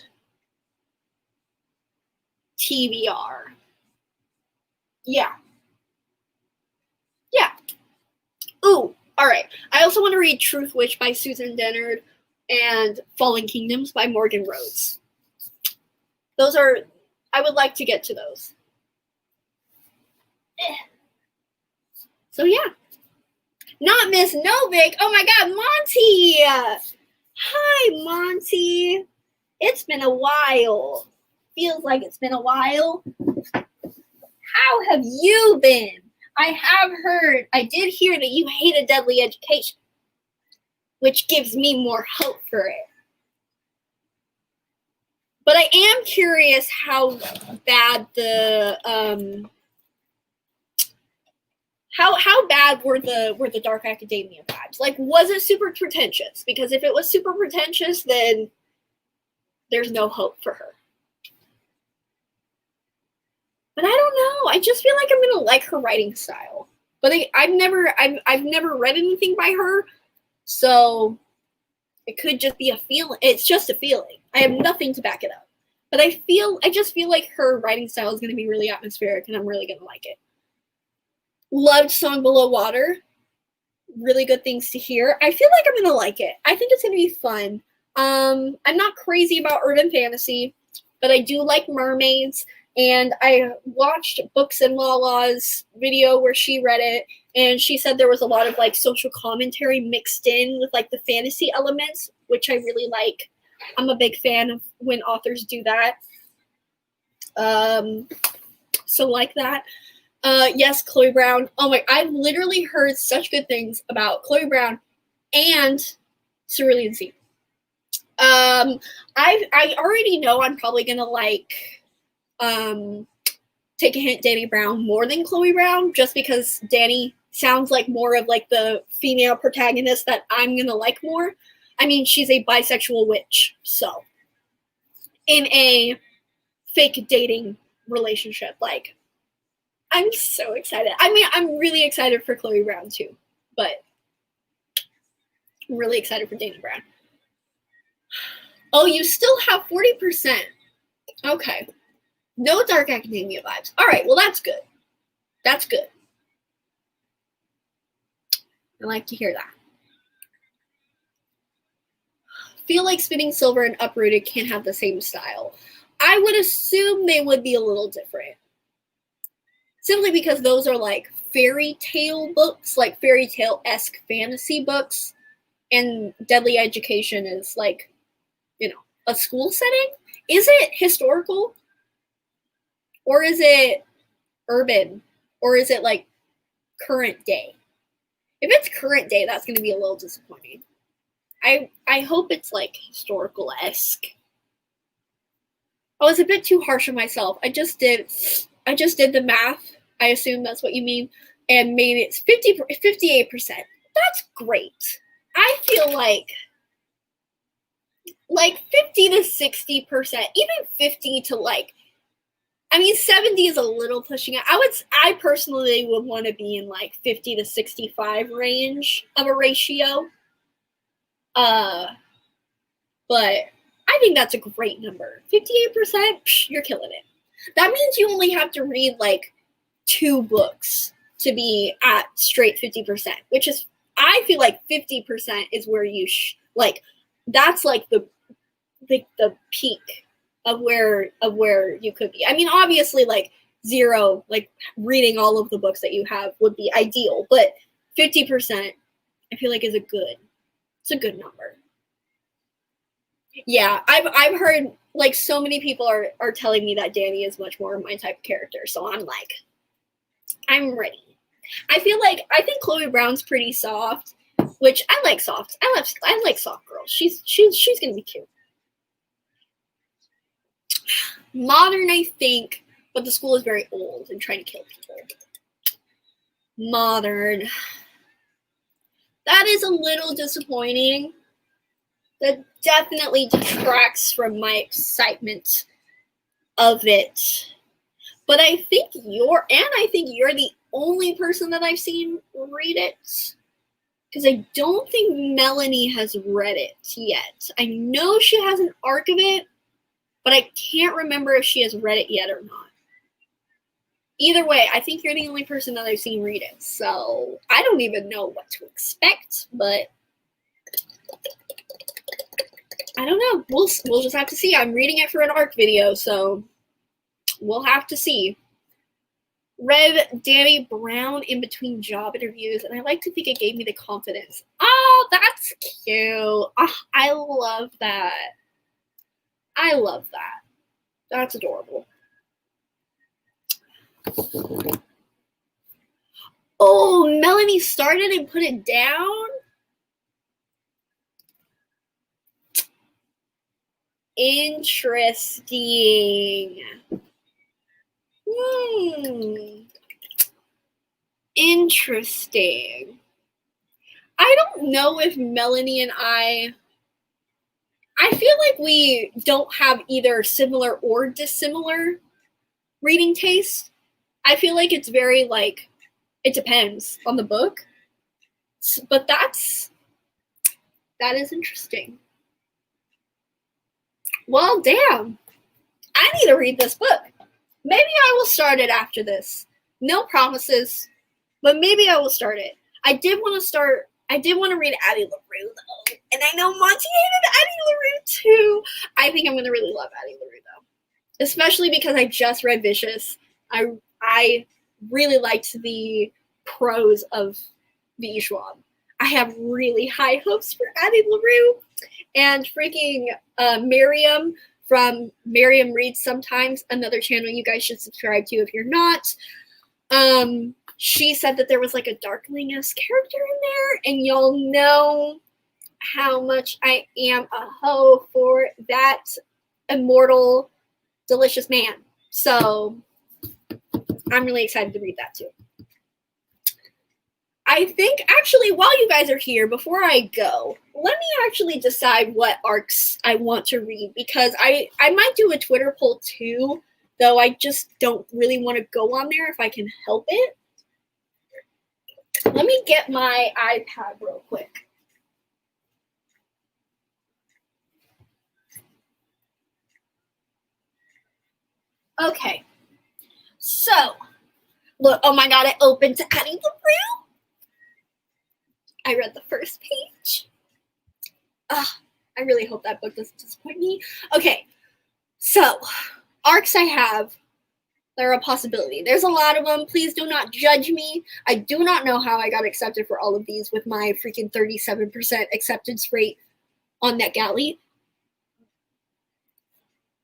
TBR. Yeah. Ooh, all right. I also want to read Truth Witch by Susan Dennard and Fallen Kingdoms by Morgan Rhodes. I would like to get to those. So yeah. Not Miss Novik. Oh my God, Monty. Hi, Monty. It's been a while. Feels like it's been a while. How have you been? I did hear that you hated Deadly Education, which gives me more hope for it. But I am curious how bad how bad were the Dark Academia vibes? Like, was it super pretentious? Because if it was super pretentious, then there's no hope for her. But I don't know. I just feel like I'm gonna like her writing style. But I've never read anything by her, so it could just be a feeling. It's just a feeling. I have nothing to back it up. But I just feel like her writing style is gonna be really atmospheric, and I'm really gonna like it. Loved Song Below Water. Really good things to hear. I feel like I'm gonna like it. I think it's gonna be fun. I'm not crazy about urban fantasy, but I do like mermaids. And I watched Books and Lala's video where she read it, and she said there was a lot of like social commentary mixed in with like the fantasy elements, which I really like. I'm a big fan of when authors do that. So like that. Yes, Chloe Brown. Oh my, I've literally heard such good things about Chloe Brown and Cerulean Sea. I already know I'm probably gonna like Take a Hint, Dani Brown more than Chloe Brown, just because Dani sounds like more of like the female protagonist that I'm gonna like more. I mean, she's a bisexual witch, so in a fake dating relationship, like, I'm so excited. I mean, I'm really excited for Chloe Brown too, but I'm really excited for Dani Brown. Oh, you still have 40%. Okay. No Dark Academia vibes. All right, well, that's good. That's good. I like to hear that. Feel like Spinning Silver and Uprooted can't have the same style. I would assume they would be a little different. Simply because those are like fairy tale books, like fairy tale-esque fantasy books. And Deadly Education is like, you know, a school setting. Is it historical? Or is it urban? Or is it like current day? If it's current day, that's going to be a little disappointing. I hope it's like historical-esque. I was a bit too harsh on myself. I just did the math. I assume that's what you mean. And maybe it's 58%. That's great. I feel like 50 to 60%, even 50 to like, I mean, 70 is a little pushing it. I personally would want to be in like 50 to 65 range of a ratio. But I think that's a great number. 58%, you're killing it. That means you only have to read like 2 books to be at straight 50%, which is, I feel like 50% is where you like, that's like the peak of where you could be. I mean, obviously, like 0, like reading all of the books that you have would be ideal, but 50%, I feel like it's a good number. Yeah, I've heard like so many people are telling me that Danny is much more my type of character, so I'm like, I'm ready. I think Chloe Brown's pretty soft, which I like soft. I like soft girls. She's gonna be cute. Modern, I think, but the school is very old and trying to kill people. Modern. That is a little disappointing. That definitely detracts from my excitement of it. But I think you're the only person that I've seen read it. Because I don't think Melanie has read it yet. I know she has an arc of it, but I can't remember if she has read it yet or not. Either way, I think you're the only person that I've seen read it. So I don't even know what to expect, but I don't know. We'll just have to see. I'm reading it for an arc video, so we'll have to see. Read Danny Brown in between job interviews, and I like to think it gave me the confidence. Oh, that's cute. Oh, I love that. I love that. That's adorable. Oh, Melanie started and put it down? Interesting. Interesting. I don't know if Melanie and I feel like we don't have either similar or dissimilar reading taste. I feel like it's very like, it depends on the book. But that is interesting. Well, damn. I need to read this book. Maybe I will start it after this. No promises, but maybe I will start it. I did want to read Addie LaRue, though. And I know Monty hated Addie LaRue, too. I think I'm going to really love Addie LaRue, though. Especially because I just read Vicious. I really liked the prose of V. Schwab. I have really high hopes for Addie LaRue. And freaking Miriam from Miriam Reads Sometimes, another channel you guys should subscribe to if you're not. She said that there was like a Darkling-esque character in there, and y'all know how much I am a hoe for that immortal, delicious man. So I'm really excited to read that too. I think actually while you guys are here, before I go, let me actually decide what arcs I want to read, because I might do a Twitter poll too, though I just don't really want to go on there if I can help it. Let me get my iPad real quick. Okay. So, look, oh my god, it opened to Addie LaRue. I read the first page. I really hope that book doesn't disappoint me. Okay, so arcs I have, they're a possibility. There's a lot of them. Please do not judge me. I do not know how I got accepted for all of these with my freaking 37% acceptance rate on NetGalley.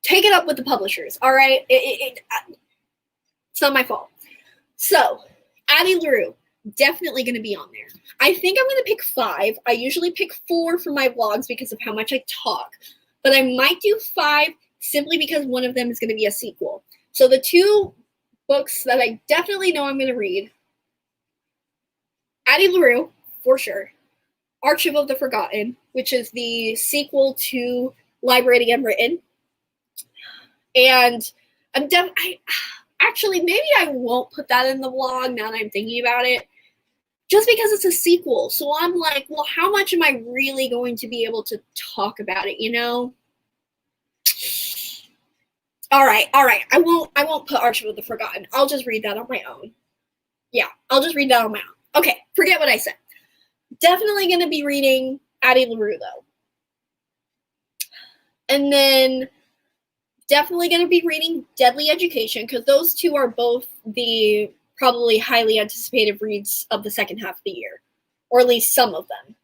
Take it up with the publishers, all right? It's not my fault. So, Addie LaRue, definitely going to be on there. I think I'm going to pick 5. I usually pick 4 for my vlogs because of how much I talk. But I might do 5 simply because one of them is going to be a sequel. So the 2 books that I definitely know I'm going to read, Addie LaRue, for sure. Archive of the Forgotten, which is the sequel to Library Unwritten. And actually, maybe I won't put that in the vlog now that I'm thinking about it. Just because it's a sequel. So I'm like, well, how much am I really going to be able to talk about it, you know? All right. I won't put Archive of the Forgotten. I'll just read that on my own. Yeah, I'll just read that on my own. Okay, forget what I said. Definitely going to be reading Addie LaRue, though. And then definitely going to be reading Deadly Education because those two are both the probably highly anticipated reads of the second half of the year, or at least some of them.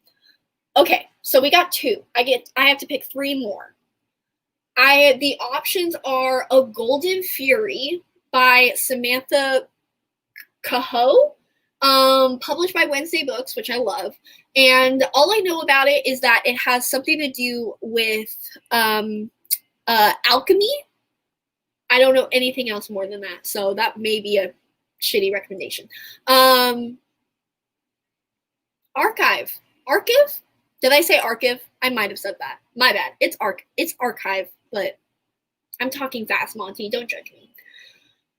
Okay, so we got 2. I have to pick 3 more. The options are A Golden Fury by Samantha Cahoe, published by Wednesday Books, which I love. And all I know about it is that it has something to do with alchemy. I don't know anything else more than that, so that may be a shitty recommendation. Archive? Did I say archive? I might have said that. My bad. It's archive, but I'm talking fast, Monty. Don't judge me.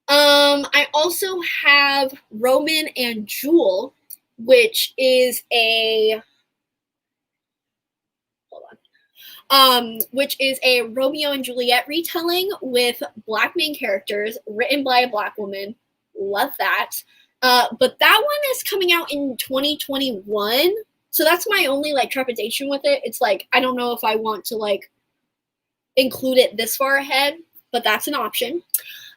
I also have Roman and Jewel, which is a Romeo and Juliet retelling with Black main characters, written by a Black woman. Love that. But that one is coming out in 2021. So that's my only like trepidation with it. It's like, I don't know if I want to like include it this far ahead, but that's an option.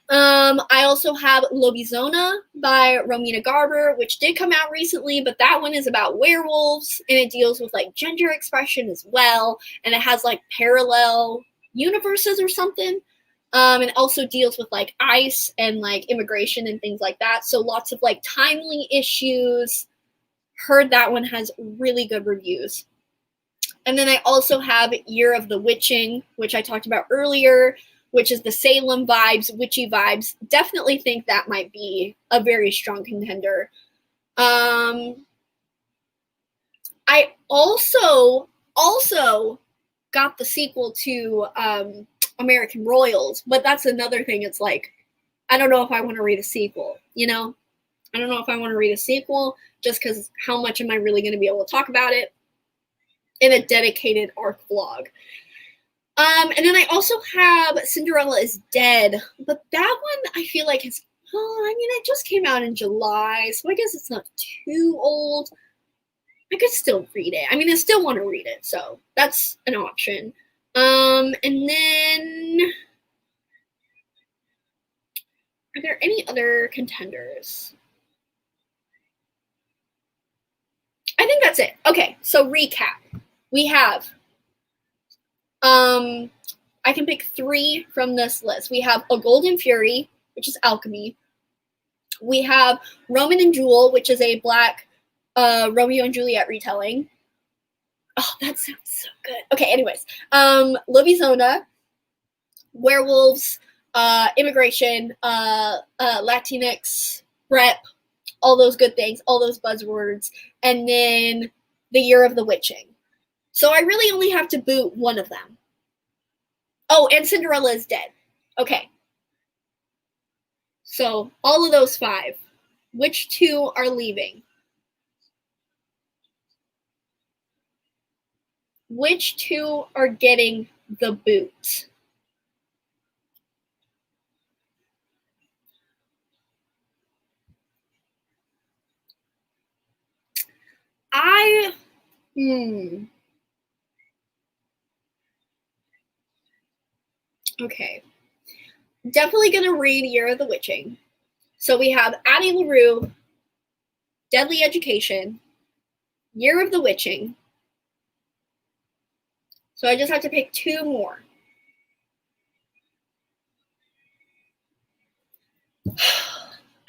I also have Lobizona by Romina Garber, which did come out recently, but that one is about werewolves, and it deals with like gender expression as well, and it has like parallel universes or something. And also deals with like ICE and like immigration and things like that. So lots of like timely issues. Heard that one has really good reviews. And then I also have Year of the Witching, which I talked about earlier, which is the Salem vibes, witchy vibes. Definitely think that might be a very strong contender. I also got the sequel to American Royals, but that's another thing. It's like, I don't know if I want to read a sequel, you know? I don't know if I want to read a sequel just because how much am I really going to be able to talk about it in a dedicated ARC vlog. And then I also have Cinderella is Dead, but that one I feel like has, it just came out in July, so I guess it's not too old. I could still read it. I still want to read it, so that's an option. And then, are there any other contenders? I think that's it. Okay, so recap. We have, I can pick 3 from this list. We have A Golden Fury, which is alchemy. We have Roman and Jewel, which is a Black Romeo and Juliet retelling. Oh, that sounds so good. Okay, anyways. Lobizona, werewolves, immigration, Latinx, rep, all those good things, all those buzzwords, and then The Year of the Witching. So I really only have to boot one of them. Oh, and Cinderella is Dead. Okay. So all of those 5. Which 2 are leaving? Which 2 are getting the boot? Okay. Definitely gonna read Year of the Witching. So we have Addie LaRue, Deadly Education, Year of the Witching. So I just have to pick 2 more.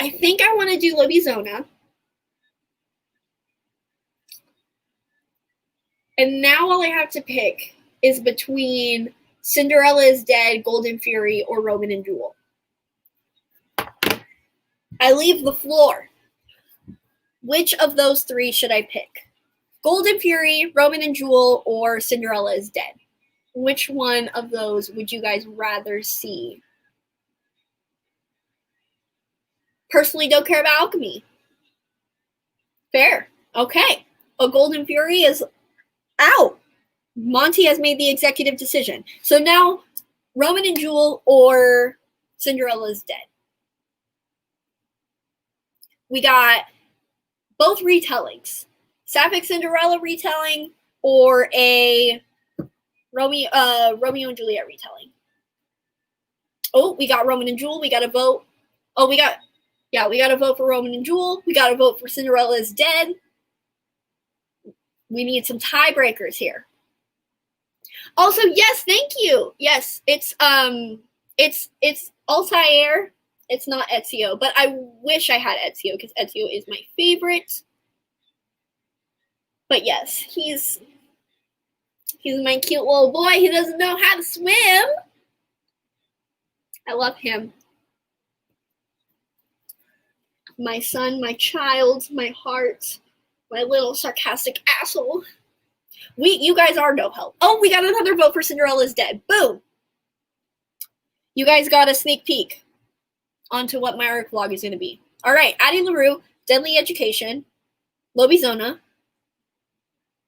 I think I want to do Lobizona. And now all I have to pick is between Cinderella is Dead, Golden Fury, or Roman and Jewel. I leave the floor. Which of those 3 should I pick? Golden Fury, Roman and Jewel, or Cinderella is Dead? Which one of those would you guys rather see? Personally, don't care about alchemy. Fair. Okay. A Golden Fury is out. Monty has made the executive decision. So now, Roman and Jewel or Cinderella is Dead. We got both retellings. Sapphic Cinderella retelling or a Romeo and Juliet retelling. Oh, we got Roman and Jewel. We got a vote. Oh, we got a vote for Roman and Jewel. We got a vote for Cinderella is Dead. We need some tiebreakers here. Also, yes, thank you. Yes, it's Altair. It's not Ezio, but I wish I had Ezio because Ezio is my favorite. But yes, he's my cute little boy. He doesn't know how to swim. I love him. My son, my child, my heart, my little sarcastic asshole. You guys are no help. Oh, we got another vote for Cinderella's Dead. Boom. You guys got a sneak peek onto what my art vlog is going to be. All right, Addie LaRue, Deadly Education, Lobizona,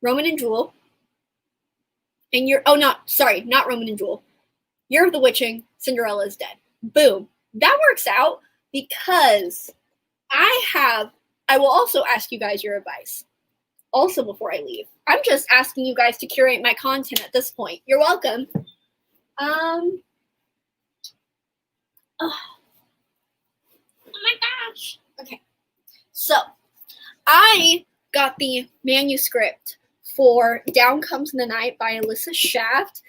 Roman and Jewel, and not Roman and Jewel. Year of the Witching, Cinderella is Dead. Boom. That works out because I will also ask you guys your advice. Also before I leave. I'm just asking you guys to curate my content at this point. You're welcome. Oh my gosh. Okay. So, I got the manuscript for Down Comes the Night by Alyssa Shaft,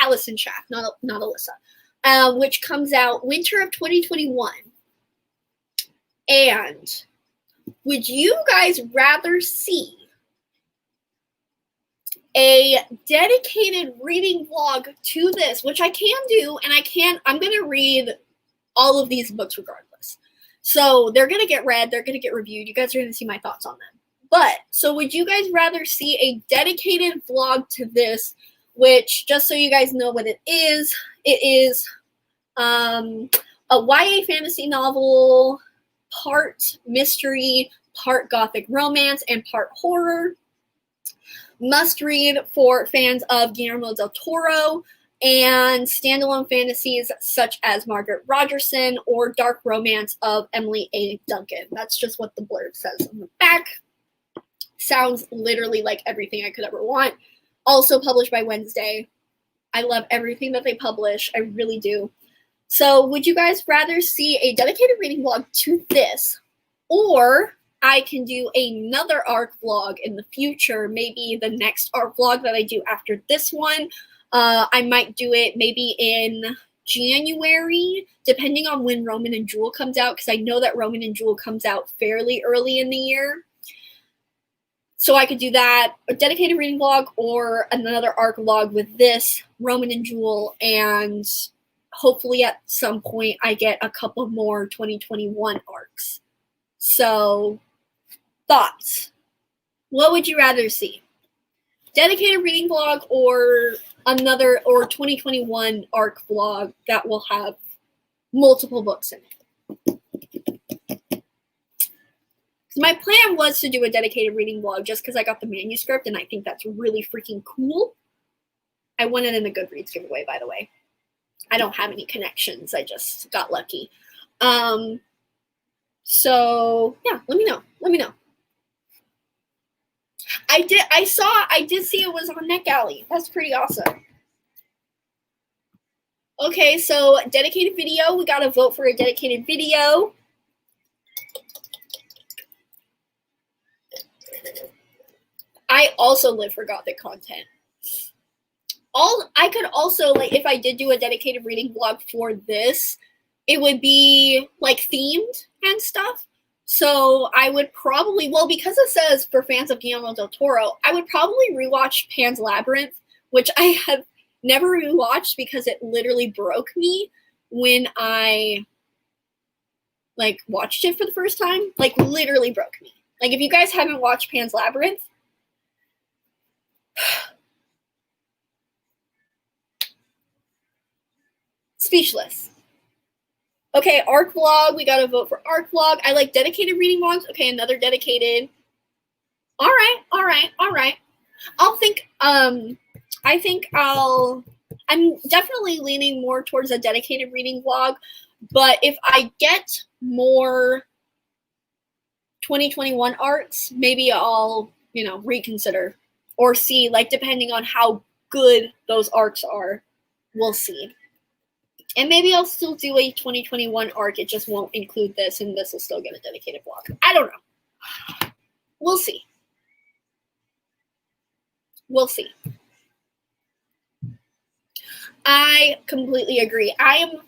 Allison Shaft, not Alyssa, which comes out winter of 2021. And would you guys rather see a dedicated reading vlog to this, which I can do, and I'm going to read all of these books regardless. So they're going to get read, they're going to get reviewed. You guys are going to see my thoughts on them. But, so would you guys rather see a dedicated vlog to this, which, just so you guys know what it is a YA fantasy novel, part mystery, part gothic romance, and part horror. Must read for fans of Guillermo del Toro, and standalone fantasies such as Margaret Rogerson or dark romance of Emily A. Duncan. That's just what the blurb says on the back. Sounds literally like everything I could ever want. Also published by Wednesday. I love everything that they publish. I really do. So would you guys rather see a dedicated reading vlog to this, or I can do another ARC vlog in the future, maybe the next ARC vlog that I do after this one. I might do it maybe in January, depending on when Roman and Jewel comes out, because I know that Roman and Jewel comes out fairly early in the year. So I could do that, a dedicated reading vlog, or another ARC vlog with this, Roman and Jewel, and hopefully at some point I get a couple more 2021 ARCs. So, thoughts? What would you rather see? Dedicated reading vlog or 2021 ARC vlog that will have multiple books in it? My plan was to do a dedicated reading vlog just because I got the manuscript and I think that's really freaking cool. I won it in a Goodreads giveaway, by the way. I don't have any connections. I just got lucky. So yeah, let me know. I did see it was on NetGalley. That's pretty awesome. Okay, so dedicated video. We got to vote for a dedicated video. I also live for Gothic content. I could also, like, if I did do a dedicated reading vlog for this, it would be, like, themed and stuff. So I would probably, well, because it says for fans of Guillermo del Toro, I would probably rewatch Pan's Labyrinth, which I have never rewatched because it literally broke me when I, like, watched it for the first time. Like, literally broke me. Like, if you guys haven't watched Pan's Labyrinth, speechless. Okay, ARC vlog. We got to vote for ARC vlog. I like dedicated reading vlogs. Okay, another dedicated. All right. I'm definitely leaning more towards a dedicated reading vlog, but if I get more 2021 arcs, maybe I'll, reconsider or see, like, depending on how good those arcs are, we'll see. And maybe I'll still do a 2021 arc. It just won't include this, and this will still get a dedicated vlog. I don't know. We'll see. We'll see. I completely agree. I am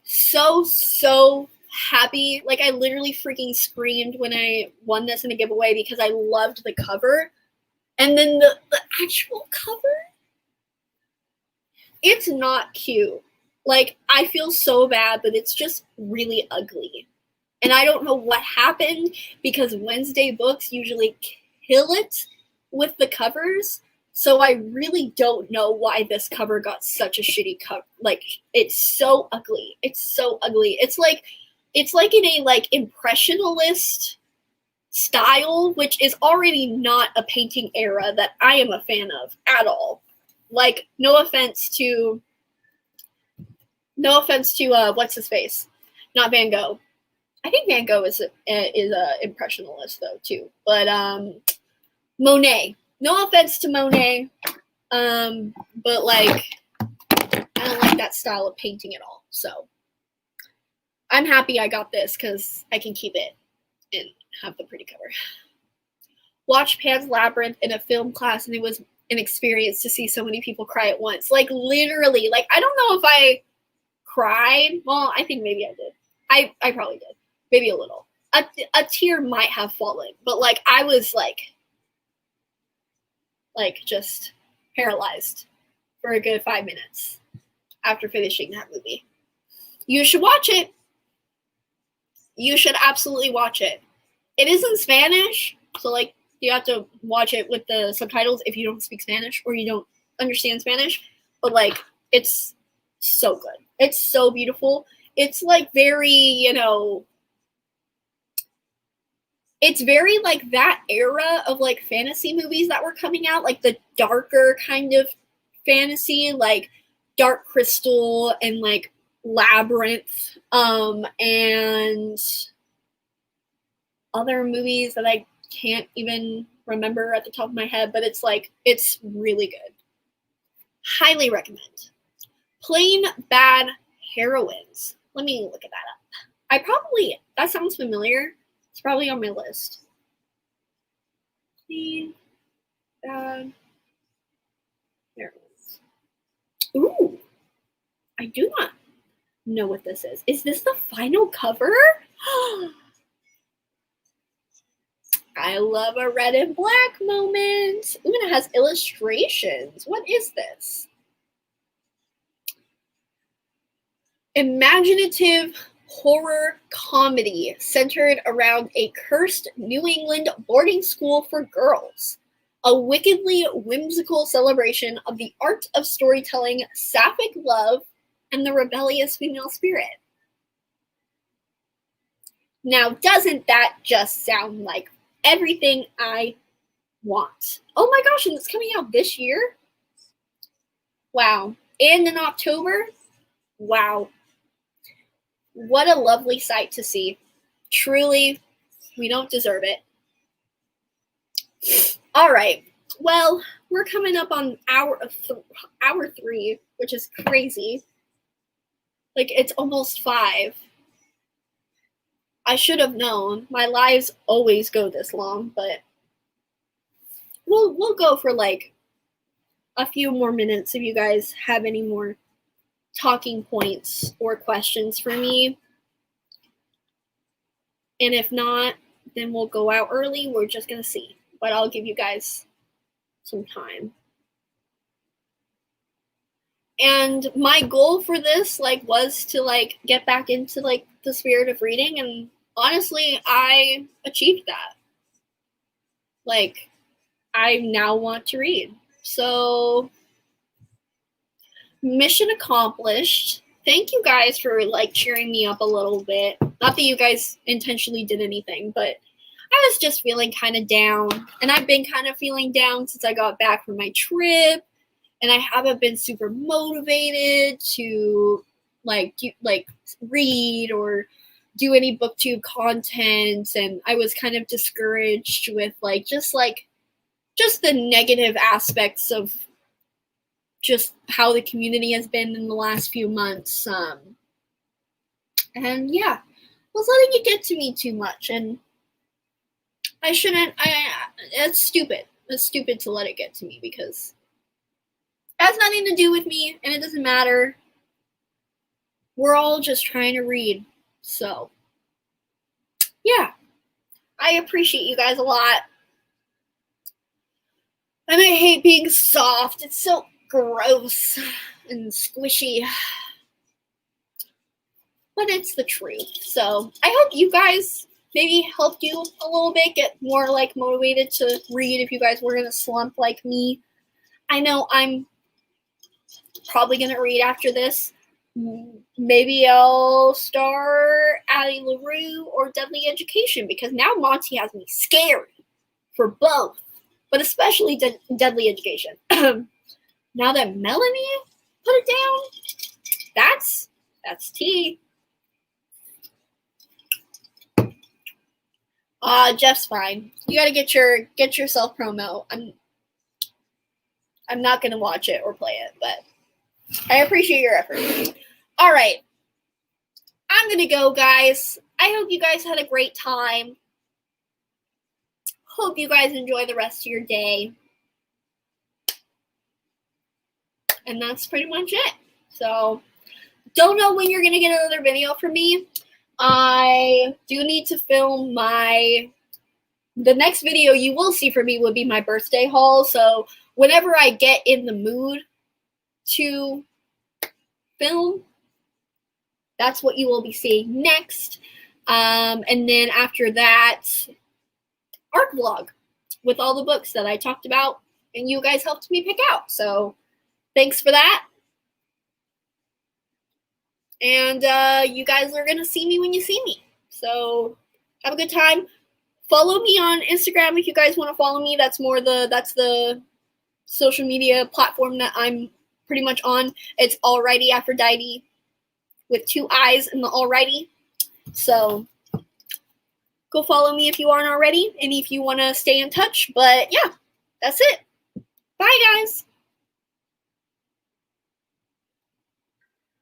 so happy. Like, I literally freaking screamed when I won this in a giveaway because I loved the cover. And then the actual cover, it's not cute. Like, I feel so bad, but it's just really ugly. And I don't know what happened because Wednesday books usually kill it with the covers. So I really don't know why this cover got such a shitty cover. Like, it's so ugly. It's so ugly. It's like in a like impressionist style, which is already not a painting era that I am a fan of at all. Like, no offense to what's his face? Not Van Gogh. I think Van Gogh is a impressionist though too. But Monet. No offense to Monet. But like, I don't like that style of painting at all. So I'm happy I got this because I can keep it and have the pretty cover. Watched Pan's Labyrinth in a film class, and it was an experience to see so many people cry at once. Like, literally, like, I don't know if I cried. Well, I think maybe I did. I probably did. Maybe a little. A tear might have fallen, but like, I was like just paralyzed for a good 5 minutes after finishing that movie. You should watch it. You should absolutely watch it. It is in Spanish, so like, you have to watch it with the subtitles if you don't speak Spanish or you don't understand Spanish. But like, it's so good. It's so beautiful. It's like very, you know, it's very like that era of like fantasy movies that were coming out, like the darker kind of fantasy, like Dark Crystal and like Labyrinth, and other movies that I can't even remember at the top of my head, but it's like, it's really good. Highly recommend. Plain Bad Heroines. Let me look at that up. That sounds familiar. It's probably on my list. Plain Bad Heroines. Ooh. I do not know what this is. Is this the final cover? I love a red and black moment. Ooh, and it has illustrations. What is this? Imaginative horror comedy centered around a cursed New England boarding school for girls. A wickedly whimsical celebration of the art of storytelling, sapphic love, and the rebellious female spirit. Now, doesn't that just sound like everything I want? Oh my gosh, and it's coming out this year? Wow. And in October? Wow. What a lovely sight to see. Truly, we don't deserve it. All right. Well, we're coming up on hour 3, which is crazy. Like, it's almost 5. I should have known. My lives always go this long, but we'll go for like a few more minutes if you guys have any more talking points or questions for me. And if not, then we'll go out early. We're just gonna see. But I'll give you guys some time. And my goal for this was to get back into the spirit of reading, and honestly, I achieved that. I now want to read. So mission accomplished. Thank you guys for cheering me up a little bit. Not that you guys intentionally did anything, but I was just feeling kind of down, and I've been kind of feeling down since I got back from my trip, and I haven't been super motivated to read or do any booktube content, and I was kind of discouraged with just the negative aspects of just how the community has been in the last few months. And yeah, I was letting it get to me too much, and I shouldn't. It's stupid. It's stupid to let it get to me because it has nothing to do with me, and it doesn't matter. We're all just trying to read. So, yeah, I appreciate you guys a lot. And I hate being soft. It's so gross and squishy. But it's the truth. So, I hope you guys maybe helped you a little bit, get more like motivated to read if you guys were in a slump like me. I know I'm probably going to read after this. Maybe I'll start Addie LaRue or Deadly Education because now Monty has me scared for both, but especially Deadly Education. Now that Melanie put it down, that's tea. Jeff's fine. You gotta get yourself promo. I'm not gonna watch it or play it, but I appreciate your effort. All right, I'm gonna go, guys. I hope you guys had a great time. Hope you guys enjoy the rest of your day. And that's pretty much it. So, don't know when you're gonna get another video from me. I do need to film the next video you will see from me would be my birthday haul. So whenever I get in the mood to film, that's what you will be seeing next. And then after that, art vlog with all the books that I talked about and you guys helped me pick out. So thanks for that. And you guys are going to see me when you see me. So have a good time. Follow me on Instagram if you guys want to follow me. That's the social media platform that I'm pretty much on. It's Alrighty Aphrodite with 2 I's in the Alrighty. So go follow me if you aren't already and if you want to stay in touch. But yeah, that's it. Bye, guys.